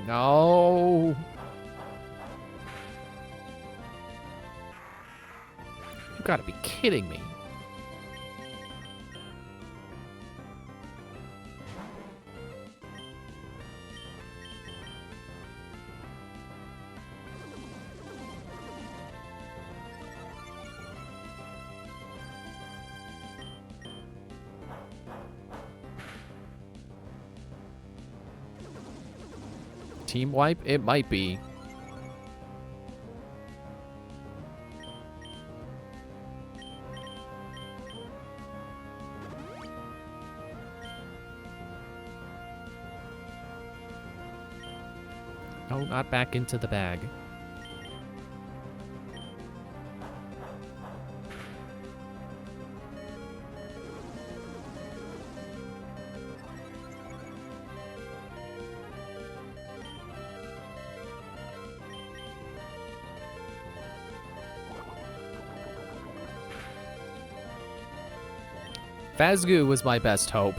No. You gotta be kidding me. Team wipe? It might be. Oh, not back into the bag. Fazgoo was my best hope.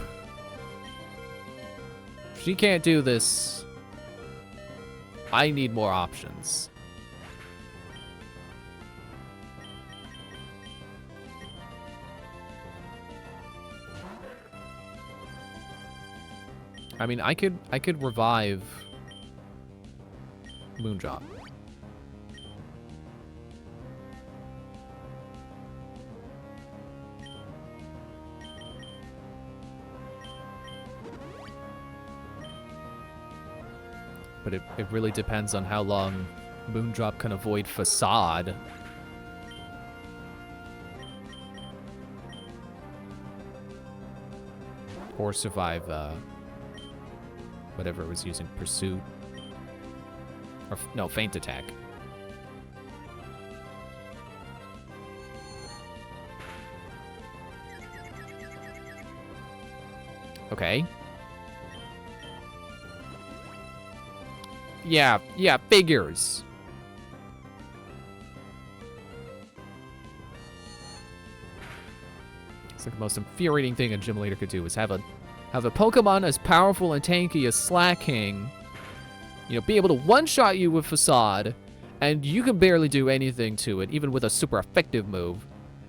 If she can't do this, I need more options. I mean, I could revive Moondrop. But it really depends on how long Moondrop can avoid Facade. Or survive, whatever it was using, Pursuit. Or, no, Feint Attack. Okay. Yeah, figures. It's like the most infuriating thing a gym leader could do is have a Pokemon as powerful and tanky as Slacking, you know, be able to one-shot you with Facade, and you can barely do anything to it, even with a super effective move.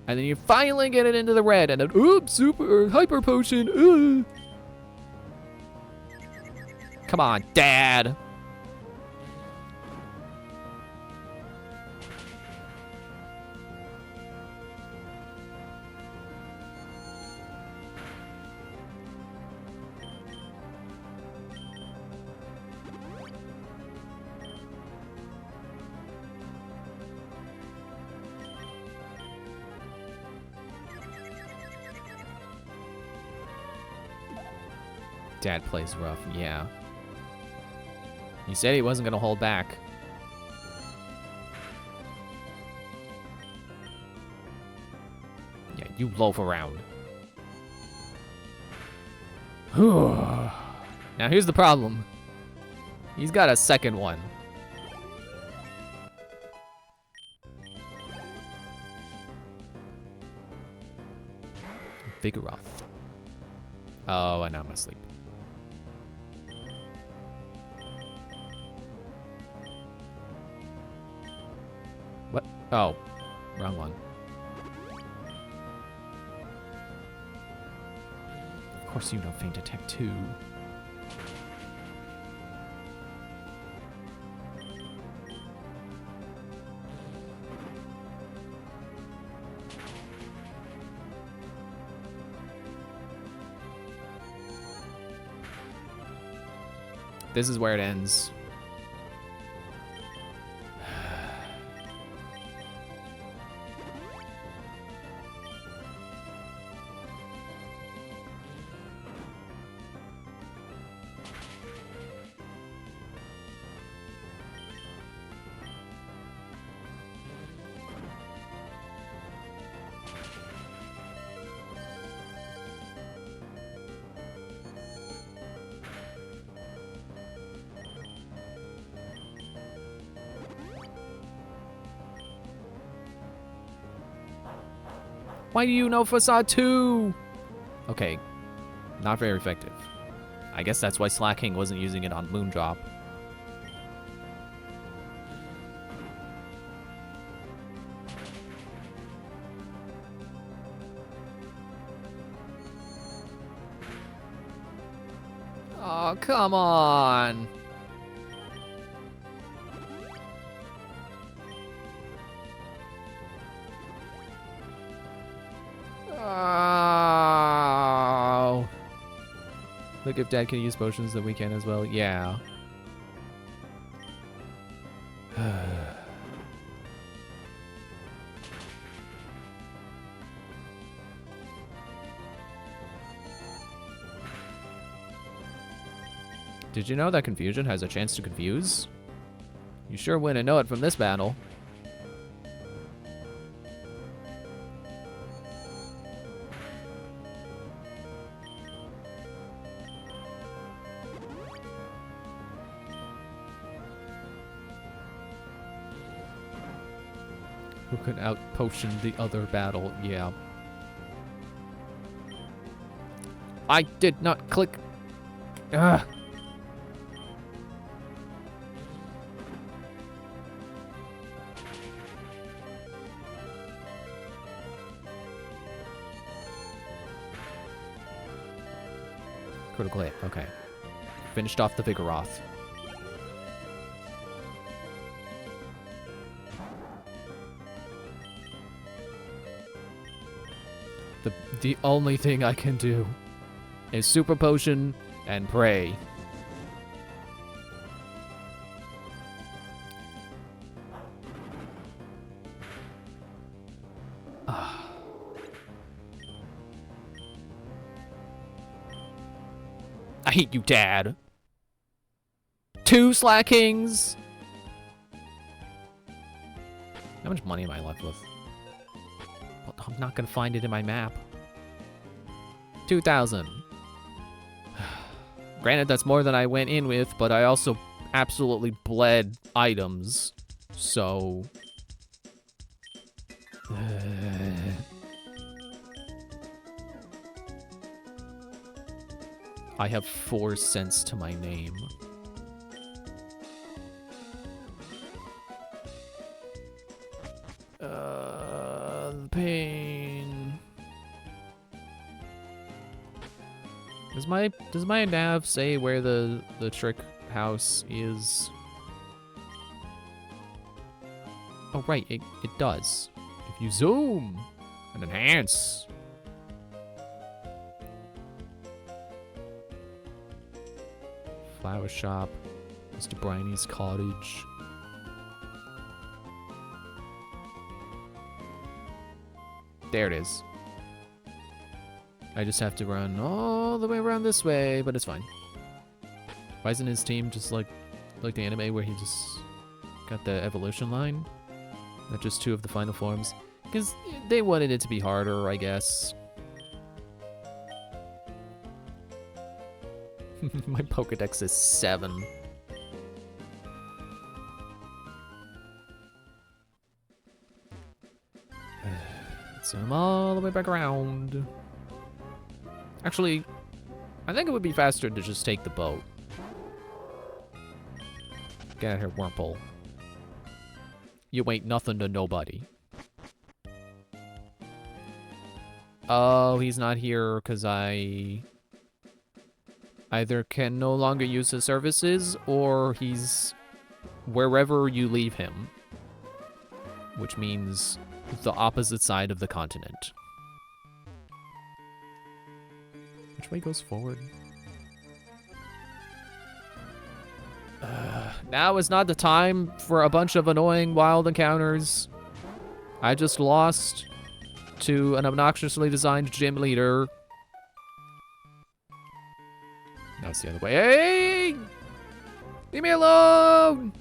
And then you finally get it into the red, and then, oops, super hyper potion. Come on, Dad. Dad plays rough, yeah. He said he wasn't gonna hold back. Yeah, you loaf around. Now here's the problem. He's got a second one. Vigoroth. Oh, and now I'm asleep. What? Oh, wrong one. Of course you know Feint Attack 2. This is where it ends. Why do you know Facade 2? Okay, not very effective. I guess that's why Slacking wasn't using it on Moondrop. Oh, come on. Oh. Look, if Dad can use potions, then we can as well. Yeah. Did you know that confusion has a chance to confuse? You sure wouldn't know it from this battle. Who could out-potion the other battle? Yeah. I did not click. Ugh. Critical hit. Okay. Finished off the Vigoroth. The only thing I can do is Super Potion and pray. I hate you, Dad. 2 Slackings. How much money am I left with? Well, I'm not gonna find it in my map. 2,000. Granted, that's more than I went in with, but I also absolutely bled items. So... I have 4 cents to my name. Pain. Does my nav say where the trick house is? Oh right, it does. If you zoom and enhance. Flower shop, Mr. Briney's cottage. There it is. I just have to run all the way around this way, but it's fine. Why isn't his team just like the anime where he just got the evolution line? Not just 2 of the final forms. Because they wanted it to be harder, I guess. My Pokedex is 7. Send them all the way back around. Actually, I think it would be faster to just take the boat. Get out of here, Wurmple. You ain't nothing to nobody. Oh, he's not here because I either can no longer use his services or he's wherever you leave him. Which means the opposite side of the continent. Which way goes forward? Now is not the time for a bunch of annoying wild encounters. I just lost to an obnoxiously designed gym leader. Now it's the other way. Hey! Leave me alone!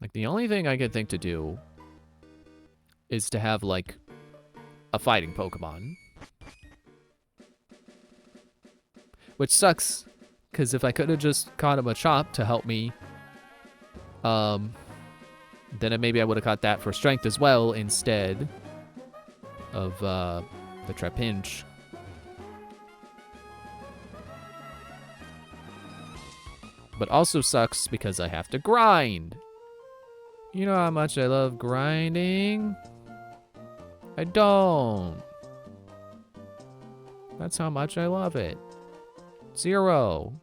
Like, the only thing I could think to do is to have, like, a fighting Pokemon. Which sucks, because if I could have just caught him a Chop to help me, Then maybe I would have got that for strength as well instead of the Trapinch. But also sucks because I have to grind. You know how much I love grinding? I don't. That's how much I love it. 0.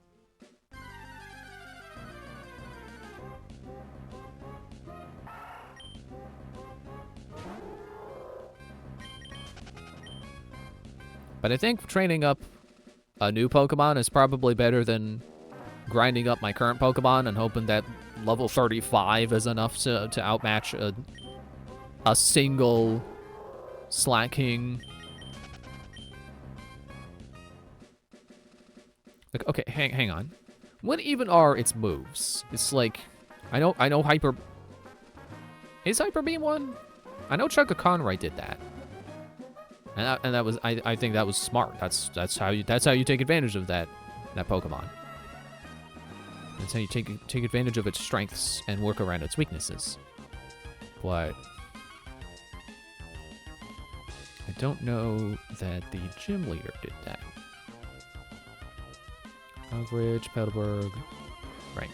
But I think training up a new Pokemon is probably better than grinding up my current Pokemon and hoping that level 35 is enough to outmatch a single slacking. Like, okay, hang on. What even are its moves? It's like, I know Hyper. Is Hyper Beam one? I know Chugga Conroy did that. And that was I think that was smart. That's how you take advantage of that Pokemon. That's how you take advantage of its strengths and work around its weaknesses. But I don't know that the gym leader did that. Average, Petalburg, right.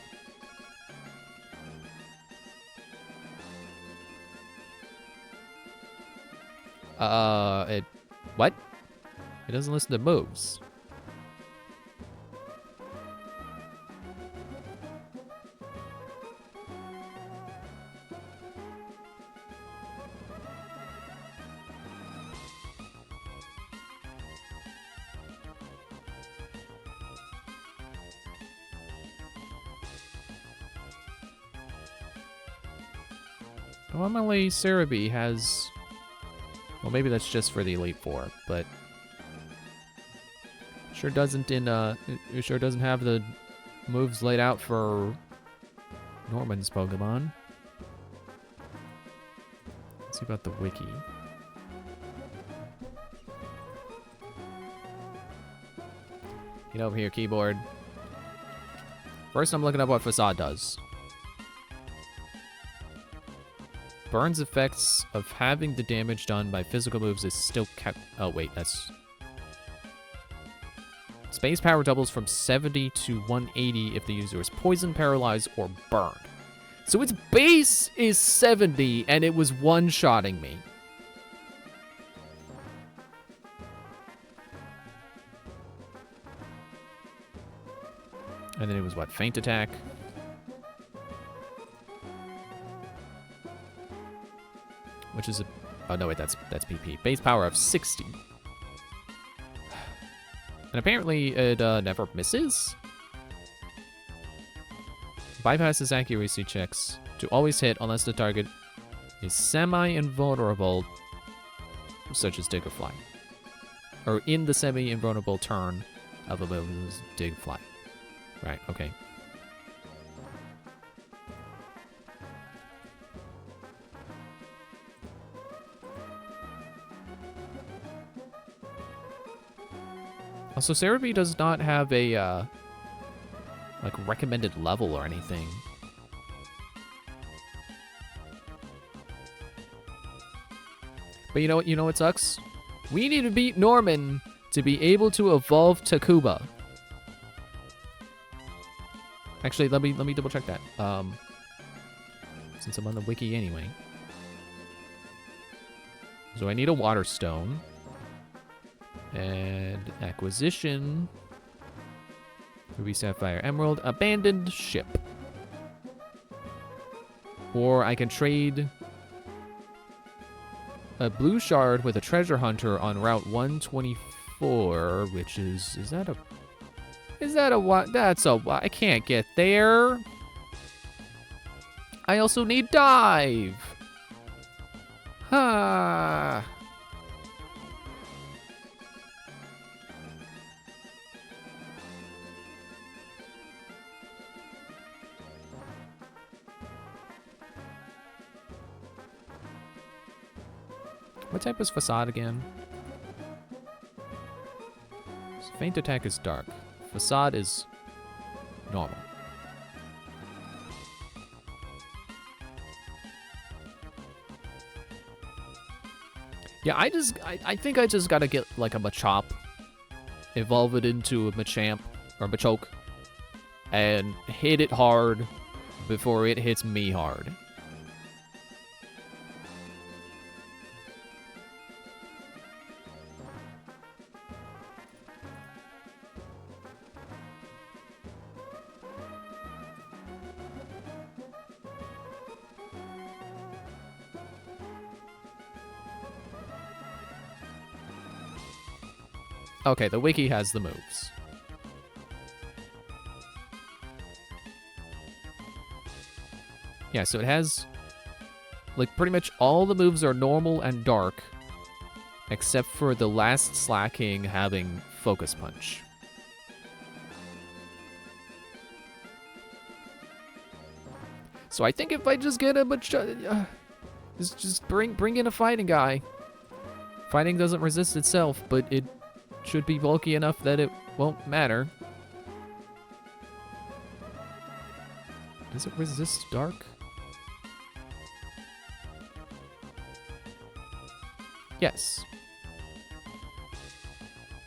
What? It doesn't listen to moves. Normally, Cerebi has... Well, maybe that's just for the Elite Four, but... Sure doesn't it sure doesn't have the moves laid out for Norman's Pokemon. Let's see about the wiki. Get over here, keyboard. First, I'm looking up what Facade does. Burns effects of having the damage done by physical moves is still kept... Oh, wait, that's... Space power doubles from 70 to 180 if the user is poisoned, paralyzed, or burned. So its base is 70, and it was one-shotting me. And then it was, what, Feint Attack? Which is a... Oh, no, wait, that's PP. Base power of 60. And apparently it never misses. Bypasses accuracy checks to always hit unless the target is semi-invulnerable, such as Dig or Fly. Or in the semi-invulnerable turn of a move, Dig, Fly. Right, okay. Also, Cerebi does not have a, like, recommended level or anything. But you know what sucks? We need to beat Norman to be able to evolve Takuba. Actually, let me double check that. Since I'm on the wiki anyway. So I need a Water Stone. And acquisition. Ruby, Sapphire, Emerald. Abandoned ship. Or I can trade a blue shard with a treasure hunter on Route 124, which is that a what? That's a what? I can't get there. I also need dive. Ha. What type is Facade again? Feint Attack is dark. Facade is normal. Yeah, I think I just gotta get, like, a Machop, evolve it into a Machamp, or Machoke, and hit it hard before it hits me hard. Okay, the wiki has the moves. Yeah, so it has, like, pretty much all the moves are normal and dark, except for the last Slacking having Focus Punch. So I think if I just get a bunch, just bring in a fighting guy. Fighting doesn't resist itself, but it should be bulky enough that it won't matter. Does it resist dark? Yes.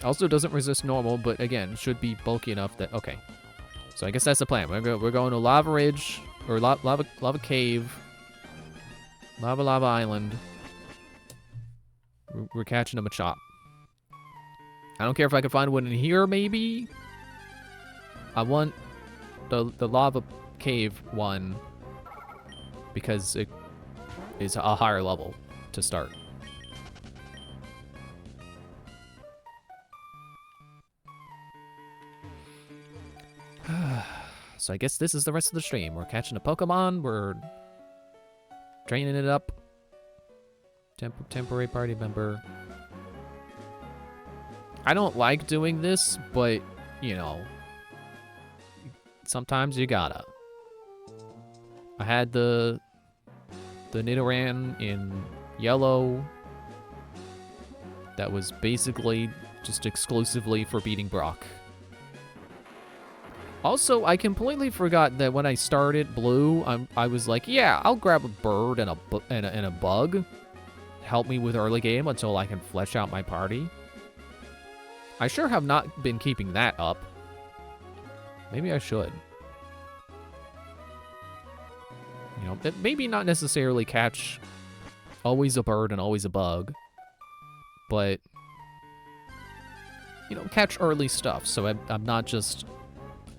Also doesn't resist normal, but again, should be bulky enough that, okay. So I guess that's the plan. We're going to Lava Ridge, or Lava Cave, Lava Island. We're catching a Machop. I don't care if I can find one in here, maybe. I want the Lava Cave one because it is a higher level to start. So I guess this is the rest of the stream. We're catching a Pokemon. We're training it up. Temporary party member. I don't like doing this, but, you know, sometimes you gotta. I had the Nidoran in yellow that was basically just exclusively for beating Brock. Also, I completely forgot that when I started Blue, I was like, yeah, I'll grab a bird and a bug. Help me with early game until I can flesh out my party. I sure have not been keeping that up. Maybe I should. You know, maybe not necessarily catch always a bird and always a bug, but, you know, catch early stuff so I'm not just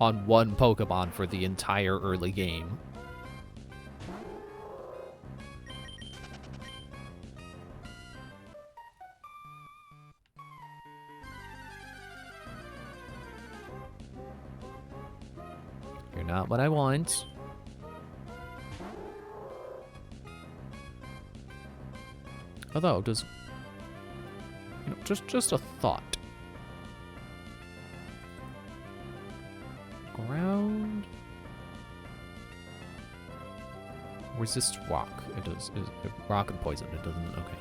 on one Pokemon for the entire early game. You're not what I want. Although, does, you know, just a thought. Ground. Resist rock. It does. Rock and poison. It doesn't. Okay.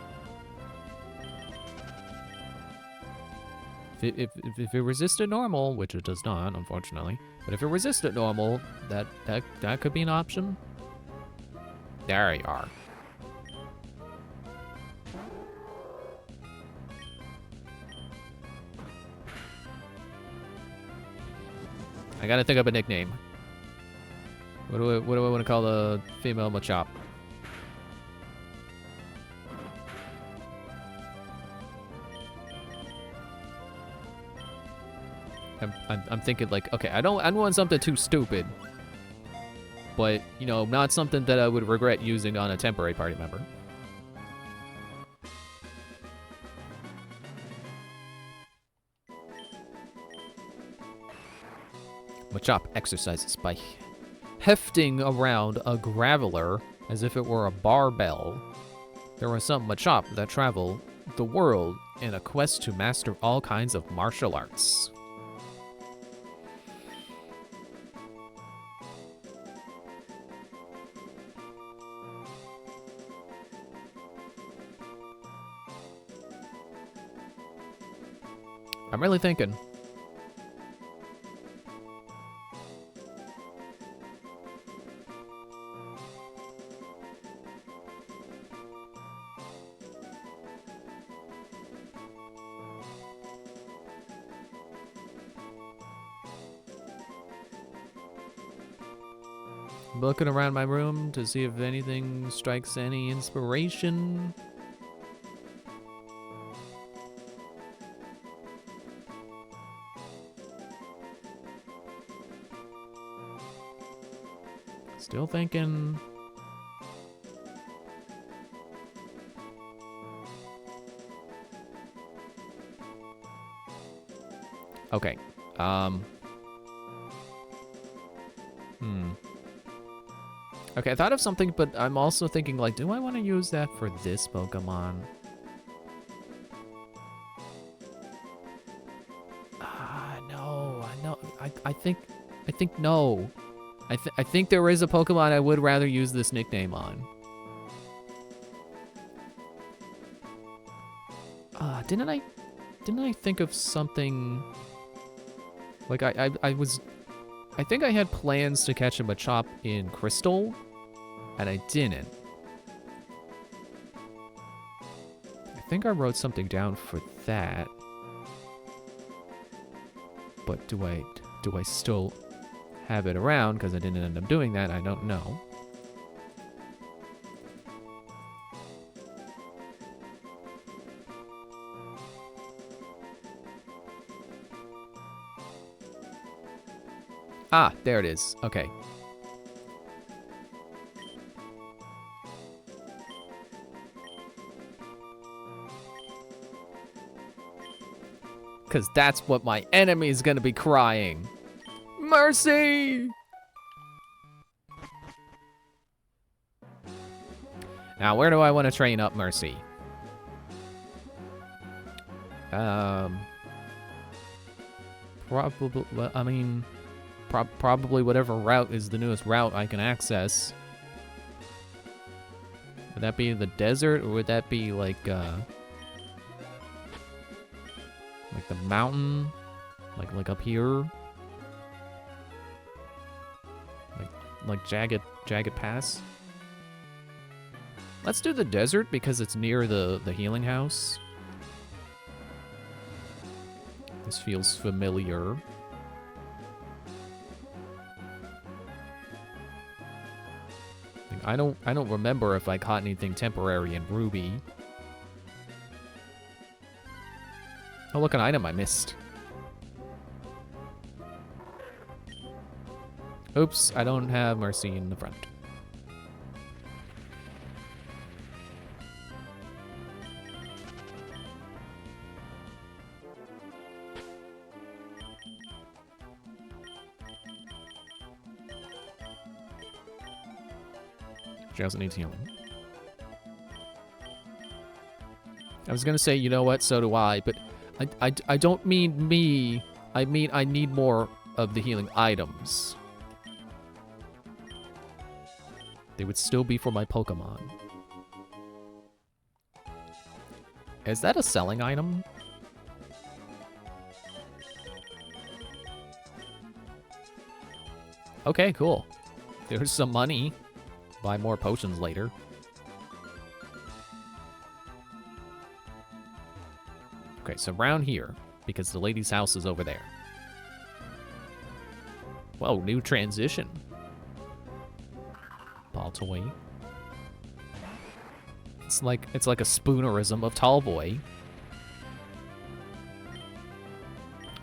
If it resisted normal, which it does not, unfortunately, but if it resisted normal, that could be an option. There you are. I gotta think of a nickname. What do I want to call the female Machop? I'm thinking like, okay, I don't want something too stupid, but you know, not something that I would regret using on a temporary party member. Machop exercises by hefting around a graveler as if it were a barbell. There are some Machop that travel the world in a quest to master all kinds of martial arts. I'm really thinking. Looking around my room to see if anything strikes any inspiration. Still thinking. Okay. Okay, I thought of something, but I'm also thinking, like, do I want to use that for this Pokemon? No, I think no. I think there is a Pokemon I would rather use this nickname on. Didn't I think of something? Like I think I had plans to catch a Machop in Crystal, and I didn't. I think I wrote something down for that. But do I still have it around because I didn't end up doing that? I don't know. Ah, there it is. Okay. Because that's what my enemy is going to be crying. Mercy! Now, where do I want to train up Mercy? Probably, well, I mean, probably whatever route is the newest route I can access. Would that be the desert, or would that be like the mountain? Like up here? Like Jagged Pass? Let's do the desert because it's near the healing house. This feels familiar. I don't remember if I caught anything temporary in Ruby. Oh, look, an item I missed. Oops, I don't have Mercy in the front. She also needs healing. I was gonna say, you know what, so do I, but I don't mean me. I mean I need more of the healing items. They would still be for my Pokemon. Is that a selling item? Okay, cool. There's some money. Buy more potions later. Okay, so around here, because the lady's house is over there. Whoa, new transition. Baltoy. It's like a spoonerism of Tallboy.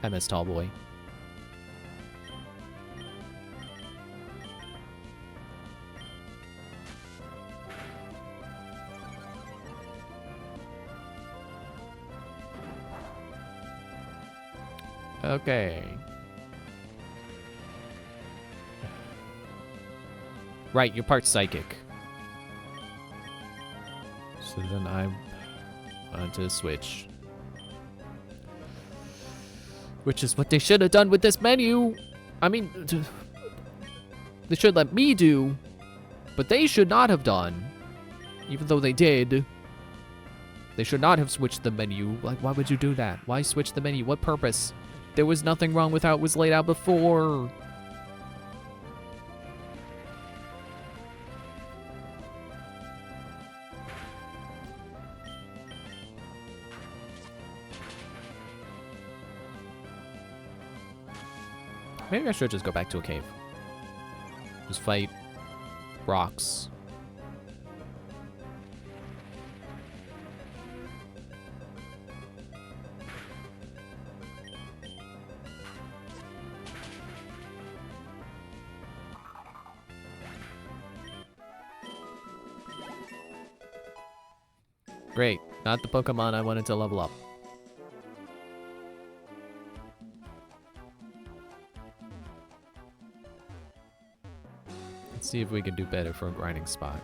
I miss Tallboy. Okay. Right, you're part psychic. So then I want to switch. Which is what they should have done with this menu. I mean, they should let me do, but they should not have done. Even though they did. They should not have switched the menu. Like, why would you do that? Why switch the menu? What purpose? There was nothing wrong with how it was laid out before. Maybe I should just go back to a cave. Just fight rocks. Great. Not the Pokemon I wanted to level up. Let's see if we can do better for a grinding spot.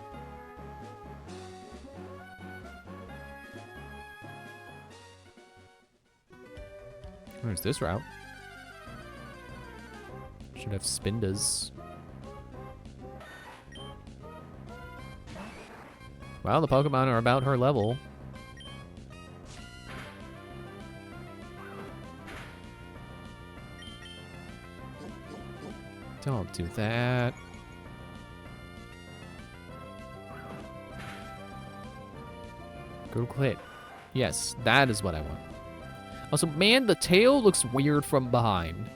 Where's this route? Should have Spindas. Well, the Pokemon are about her level. Don't do that. Go clip. Yes, that is what I want. Also, man, the tail looks weird from behind.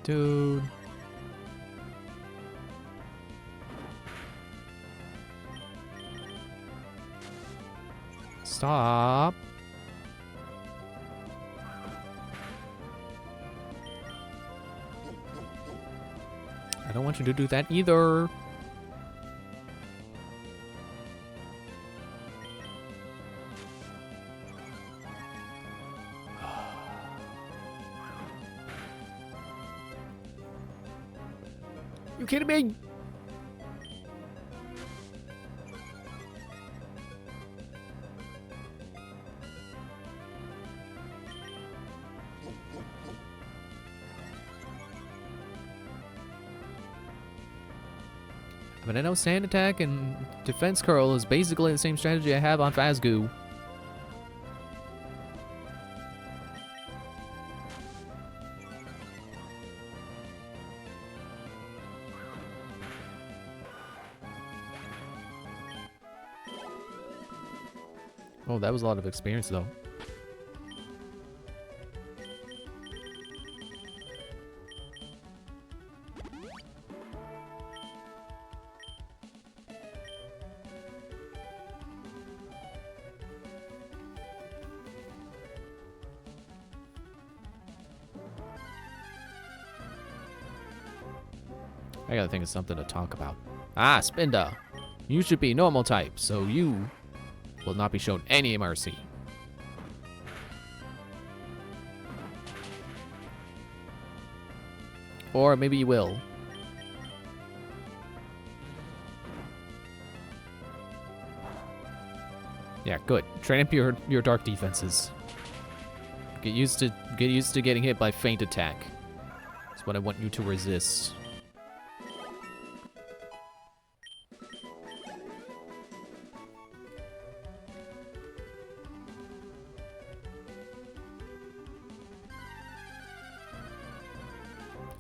Dude. Stop. I don't want you to do that either. You kidding me? But I know Sand Attack and Defense Curl is basically the same strategy I have on Phasgoo. Oh, that was a lot of experience, though. I gotta think of something to talk about. Ah, Spinda. You should be normal type, so you will not be shown any mercy. Or maybe you will. Yeah, good. Train up your dark defenses. Get used to getting hit by feint attack. That's what I want you to resist.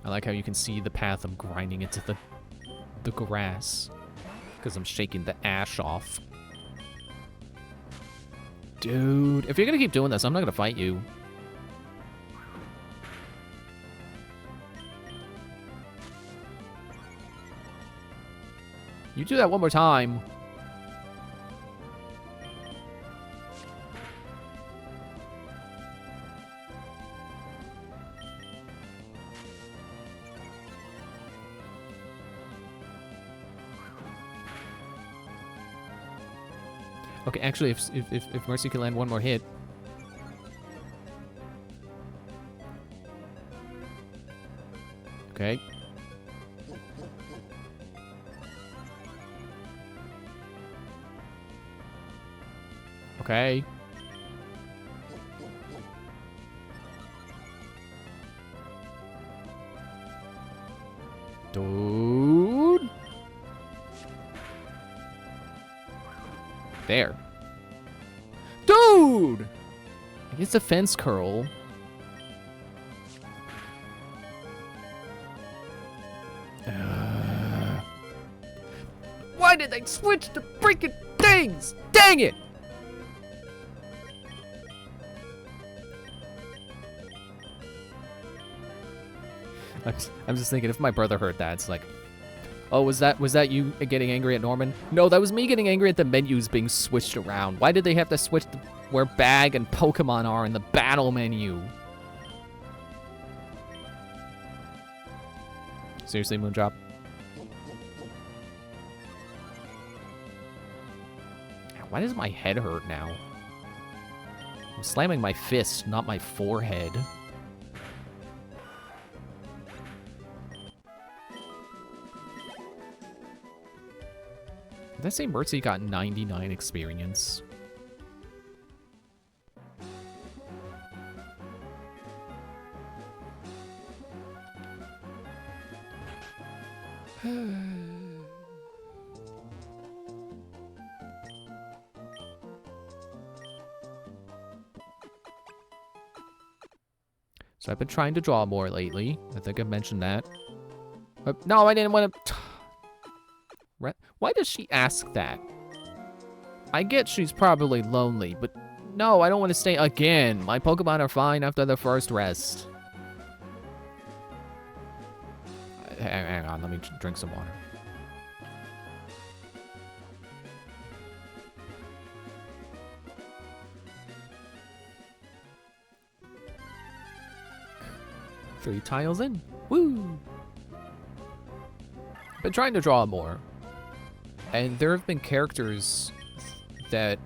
I like how you can see the path I'm grinding into the grass. Because I'm shaking the ash off. Dude, if you're gonna keep doing this, I'm not gonna fight you. You do that one more time. Okay, actually, if Mercy can land one more hit. Okay. Okay. Dude. There. Dude! It's a fence curl. Why did they switch the freaking things? Dang it! I'm just thinking, if my brother heard that, it's like, oh, was that you getting angry at Norman? No, that was me getting angry at the menus being switched around. Why did they have to switch where bag and Pokemon are in the battle menu? Seriously, Moondrop? Why does my head hurt now? I'm slamming my fist, not my forehead. Did I say Mercy got 99 experience? So I've been trying to draw more lately. I think I mentioned that. No, I didn't want to... Why does she ask that? I get she's probably lonely, but no, I don't want to stay again. My Pokemon are fine after the first rest. Hang on, let me drink some water. Three tiles in. Woo! Been trying to draw more. And there have been characters that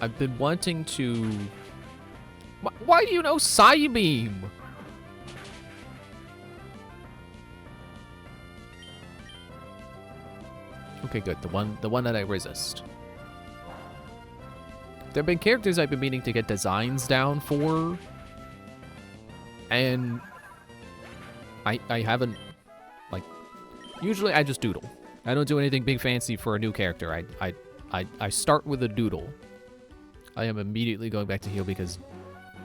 I've been wanting to... Why do you know Psybeam? Okay, good. The one that I resist. There have been characters I've been meaning to get designs down for. And I haven't, like, usually I just doodle. I don't do anything big fancy for a new character. I start with a doodle. I am immediately going back to heal because,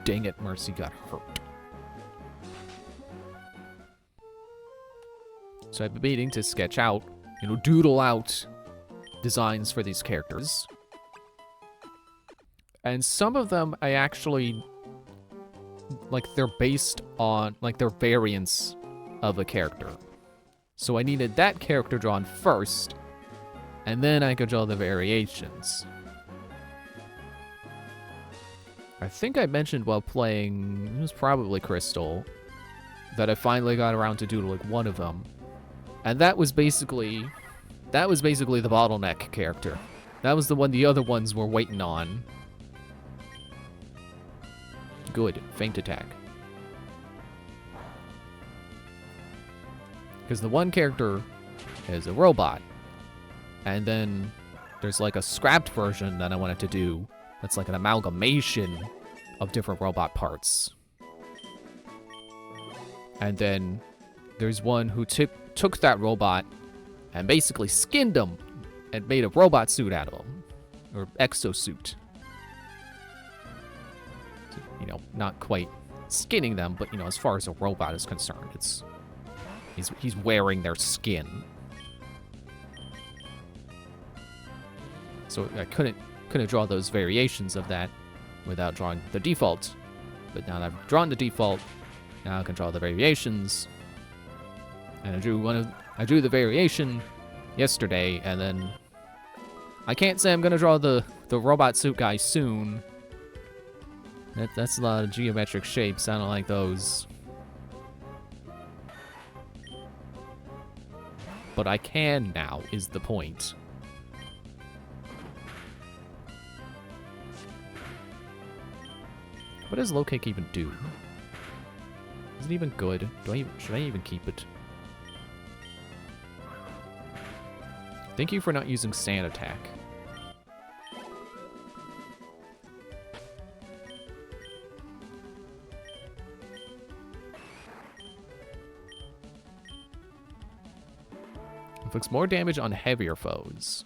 dang it, Mercy got hurt. So I've been meaning to sketch out, doodle out designs for these characters. And some of them I actually, like, they're based on, like, they're variants of a character. So I needed that character drawn first, and then I could draw the variations. I think I mentioned while playing, it was probably Crystal, that I finally got around to doodling one of them. And that was basically the bottleneck character. That was the one the other ones were waiting on. Good, feint attack. Because the one character is a robot. And then there's like a scrapped version that I wanted to do that's like an amalgamation of different robot parts. And then there's one who took that robot and basically skinned him and made a robot suit out of him. Or exosuit. Not quite skinning them, but, as far as a robot is concerned, he's wearing their skin. So I couldn't draw those variations of that without drawing the default. But now that I've drawn the default, now I can draw the variations. And I drew the variation yesterday, and then I can't say I'm gonna draw the robot suit guy soon. That's a lot of geometric shapes. I don't like those. But I can now, is the point. What does low kick even do? Is it even good? Should I even keep it? Thank you for not using sand attack. Inflicts more damage on heavier foes.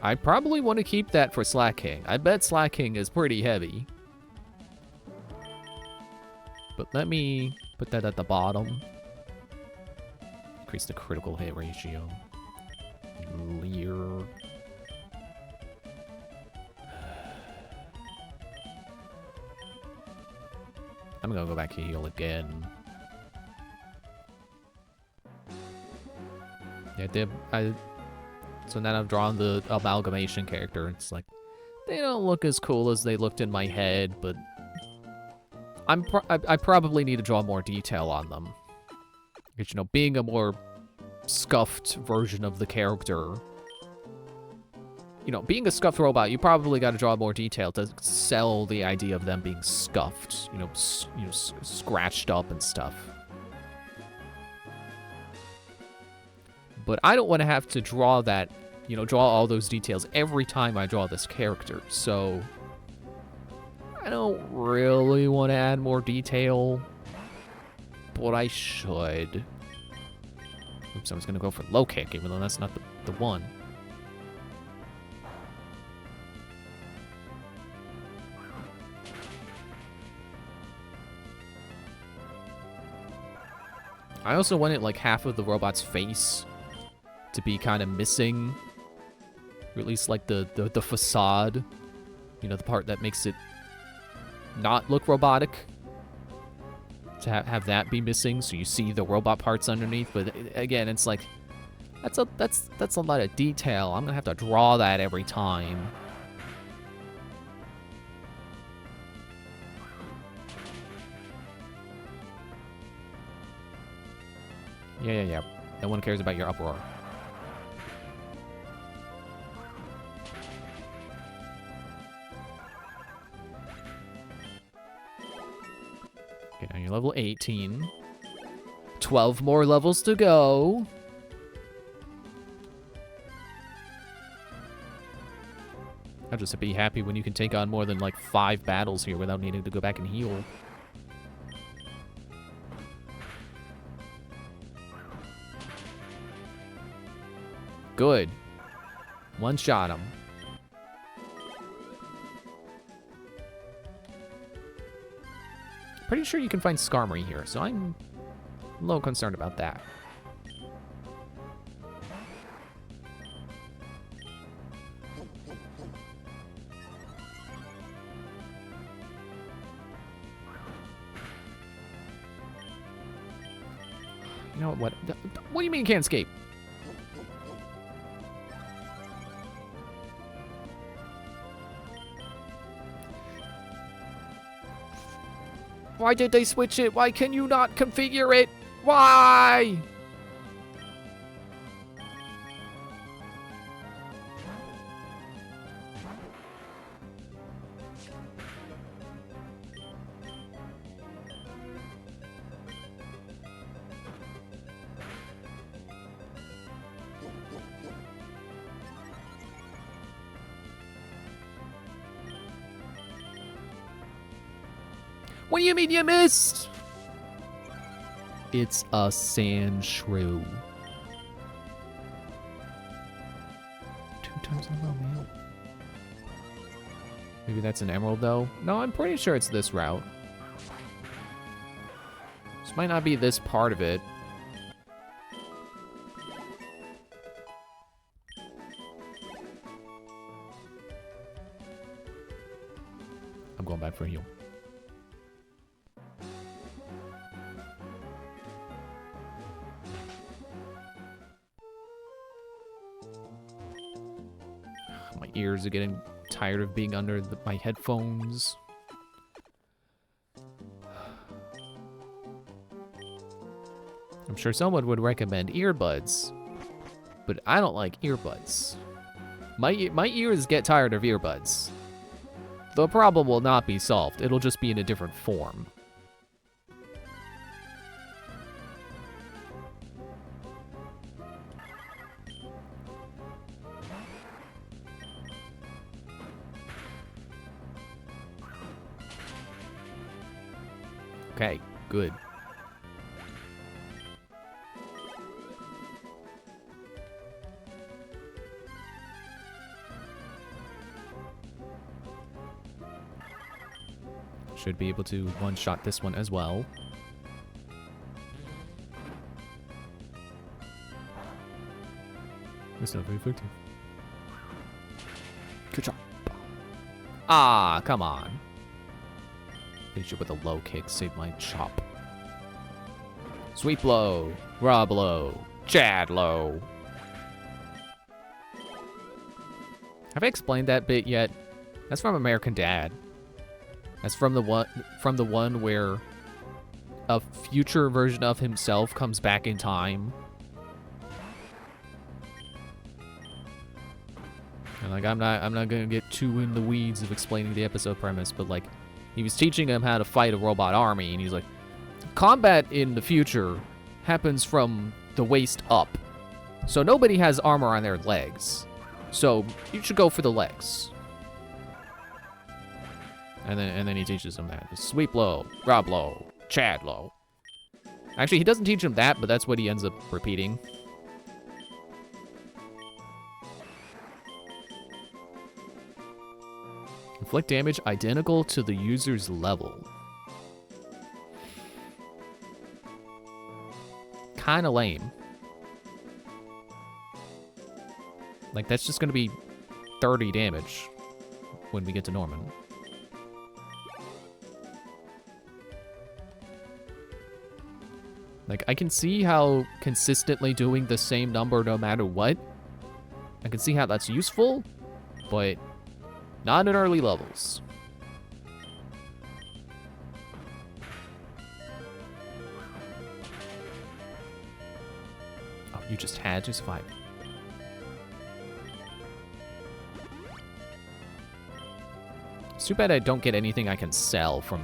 I probably want to keep that for Slacking. I bet Slacking is pretty heavy. But let me put that at the bottom. increase the critical hit ratio. Leer. I'm gonna go back to heal again. Yeah, so now I've drawn the amalgamation character. It's like, they don't look as cool as they looked in my head, but I probably need to draw more detail on them. Because, you know, being a more scuffed version of the character, you know, being a scuffed robot, you probably got to draw more detail to sell the idea of them being scuffed, you know, scratched up and stuff. But I don't want to have to draw that, you know, draw all those details every time I draw this character, so I don't really want to add more detail, but I should. Oops, I was going to go for low kick, even though that's not the one. I also wanted, like, half of the robot's face to be kind of missing. Or at least, like, the facade. You know, the part that makes it not look robotic. To have that be missing, so you see the robot parts underneath. But, again, it's like, that's a lot of detail. I'm gonna have to draw that every time. Yeah. No one cares about your uproar. Okay, now you're level 18. 12 more levels to go. I'll just be happy when you can take on more than, like, 5 battles here without needing to go back and heal. Good. One shot him. Pretty sure you can find Skarmory here, so I'm a little concerned about that. You know what? What do you mean you can't escape? Why did they switch it? Why can you not configure it? Why? What do you mean you missed? It's a sand shrew. 2 times in a row, man. Maybe that's an emerald, though. No, I'm pretty sure it's this route. This might not be this part of it. I'm going back for a heal. My ears are getting tired of being under my headphones. I'm sure someone would recommend earbuds, but I don't like earbuds. My ears get tired of earbuds. The problem will not be solved. It'll just be in a different form. Okay, good. Should be able to one-shot this one as well. It's not very effective. Good job. Ah, come on. Finish it with a low kick. Save my chop. Sweet blow. Raw blow. Chad low. Have I explained that bit yet? That's from American Dad. That's from the one where a future version of himself comes back in time. And like I'm not gonna get too in the weeds of explaining the episode premise, but like he was teaching him how to fight a robot army, and he's like, combat in the future happens from the waist up. So nobody has armor on their legs. So you should go for the legs. And then he teaches him that. Sweep low, Rob low, Chad low. Actually, he doesn't teach him that, but that's what he ends up repeating. Inflict damage identical to the user's level. Kinda lame. Like, that's just gonna be 30 damage when we get to Norman. Like, I can see how consistently doing the same number no matter what, I can see how that's useful, but not in early levels. Oh, you just had to survive. It's too bad I don't get anything I can sell from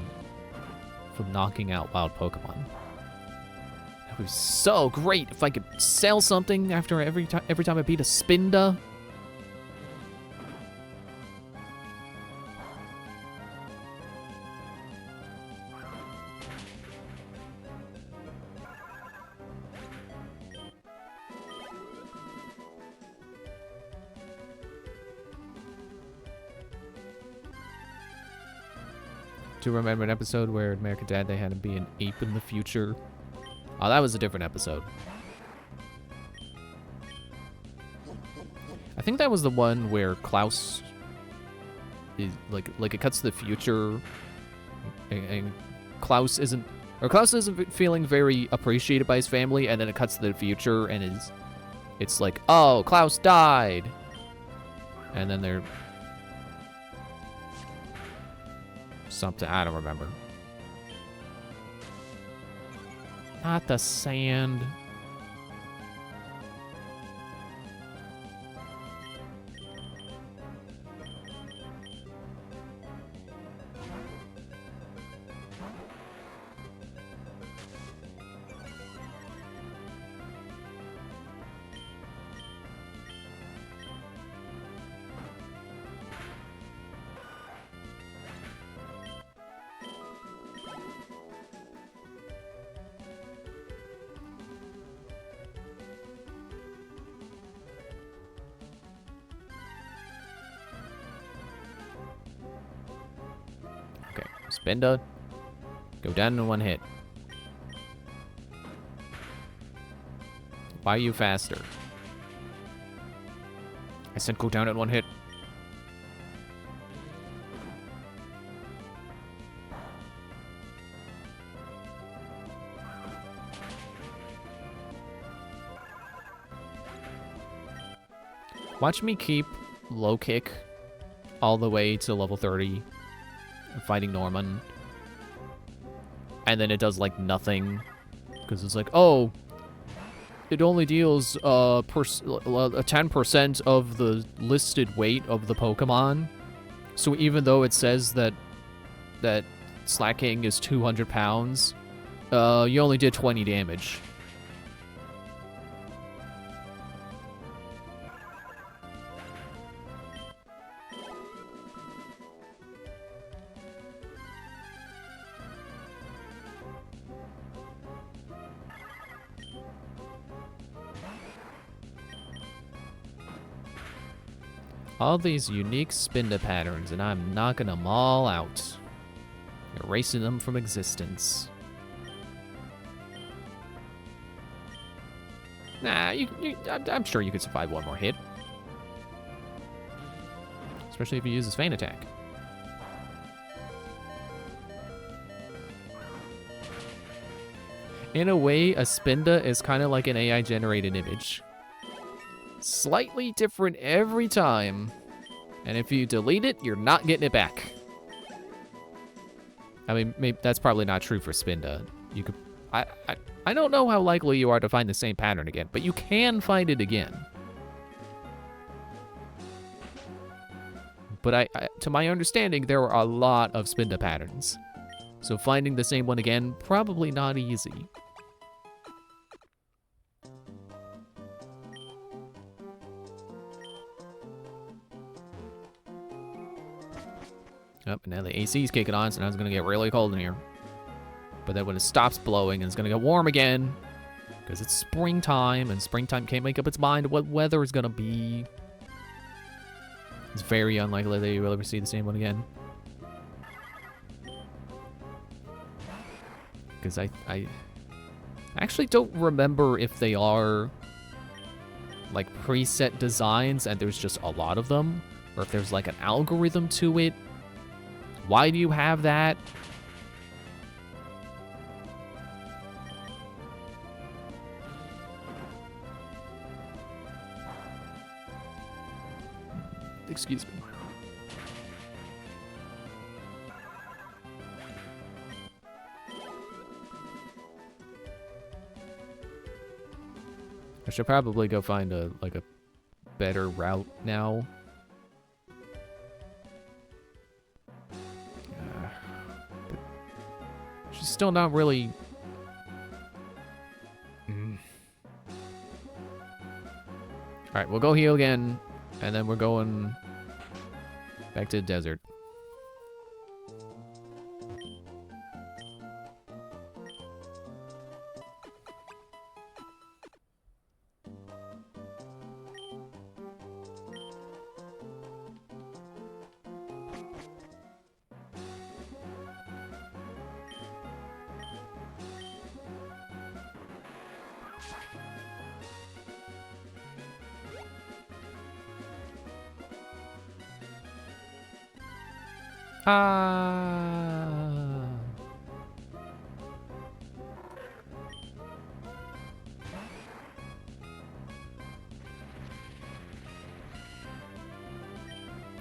knocking out wild Pokemon. It was so great if I could sell something after every time I beat a Spinda. Do you remember an episode where American Dad, they had to be an ape in the future? Oh, that was a different episode. I think that was the one where Klaus is like it cuts to the future, and Klaus isn't feeling very appreciated by his family, and then it cuts to the future, and it's like, oh, Klaus died, and then they're something, I don't remember. Not the sand. Spinda, go down in one hit. Why are you faster? I said go down in one hit. Watch me keep low kick all the way to level 30. Fighting Norman, and then it does like nothing because it's like, oh, it only deals 10% of the listed weight of the Pokemon. So even though it says that Slacking is 200 pounds, you only did 20 damage. All these unique Spinda patterns, and I'm knocking them all out. Erasing them from existence. Nah, I'm sure you could survive one more hit. Especially if you use his feint attack. In a way, a Spinda is kind of like an AI-generated image. Slightly different every time. And if you delete it, you're not getting it back. I mean, maybe that's probably not true for Spinda. You could... I don't know how likely you are to find the same pattern again, but you can find it again. But to my understanding, there are a lot of Spinda patterns. So finding the same one again, probably not easy. Yep, and now the AC's kicking on, so now it's gonna get really cold in here. But then when it stops blowing, it's gonna get warm again. Because it's springtime, and springtime can't make up its mind what weather is gonna be. It's very unlikely that you will ever see the same one again. Because I actually don't remember if they are like preset designs and there's just a lot of them, or if there's like an algorithm to it. Why do you have that? Excuse me. I should probably go find a better route now. But she's still not really... Alright, we'll go heal again, and then we're going back to the desert.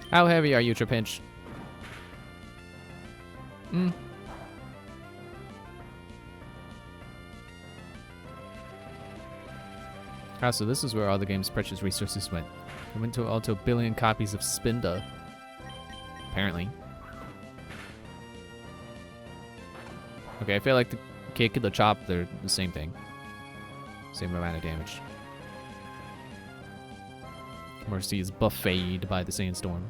How heavy are you, Trapinch? Ah, so this is where all the game's precious resources went. They went to a billion copies of Spinda. Apparently. Okay, I feel like the kick and the chop, they're the same thing. Same amount of damage. Mercy is buffeted by the sandstorm.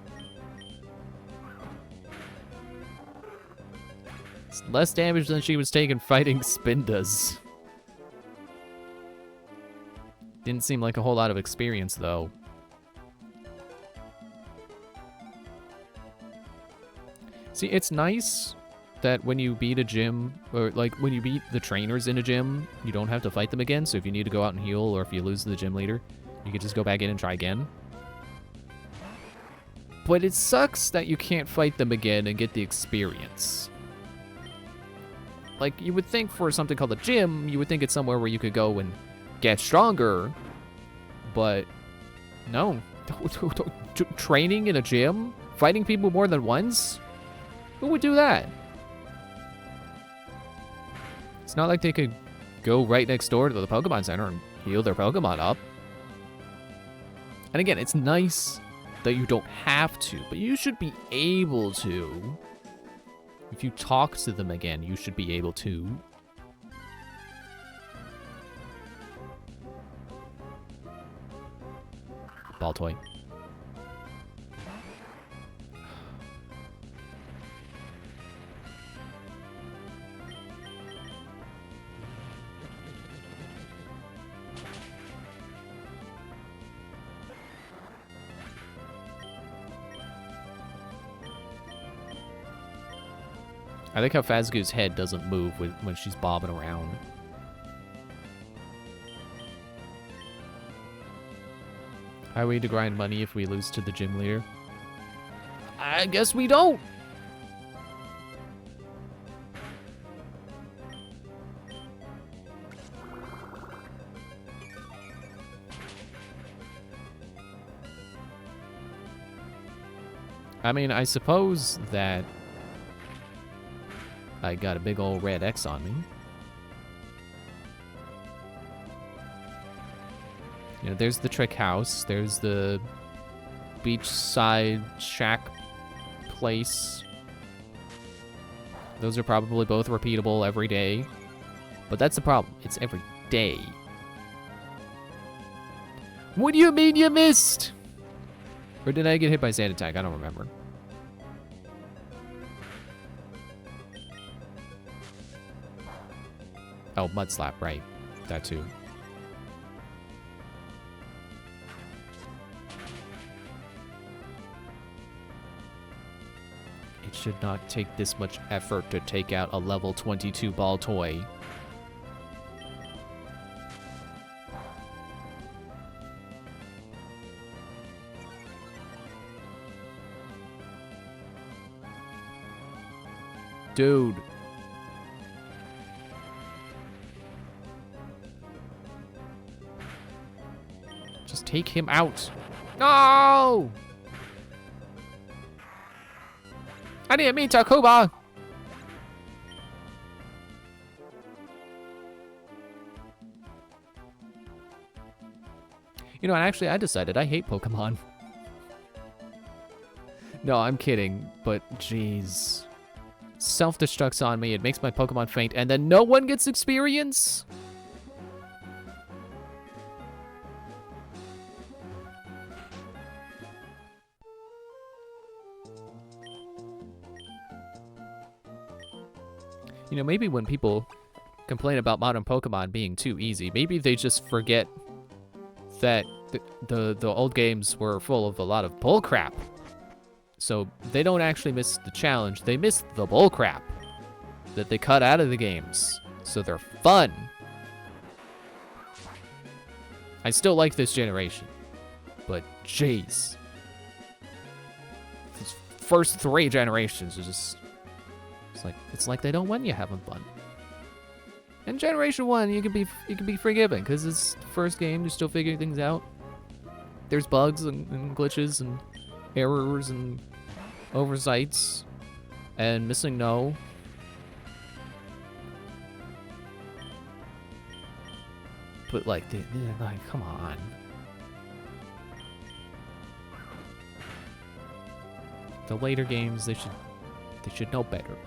It's less damage than she was taking fighting Spindas. Didn't seem like a whole lot of experience, though. See, it's nice that when you beat a gym, or like when you beat the trainers in a gym, you don't have to fight them again. So if you need to go out and heal, or if you lose to the gym leader, you can just go back in and try again. But it sucks that you can't fight them again and get the experience. Like, you would think for something called a gym, you would think it's somewhere where you could go and get stronger. But, no. Training in a gym? Fighting people more than once? Who would do that? It's not like they could go right next door to the Pokemon Center and heal their Pokemon up. And again, it's nice that you don't have to, but you should be able to. If you talk to them again, you should be able to. Ball toy. I like how Fazgu's head doesn't move when she's bobbing around. How are we to grind money if we lose to the gym leader? I guess we don't. I mean, I suppose that I got a big old red X on me. You know, there's the trick house. There's the beachside shack place. Those are probably both repeatable every day. But that's the problem. It's every day. What do you mean you missed? Or did I get hit by sand attack? I don't remember. Oh, mud slap, right. That too. It should not take this much effort to take out a level 22 ball toy. Dude. Just take him out. No! I didn't mean Takuba! You know, and actually, I decided I hate Pokemon. No, I'm kidding, but jeez. Self-destructs on me, it makes my Pokemon faint, and then no one gets experience? You know, maybe when people complain about modern Pokemon being too easy, maybe they just forget that the old games were full of a lot of bullcrap. So they don't actually miss the challenge, they miss the bullcrap that they cut out of the games. So they're fun. I still like this generation, but jeez. These first 3 generations are just... It's like they don't want you having fun. In Generation 1, you can be forgiven because it's the first game. You're still figuring things out. There's bugs and glitches and errors and oversights and missing no. But like, come on. The later games, they should know better.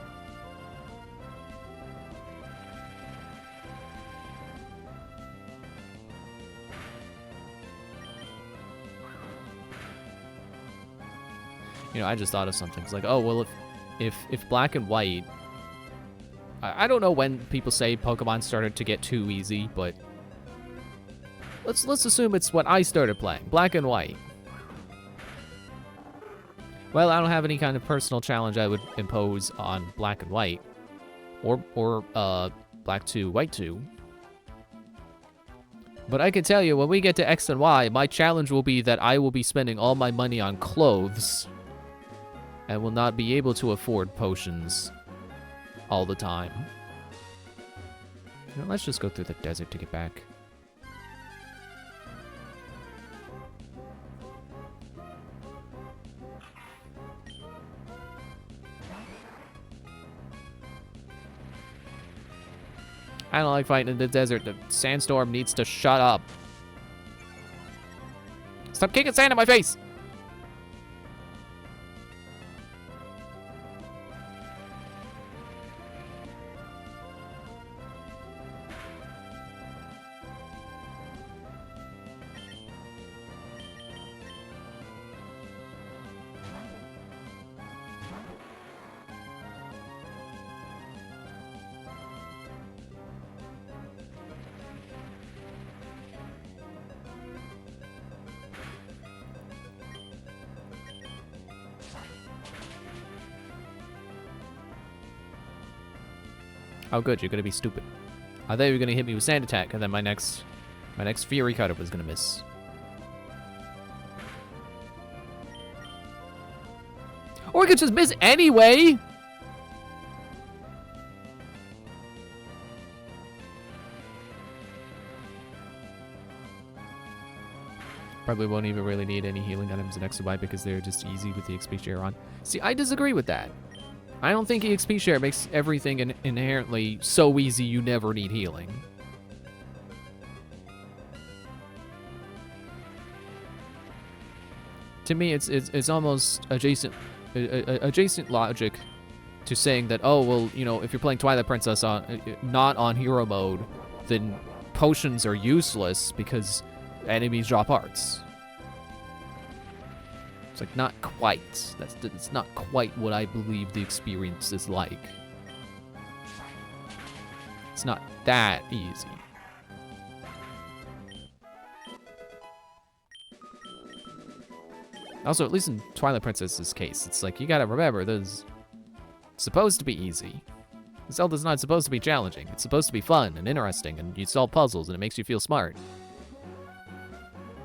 You know, I just thought of something. It's like, oh, well, if Black and White... I don't know when people say Pokemon started to get too easy, but... Let's assume it's when I started playing. Black and White. Well, I don't have any kind of personal challenge I would impose on Black and White. Or Black 2, White 2. But I can tell you, when we get to X and Y, my challenge will be that I will be spending all my money on clothes... and will not be able to afford potions all the time. You know, let's just go through the desert to get back. I don't like fighting in the desert. The sandstorm needs to shut up. Stop kicking sand in my face! Oh good, you're gonna be stupid. I thought you were gonna hit me with Sand Attack, and then my next Fury Cutter was gonna miss. Or we could just miss anyway. Probably won't even really need any healing items in X and Y because they're just easy with the XP share on. See, I disagree with that. I don't think EXP share makes everything inherently so easy you never need healing. To me, it's almost adjacent logic to saying that, oh, well, you know, if you're playing Twilight Princess on not on hero mode, then potions are useless because enemies drop hearts. It's like, not quite. That's not quite what I believe the experience is like. It's not that easy. Also, at least in Twilight Princess's case, it's like, you gotta remember, this is supposed to be easy. Zelda's not supposed to be challenging. It's supposed to be fun and interesting, and you solve puzzles, and it makes you feel smart.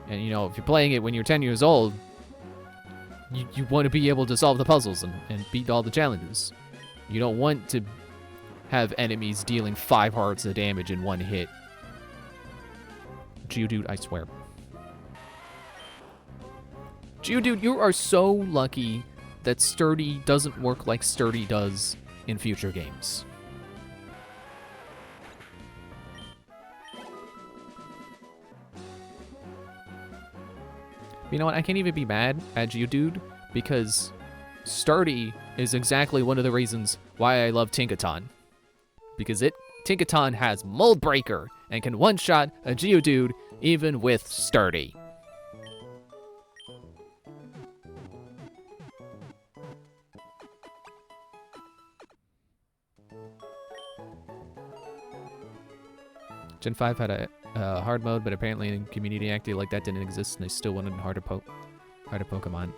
And, you know, if you're playing it when you're 10 years old, you want to be able to solve the puzzles and beat all the challenges. You don't want to have enemies dealing 5 hearts of damage in one hit. Geodude, I swear. Geodude, you are so lucky that Sturdy doesn't work like Sturdy does in future games. You know what? I can't even be mad at Geodude because Sturdy is exactly one of the reasons why I love Tinkaton. Because Tinkaton has Mold Breaker and can one-shot a Geodude even with Sturdy. Gen 5 had a hard mode, but apparently in community active like that didn't exist, and they still wanted harder Pokemon.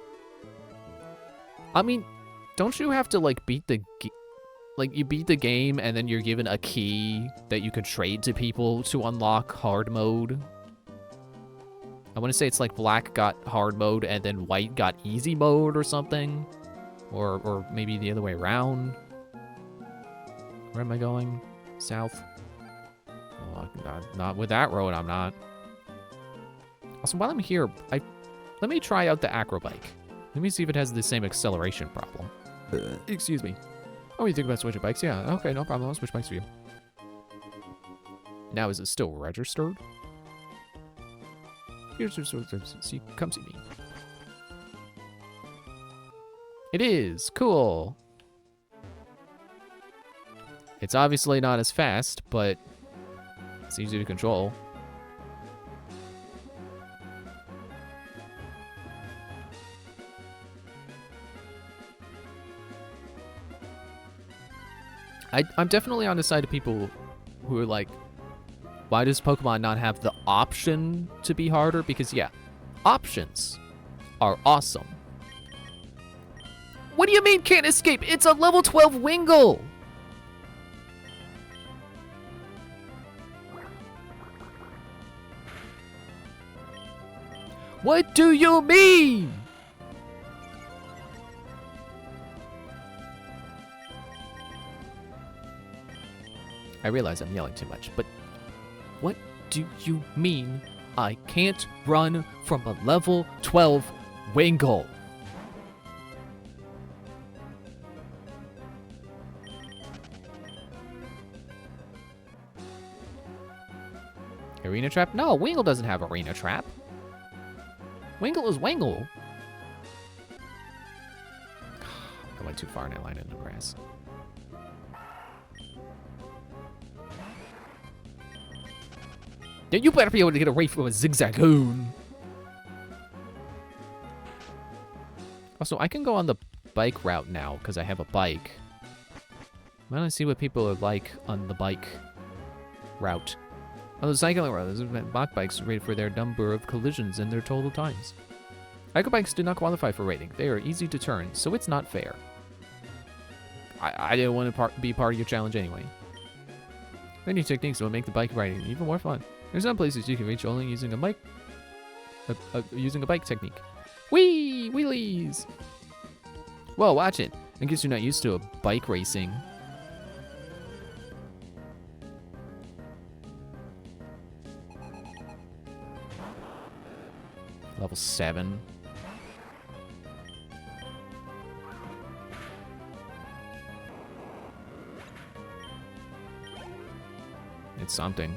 I mean, don't you have to like beat the you beat the game and then you're given a key that you could trade to people to unlock hard mode? I want to say it's like Black got hard mode and then White got easy mode or something, or maybe the other way around. Where am I going? South. Not with that road, I'm not. Also, while I'm here, let me try out the Acrobike. Let me see if it has the same acceleration problem. Excuse me. Oh, you think about switching bikes? Yeah, okay, no problem. I'll switch bikes for you. Now, is it still registered? See, come see me. It is. Cool. It's obviously not as fast, but it's easy to control. I'm definitely on the side of people who are like, why does Pokemon not have the option to be harder? Because, yeah, options are awesome. What do you mean can't escape? It's a level 12 Wingull! What do you mean? I realize I'm yelling too much, but what do you mean I can't run from a level 12 Wingull? Arena Trap? No, Wingull doesn't have Arena Trap. Wingull is Wingull. I went too far and I landed in the grass. Yeah, you better be able to get away from a Zigzagoon. Also, I can go on the bike route now because I have a bike. I want to see what people are like on the bike route. On the cycling route, there's mock bikes rated for their number of collisions and their total times. Echo bikes do not qualify for rating. They are easy to turn, so it's not fair. I didn't want to be part of your challenge anyway. Many techniques will make the bike riding even more fun. There's some places you can reach only using a bike, using a bike technique. Whee! Wheelies! Whoa, watch it. I guess you're not used to a bike racing. Level 7. It's something.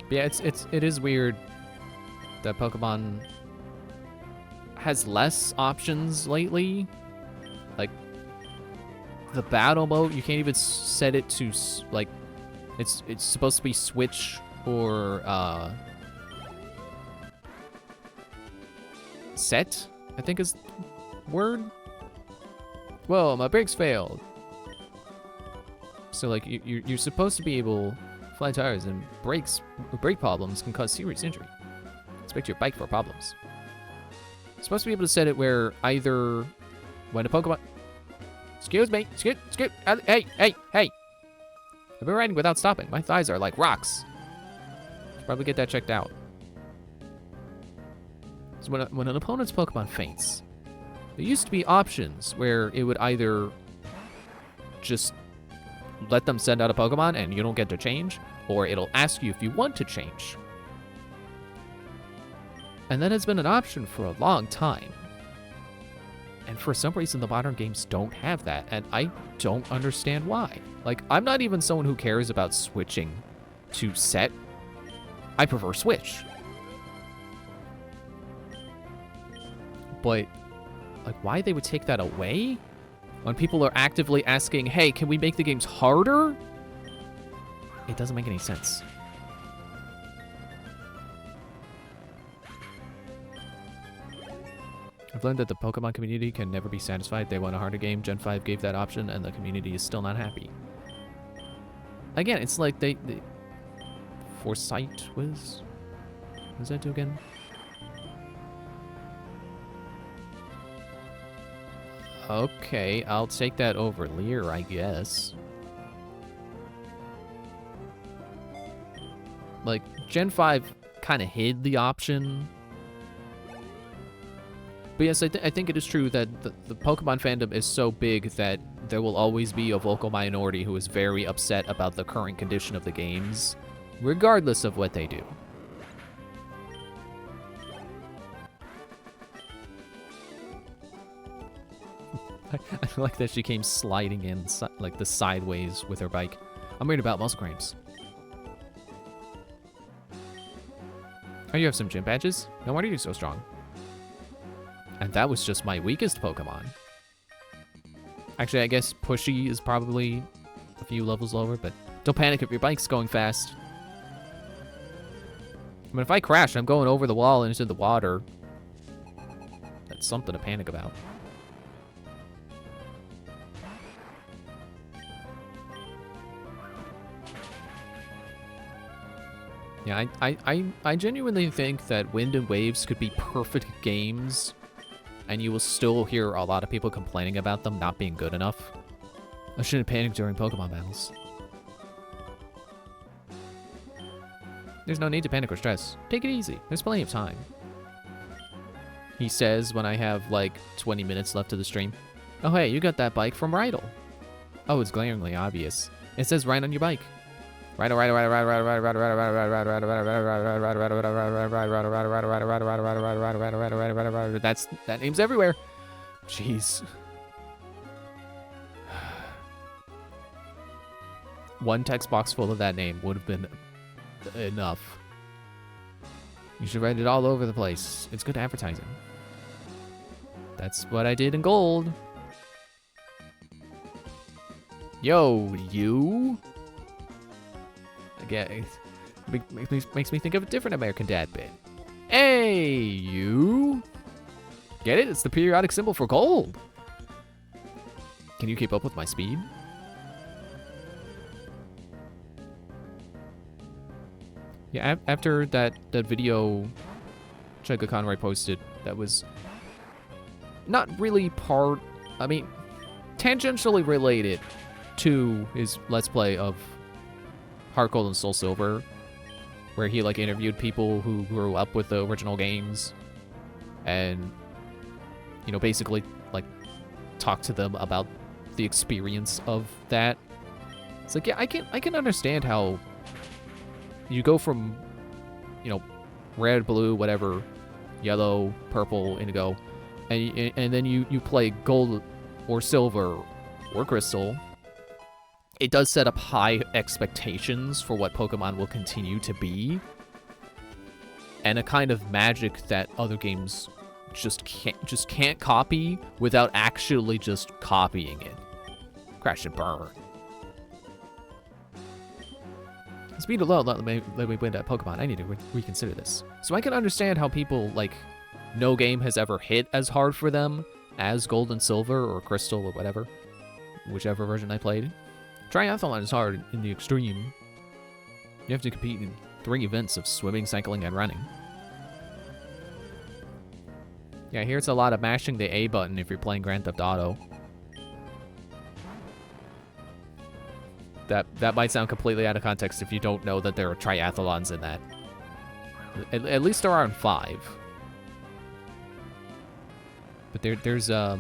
Yeah, it is weird that Pokemon has less options lately. Like the battle mode, you can't even set it to like it's supposed to be switch or set, I think is the word. Whoa, my brakes failed. So like you're supposed to be able flat tires and brake problems can cause serious injury. Expect your bike for problems. You're supposed to be able to set it where either when a Pokemon... Excuse me. Hey. I've been riding without stopping. My thighs are like rocks. Should probably get that checked out. So when an opponent's Pokemon faints, there used to be options where it would either just let them send out a Pokemon and you don't get to change, or it'll ask you if you want to change. And that has been an option for a long time. And for some reason, the modern games don't have that, and I don't understand why. Like, I'm not even someone who cares about switching to set. I prefer switch. But, like, why they would take that away? When people are actively asking, hey, can we make the games harder? It doesn't make any sense. I've learned that the Pokemon community can never be satisfied. They want a harder game. Gen 5 gave that option, and the community is still not happy. Again, it's like they Foresight was... What does that do again? Okay, I'll take that over Leer, I guess. Like, Gen 5 kind of hid the option. But yes, I think it is true that the Pokemon fandom is so big that there will always be a vocal minority who is very upset about the current condition of the games, regardless of what they do. I like that she came sliding in like the sideways with her bike. I'm worried about muscle cramps. Oh, you have some gym badges? No wonder you're so strong. And that was just my weakest Pokemon. Actually, I guess Pushy is probably a few levels lower, but don't panic if your bike's going fast. I mean, if I crash, I'm going over the wall and into the water. That's something to panic about. Yeah, I genuinely think that Wind and Waves could be perfect games, and you will still hear a lot of people complaining about them not being good enough. I shouldn't panic during Pokemon battles. There's no need to panic or stress. Take it easy. There's plenty of time. He says when I have like 20 minutes left of the stream. Oh hey, you got that bike from Rydell. Oh, it's glaringly obvious. It says right on your bike. That name's everywhere. Jeez. One text box full of that name would have been enough. You should write it all over the place. It's good advertising. That's what I did in gold. Yo, you. Again, makes me think of a different American Dad bit. Hey, you. Get it? It's the periodic symbol for gold. Can you keep up with my speed? Yeah, after that video Chugga Conroy posted, that was not really tangentially related to his Let's Play of Heart Gold and Soul Silver, where he like interviewed people who grew up with the original games, and you know, basically like talked to them about the experience of that. It's like, yeah, I can understand how you go from, you know, red, blue, whatever, yellow, purple, indigo, and then you play gold or silver or crystal. It does set up high expectations for what Pokemon will continue to be, and a kind of magic that other games just can't copy without actually just copying it. Crash and burn. Speed low, let me win that Pokemon. I need to reconsider this. So I can understand how people, like, no game has ever hit as hard for them as Gold and Silver or Crystal or whatever, whichever version I played. Triathlon is hard in the extreme. You have to compete in 3 events of swimming, cycling, and running. Yeah, here it's a lot of mashing the A button if you're playing Grand Theft Auto. That might sound completely out of context if you don't know that there are triathlons in that. At least there are in 5. But there's yeah,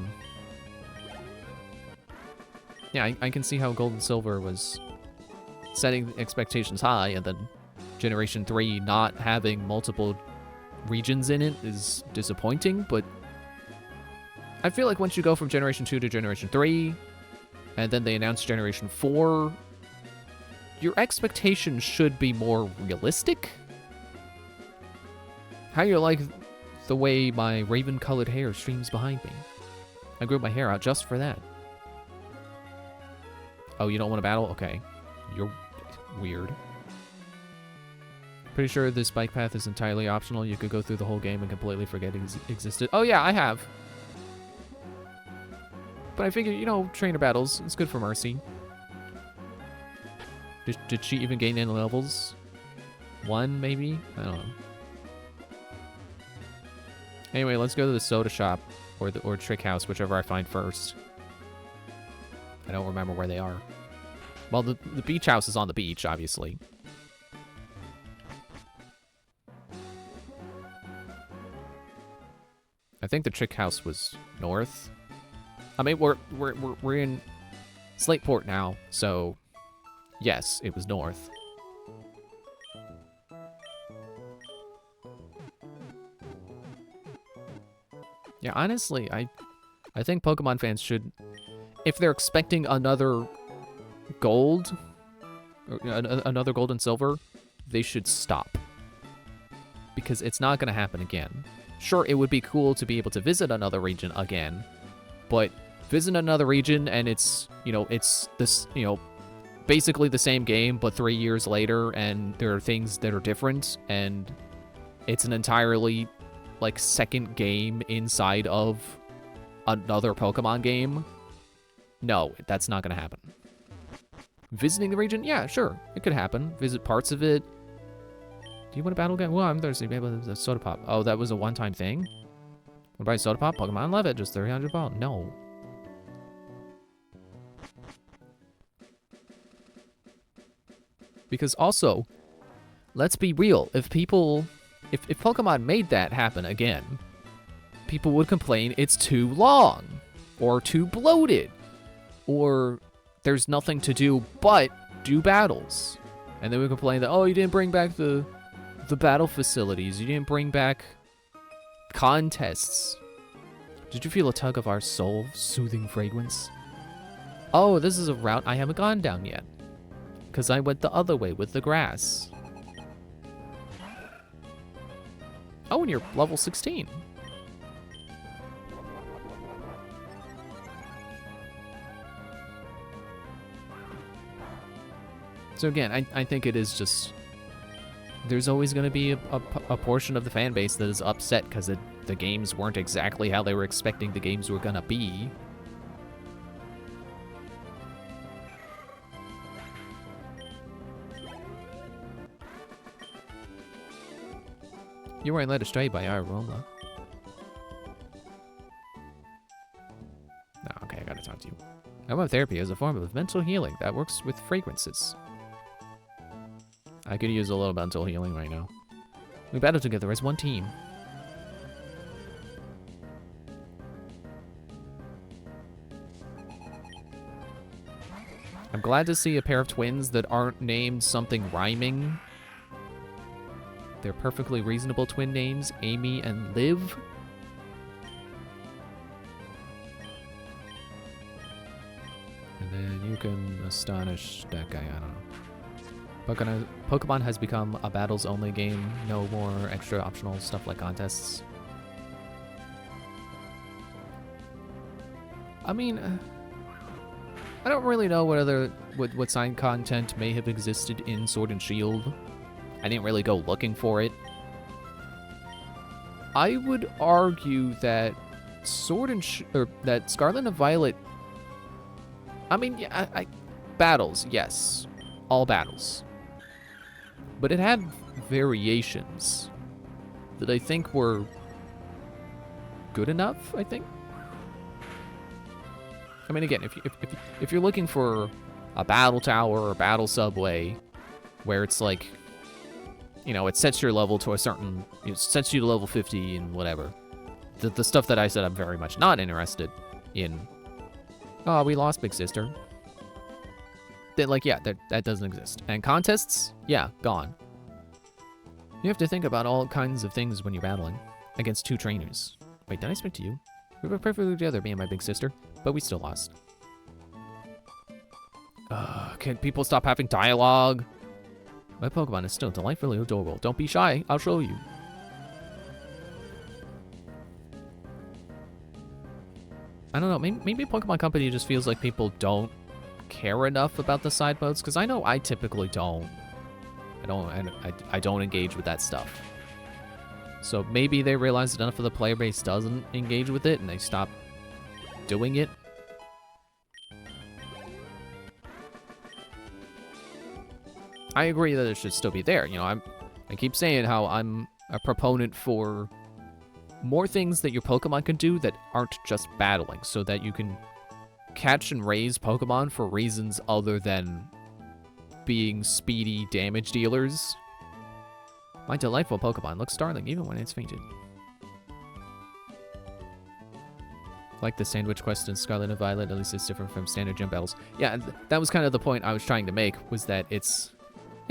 I can see how Gold and Silver was setting expectations high, and then Generation 3 not having multiple regions in it is disappointing, but I feel like once you go from Generation 2 to Generation 3, and then they announce Generation 4, your expectations should be more realistic. How you like the way my raven-colored hair streams behind me? I grew my hair out just for that. Oh, you don't want to battle? Okay. You're weird. Pretty sure this bike path is entirely optional. You could go through the whole game and completely forget it existed. Oh yeah, I have. But I figure, you know, trainer battles, it's good for Mercy. Did she even gain any levels? 1, maybe? I don't know. Anyway, let's go to the soda shop or trick house, whichever I find first. I don't remember where they are. Well, the beach house is on the beach, obviously. I think the trick house was north. I mean, we're in Slateport now, so yes, it was north. Yeah, honestly, I think Pokemon fans should, if they're expecting another gold, or another gold and silver, they should stop. Because it's not going to happen again. Sure, it would be cool to be able to visit another region again, but visit another region and it's, you know, it's this, you know, basically the same game, but 3 years later, and there are things that are different, and it's an entirely, like, second game inside of another Pokemon game. No, that's not going to happen. Visiting the region? Yeah, sure, it could happen. Visit parts of it. Do you want to battle again? Well, I'm thirsty. Maybe a soda pop. Oh, that was a one-time thing? Want to buy a soda pop? Pokemon love it. Just 300 pounds. No. Because also, let's be real. If Pokemon made that happen again, people would complain it's too long, or too bloated, or there's nothing to do but do battles. And then we complain that, oh, you didn't bring back the battle facilities. You didn't bring back contests. Did you feel a tug of our soul, soothing fragrance? Oh, this is a route I haven't gone down yet, because I went the other way with the grass. Oh, and you're level 16. So again, I think it is just, there's always going to be a portion of the fan base that is upset because the games weren't exactly how they were expecting the games were going to be. You weren't led astray by our aroma. No, okay, I gotta talk to you. Aromatherapy is a form of mental healing that works with fragrances. I could use a little mental healing right now. We battle together as one team. I'm glad to see a pair of twins that aren't named something rhyming. They're perfectly reasonable twin names, Amy and Liv. And then you can astonish that guy, I don't know. Pokemon has become a battles-only game. No more extra optional stuff like contests. I mean, I don't really know what side content may have existed in Sword and Shield. I didn't really go looking for it. I would argue that that Scarlet and Violet. I mean, yeah, battles, yes, all battles. But it had variations that I think were good enough, I think. I mean, again, if you're looking for a battle tower or battle subway where it's like, you know, it sets your level to a certain, it sets you to level 50 and whatever. The stuff that I said I'm very much not interested in. Oh, we lost Big Sister. Then, like, yeah, that doesn't exist. And contests, yeah, gone. You have to think about all kinds of things when you're battling against two trainers. Wait, did I speak to you? We were perfectly together, me and my big sister, but we still lost. Can people stop having dialogue? My Pokemon is still delightfully adorable. Don't be shy, I'll show you. I don't know, maybe Pokemon Company just feels like people don't care enough about the side modes, because I know I typically don't. I don't engage with that stuff. So maybe they realize that enough of the player base doesn't engage with it, and they stop doing it. I agree that it should still be there. You know, I keep saying how I'm a proponent for more things that your Pokemon can do that aren't just battling, so that you can catch and raise Pokemon for reasons other than being speedy damage dealers. My delightful Pokemon looks startling even when it's fainted. Like the sandwich quest in Scarlet and Violet, at least it's different from standard gym battles. Yeah, that was kind of the point I was trying to make, was that it's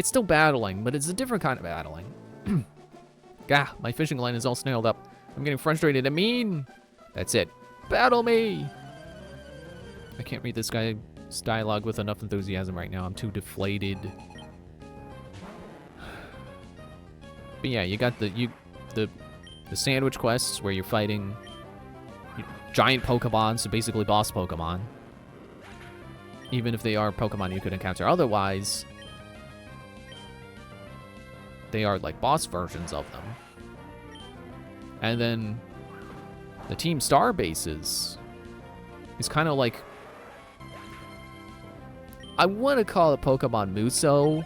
still battling, but it's a different kind of battling. Gah, my fishing line is all snailed up. I'm getting frustrated. That's it. Battle me! I can't read this guy's dialogue with enough enthusiasm right now. I'm too deflated. But yeah, you got the sandwich quests where you're fighting giant Pokemon, so basically boss Pokemon. Even if they are Pokemon you could encounter otherwise, they are like boss versions of them. And then the Team Star bases is kind of like, I want to call it Pokemon Muso,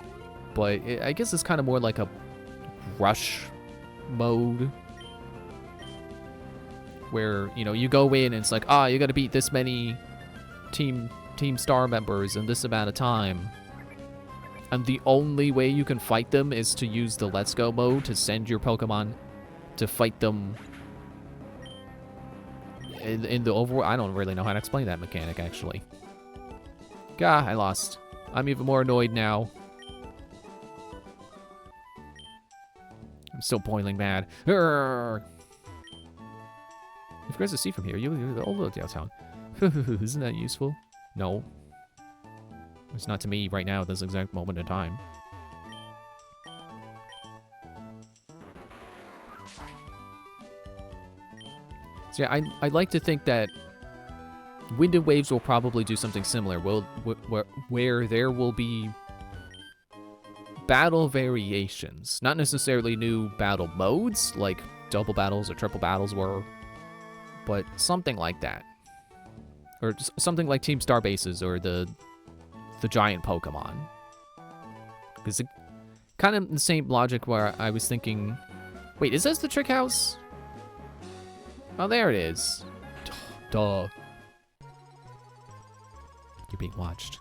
but I guess it's kind of more like a rush mode where, you know, you go in and it's like, you got to beat this many Team Star members in this amount of time. And the only way you can fight them is to use the Let's Go mode to send your Pokemon to fight them in the overworld. I don't really know how to explain that mechanic, actually. Gah, I lost. I'm even more annoyed now. I'm still boiling mad. Urgh. If you guys to see from here, you're the old little downtown. Isn't that useful? No. It's not to me right now at this exact moment in time. So yeah, I'd like to think that Wind and Waves will probably do something similar, where there will be battle variations. Not necessarily new battle modes, like double battles or triple battles were, but something like that. Or something like Team Star bases or the giant Pokemon. Because it kind of the same logic where I was thinking, wait, is this the trick house? Oh, there it is. Duh. You're being watched.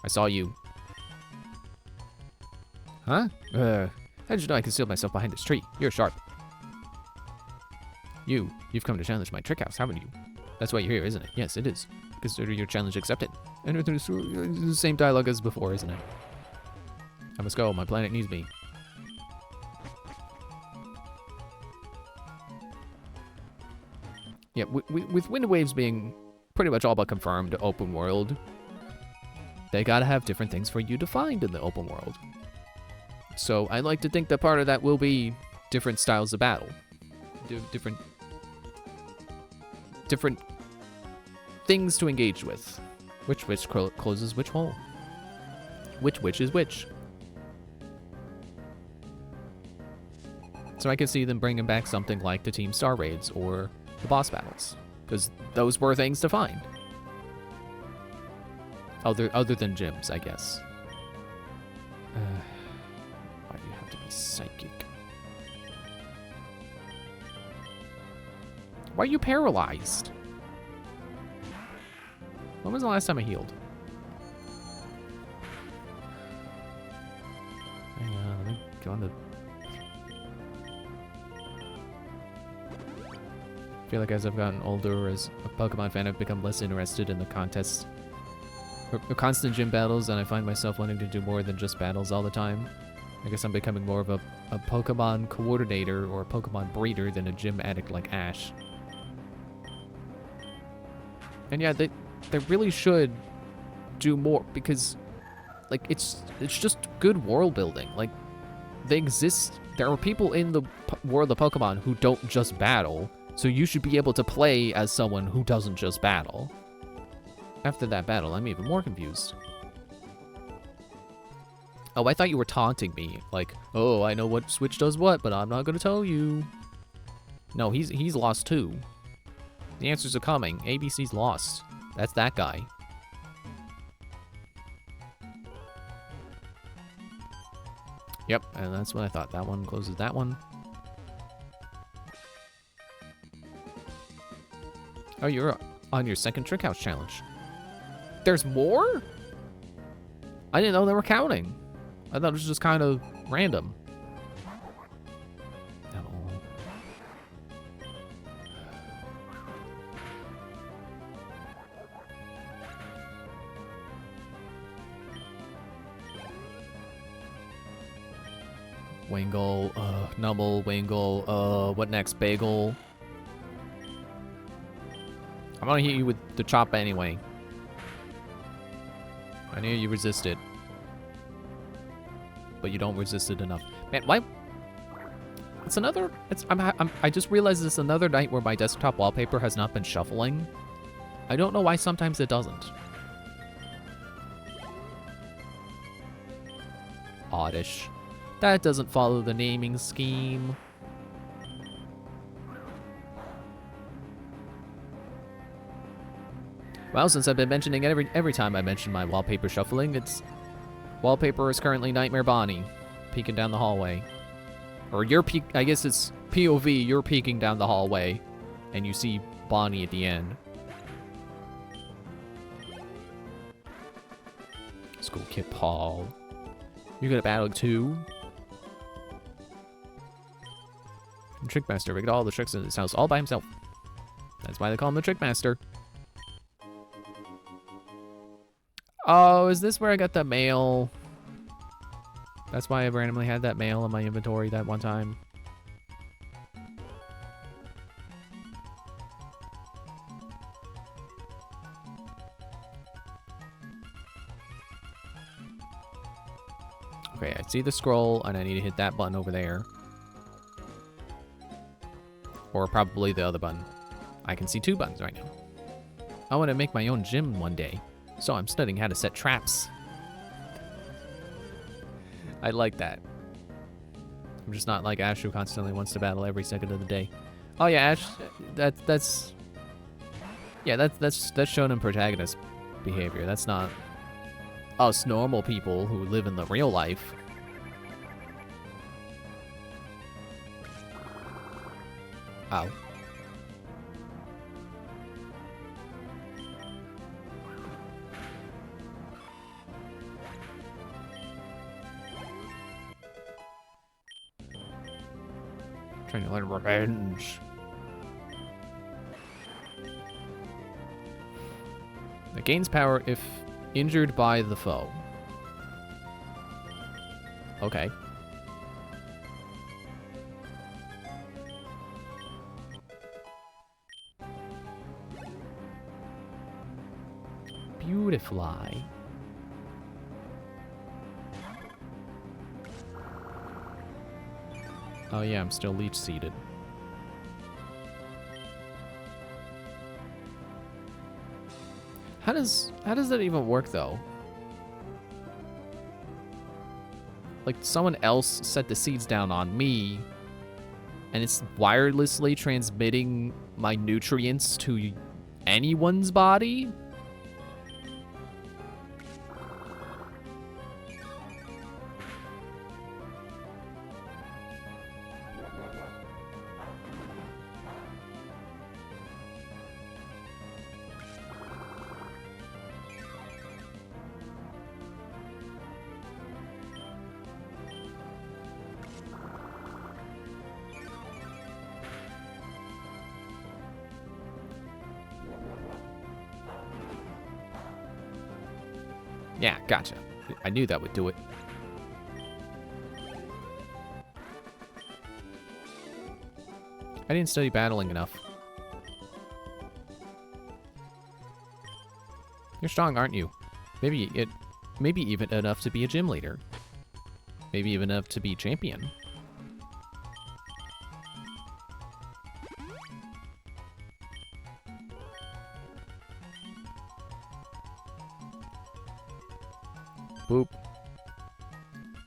I saw you. Huh? How did you know I concealed myself behind this tree? You're sharp. You've come to challenge my trick house, haven't you? That's why you're here, isn't it? Yes, it is. Consider your challenge accepted. And it's the same dialogue as before, isn't it? I must go. My planet needs me. Yeah, with Wind Waves being pretty much all but confirmed open world, they gotta have different things for you to find in the open world. So I'd like to think that part of that will be different styles of battle. Different things to engage with. Which closes which hole? Which is which? So I could see them bringing back something like the Team Star Raids or the boss battles, because those were things to find. Other than gyms, I guess. Why do you have to be psychic? Why are you paralyzed? When was the last time I healed? Hang on, let me go on the... I feel like as I've gotten older, as a Pokemon fan, I've become less interested in the contests or constant gym battles, and I find myself wanting to do more than just battles all the time. I guess I'm becoming more of a Pokemon coordinator or a Pokemon breeder than a gym addict like Ash. And yeah, they really should do more, because like it's just good world building. Like, they exist. There are people in the world of Pokemon who don't just battle. So you should be able to play as someone who doesn't just battle. After that battle, I'm even more confused. Oh, I thought you were taunting me. Like, oh, I know what switch does what, but I'm not gonna tell you. No, he's lost too. The answers are coming. ABC's lost. That's that guy. Yep, and that's what I thought. That one closes that one. Oh, you're on your second trick house challenge. There's more? I didn't know they were counting. I thought it was just kind of random. No. Wingle, Nubble, Wingle, what next? Bagel. I'm gonna hit you with the chop anyway. I knew you resisted. But you don't resist it enough. Man, why? It's another... I just realized it's another night where my desktop wallpaper has not been shuffling. I don't know why sometimes it doesn't. Oddish. That doesn't follow the naming scheme. Well, since I've been mentioning every time I mention my wallpaper shuffling, it's... Wallpaper is currently Nightmare Bonnie, peeking down the hallway. Or you're I guess it's POV, you're peeking down the hallway, and you see Bonnie at the end. School Kid Paul. You're good at battling too? Trickmaster rigged all the tricks in his house all by himself. That's why they call him the Trickmaster. Oh, is this where I got the mail? That's why I randomly had that mail in my inventory that one time. Okay, I see the scroll, and I need to hit that button over there. Or probably the other button. I can see two buttons right now. I want to make my own gym one day, so I'm studying how to set traps. I like that. I'm just not like Ash, who constantly wants to battle every second of the day. Oh yeah, Ash, that's shonen protagonist behavior. That's not us normal people who live in the real life. Ow. Trying to learn revenge. It gains power if injured by the foe. Okay. Beautifly. Oh yeah, I'm still leech seeded. How does that even work though? Like someone else set the seeds down on me and it's wirelessly transmitting my nutrients to anyone's body? Yeah, gotcha. I knew that would do it. I didn't study battling enough. You're strong, aren't you? Maybe even enough to be a gym leader. Maybe even enough to be champion. Boop.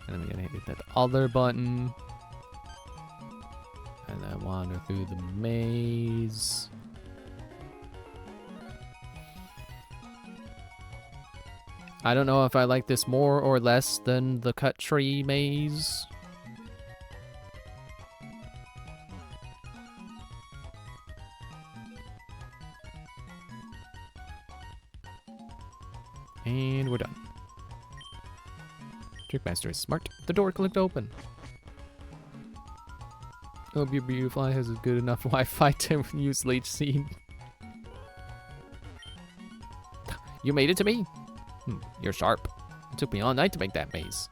And then we're gonna hit that other button. And then wander through the maze. I don't know if I like this more or less than the cut tree maze. And we're done. Trickmaster is smart. The door clicked open. Hope your Beautifly has a good enough Wi-Fi to use Leech Seed. You made it to me? You're sharp. It took me all night to make that maze.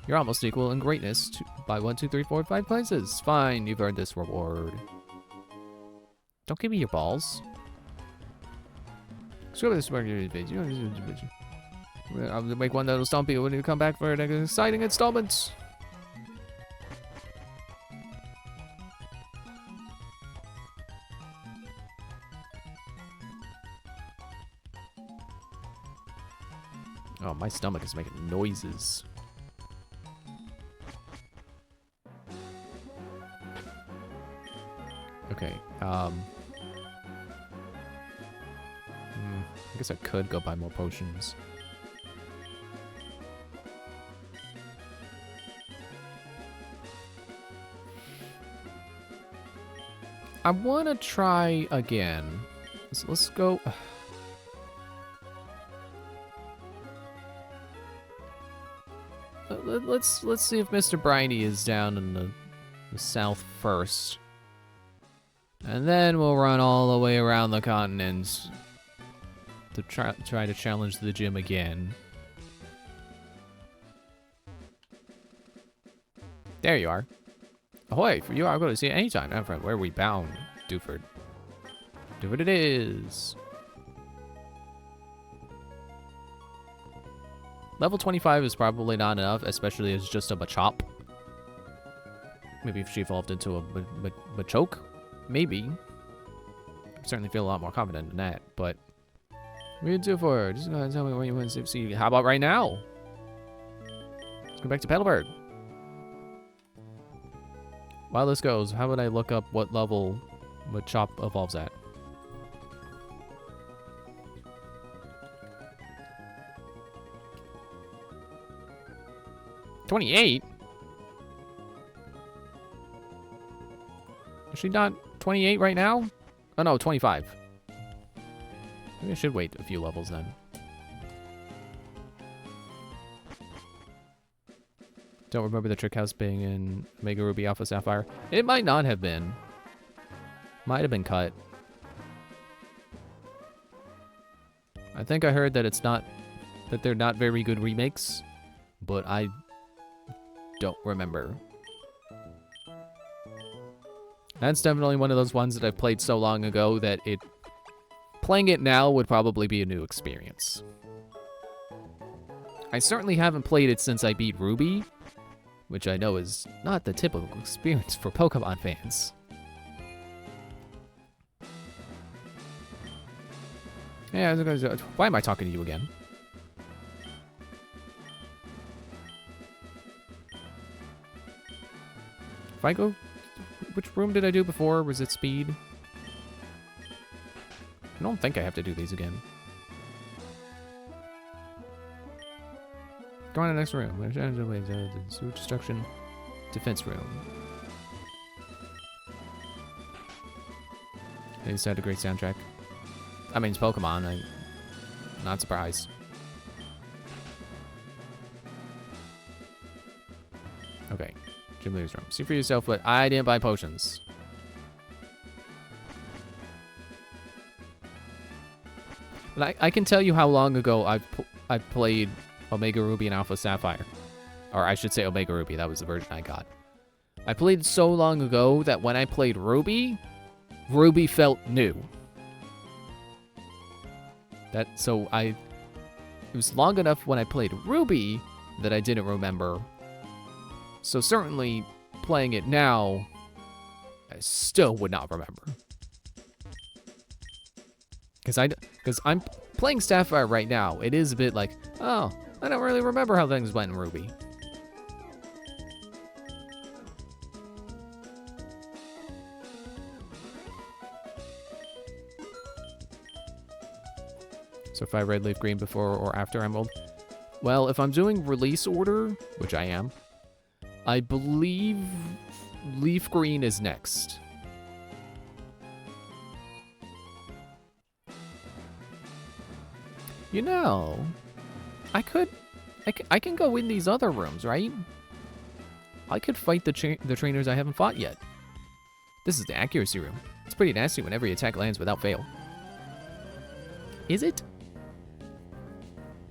You're almost equal in greatness by 1, 2, 3, 4, 5 places. Fine, you've earned this reward. Don't give me your balls. Screw this video. I'll make one that'll stomp you when you come back for an exciting installment. Oh, my stomach is making noises. Okay, I guess I could go buy more potions. I want to try again. Let's go. Let's see if Mr. Briny is down in the south first. And then we'll run all the way around the continent to try to challenge the gym again. There you are. Ahoy, for you are going to see it anytime. Now, friend, where are we bound? Dewford. Dewford it is. Level 25 is probably not enough, especially as just a Machop. Maybe if she evolved into a Machoke? Maybe. I certainly feel a lot more confident in that, but... What are you do for? Just gonna tell me when you want to see. How about right now? Let's go back to Petalburg. While this goes, how would I look up what level Machop evolves at? $28? Is she not 28 right now? Oh no, 25. Maybe I should wait a few levels then. Don't remember the trick house being in Omega Ruby Alpha Sapphire. It might not have been. Might have been cut. I think I heard that it's not, that they're not very good remakes, but I don't remember. That's definitely one of those ones that I've played so long ago that playing it now would probably be a new experience. I certainly haven't played it since I beat Ruby, which I know is not the typical experience for Pokemon fans. Yeah, why am I talking to you again? If I go... Which room did I do before? Was it speed? I don't think I have to do these again. Go on to the next room. Sewer destruction. Defense room. They just had a great soundtrack. I mean, it's Pokemon. I'm not surprised. Okay. Gym leader's room. See for yourself, but I didn't buy potions. But I can tell you how long ago I've played Omega Ruby and Alpha Sapphire. Or I should say Omega Ruby. That was the version I got. I played so long ago that when I played Ruby, Ruby felt new. It was long enough when I played Ruby that I didn't remember. So certainly playing it now, I still would not remember. Because I'm playing Sapphire right now. It is a bit like, oh, I don't really remember how things went in Ruby. So if I red, leaf, green before or after Emerald. Well, if I'm doing release order, which I am, I believe leaf green is next. You know, I can go in these other rooms, right? I could fight the trainers I haven't fought yet. This is the accuracy room. It's pretty nasty when every attack lands without fail. Is it?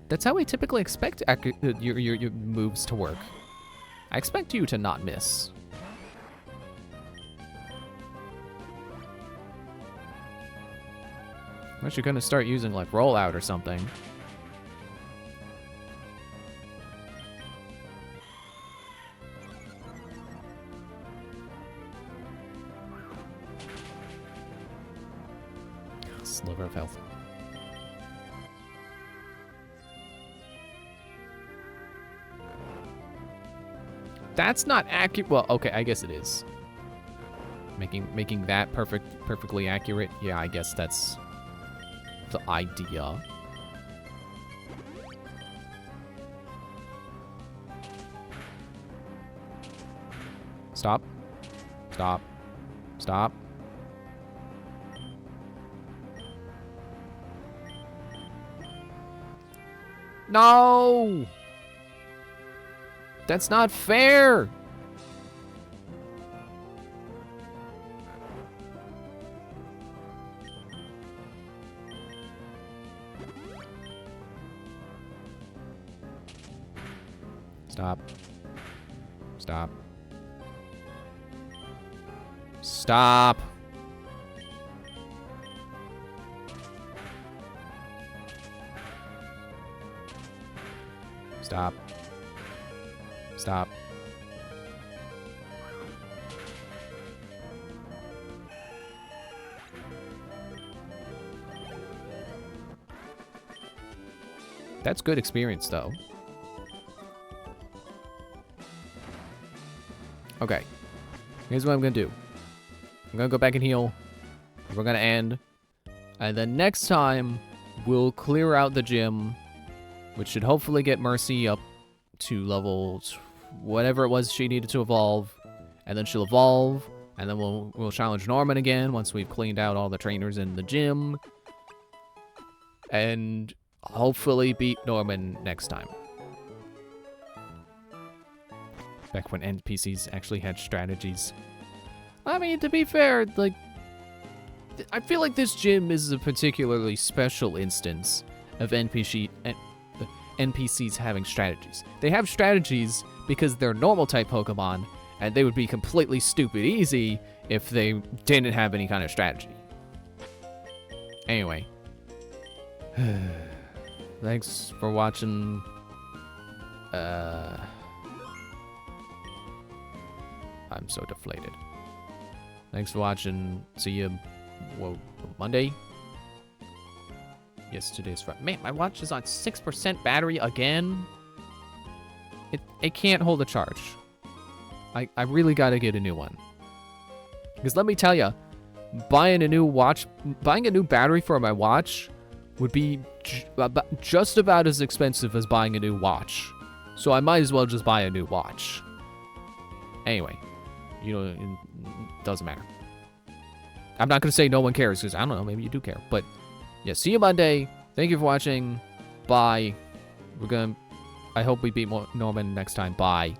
That's how I typically expect your moves to work. I expect you to not miss. Unless you're gonna start using like rollout or something. Sliver of health. That's not accurate. Well, okay, I guess it is. Making that perfectly accurate. Yeah, I guess that's the idea. Stop. Stop. Stop. No! That's not fair! Stop. Stop. Stop! Stop. Stop. That's good experience, though. Okay. Here's what I'm gonna do. I'm gonna go back and heal. We're gonna end. And then next time, we'll clear out the gym, which should hopefully get Mercy up to level whatever it was she needed to evolve. And then she'll evolve. And then we'll challenge Norman again once we've cleaned out all the trainers in the gym. And hopefully beat Norman next time. Back when NPCs actually had strategies. I mean, to be fair, like, I feel like this gym is a particularly special instance of NPCs having strategies. They have strategies because they're normal type Pokemon, and they would be completely stupid easy if they didn't have any kind of strategy. Anyway. Thanks for watching. I'm so deflated. Thanks for watching. See you, Monday? Yes, today's Friday. Man, my watch is on 6% battery again. It can't hold a charge. I really gotta get a new one. Because let me tell you, buying a new battery for my watch would be just about as expensive as buying a new watch. So I might as well just buy a new watch. Anyway, you know, it doesn't matter. I'm not gonna say no one cares, because I don't know, maybe you do care. But yeah, see you Monday. Thank you for watching. Bye. I hope we beat Norman next time. Bye.